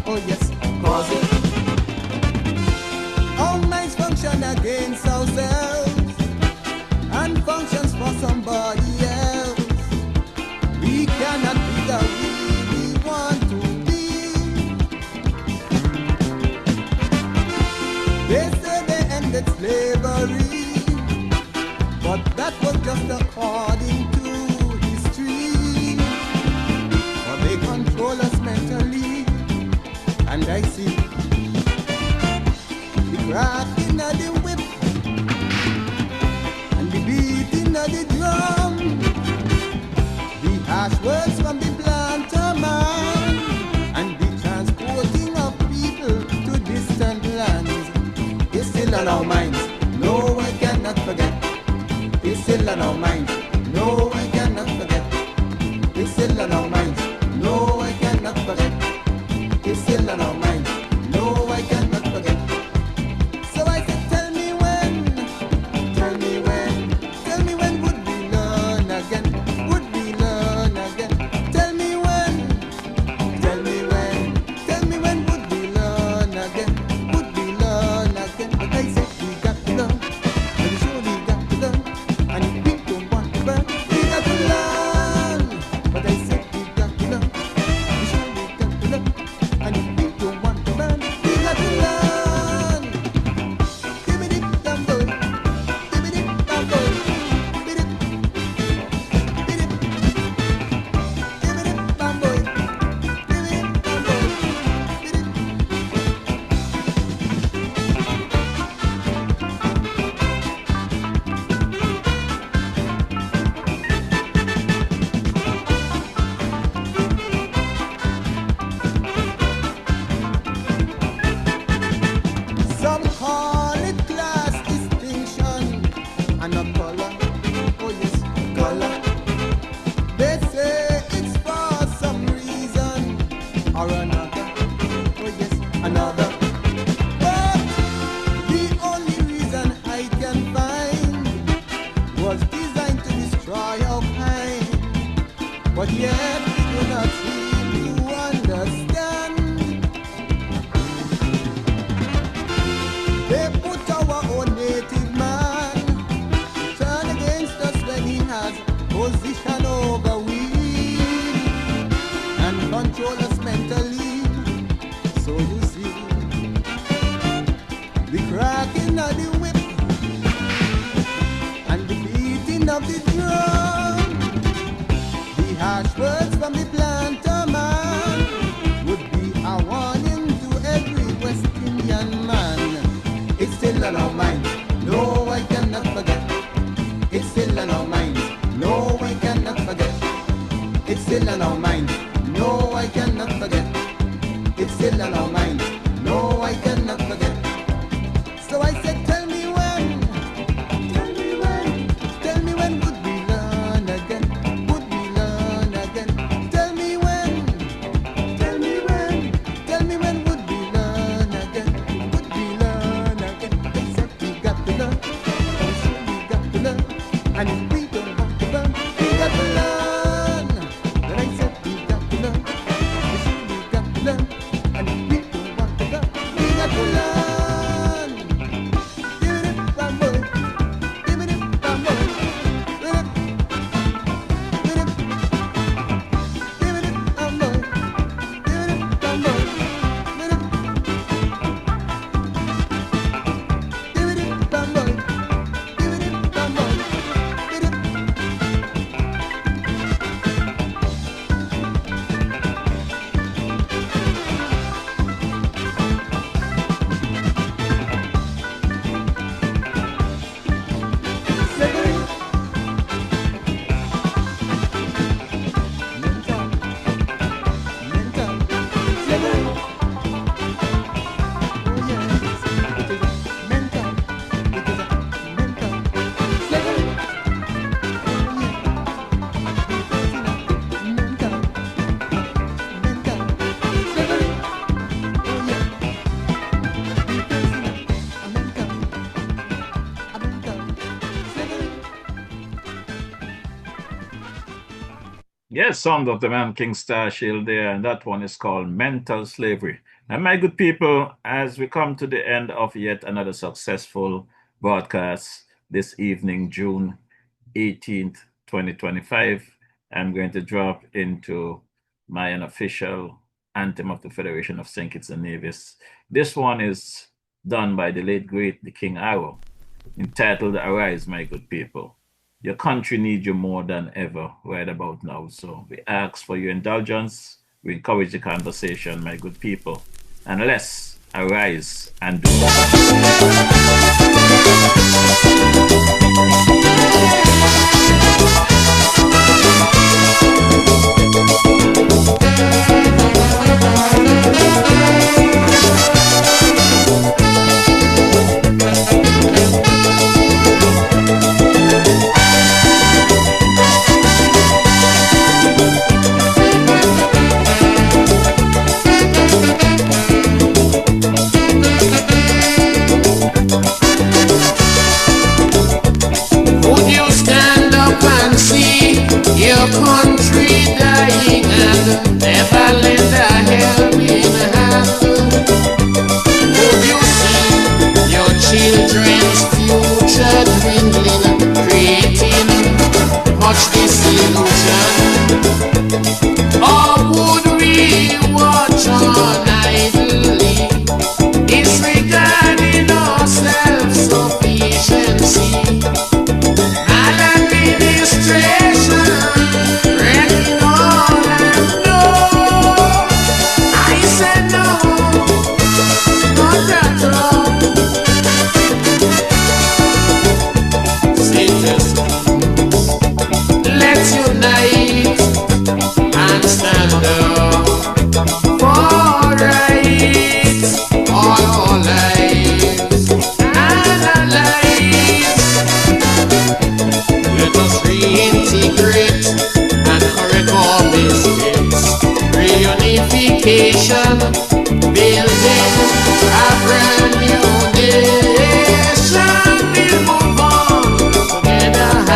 Oh yes, cause it. Our minds function against ourselves and functions for somebody else. We cannot be the we want to be. They say they ended slavery, but that was just according to history. But they control us mentally, and I see the cracking of the whip and the beating of the drum, the harsh words from the planter man, and the transporting of people to distant lands. It's still on our minds. No, I cannot forget. It's still on our minds. No, I cannot forget. It's still on our minds. No, I cannot forget. It's still on our minds. No, I cannot forget. So I said, tell me when. Tell me when. Tell me when would we learn again? Would we learn again? Tell me when. Tell me when. Tell me when would we learn again? Would we learn again? But I said we got to learn. And we surely got to learn. And if we don't want to burn, we got to learn. But I said we got to learn. We surely got to learn. And if we don't want to burn, we got to learn. Give me the damn boy. Give me the damn boy. Give me the. Give me the. Give me the damn boy. Give me the damn boy. Give me the. Some call it class distinction and a color. Oh yes, color. They say it's for some reason or another. Oh yes, another. But the only reason I can find was designed to destroy our kind. But yet we do not seem to understand. They put our own native man, turn against us when he has position over we, and control us mentally. So you see, the cracking of the whip and the beating of the drum, the harsh words from the planter man would be a warning to every West Indian man. It's still on our minds. No, I cannot forget. It's still on our minds. No, I cannot forget. It's still on our minds. No, I cannot forget. It's still on our minds. No, I cannot forget. So I said, tell me when. Tell me when. Tell me when would we learn again? Would we learn again? Tell me when. Tell me when. Tell me when would we learn again? Would we learn again? Except we got to learn. We surely got to learn. And if we don't want to learn, we got to learn. When I said we got to learn, yes, we got to learn. And if we don't want to learn, we got to learn. Give it up, bamboo. Give it up, bamboo. Give it up. Give it up. Give it up, bamboo. Give it up, bamboo. Give it up. Give it up, bamboo. Give it up, bamboo. Give it up. Slavery. Mental. Slavery. Oh yes, it is a mental. It is a mental. Slavery. Oh yeah. Mental. Mental. Slavery. Oh yeah. A mental. A mental. Slavery. Yes, sound of the man King Starshield there, and that one is called Mental Slavery. And my good people, as we come to the end of yet another successful broadcast this evening, June 18th, 2025, I'm going to drop into my unofficial anthem of the Federation of St. Kitts and Nevis. This one is done by the late great the King Arrow, entitled Arise, My Good People. Your country needs you more than ever right about now. So we ask for your indulgence. We encourage the conversation, my good people. And let's arise and do. Would you stand up and see your country dying and never lend a helping hand? Would you see your children's future dwindling, creating much disillusion? Or would we watch on idly, disregarding our self-sufficiency? Maladministration, wrecking all and no. I said no, not at all. Citizens, let's unite and stand up for rights, all our lives and our lives. Let us reintegrate and correct our mistakes. Reunification, building a brand new nation. We'll move on together.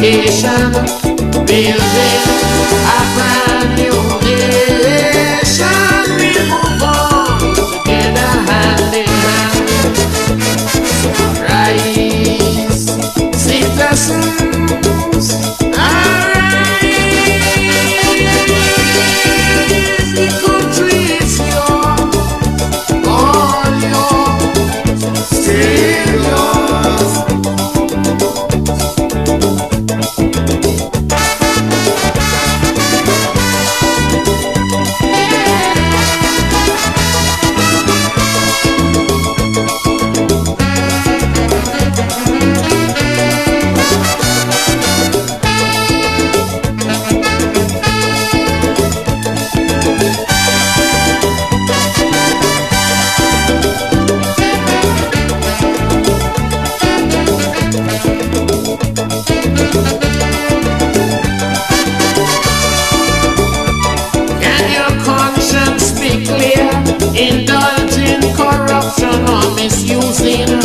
reunification, building a brand new nation. We move on together hand in hand. Rise, citizens, arise. The country is yours, all yours, still yours. Can your conscience be clear? Indulging corruption or misusing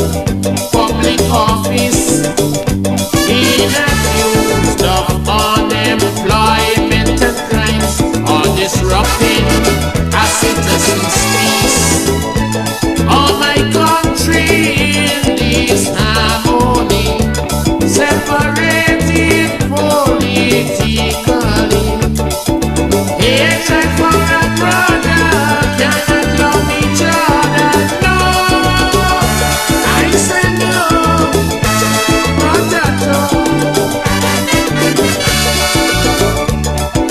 public office, being accused of unemployment and crimes, or disrupting a citizen's peace. Oh, my country in disharmony, separated politically. Hatred for a brother, cannot love each other. No, I say no, potato.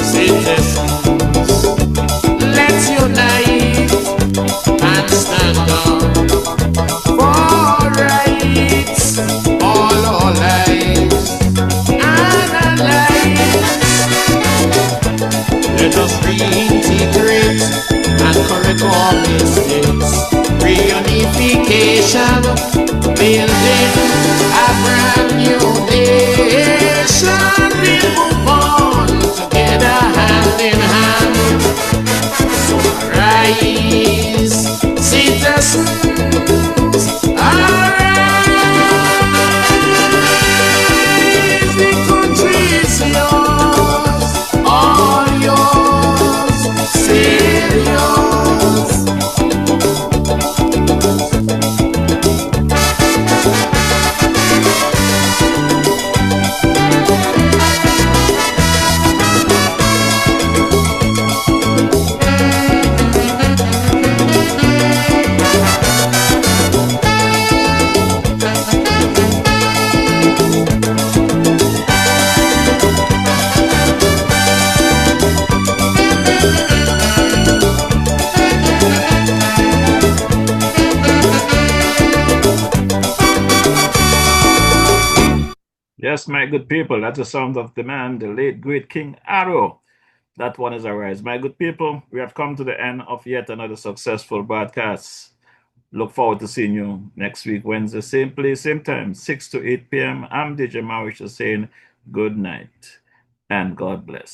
Citizens, let's unite and stand up for rights, all our lives and our lives. Let us reintegrate and correct our mistakes. Reunification, building a brand new nation. We'll move on together hand in hand. So rise, citizens, arise. The country is yours, all yours, still yours. Yes, my good people, that's the sound of the man, the late great King Arrow. That one is Arise. My good people, we have come to the end of yet another successful broadcast. Look forward to seeing you next week, Wednesday, same place, same time, 6 to 8 p.m. I'm DJ Marishaw saying good night and God bless.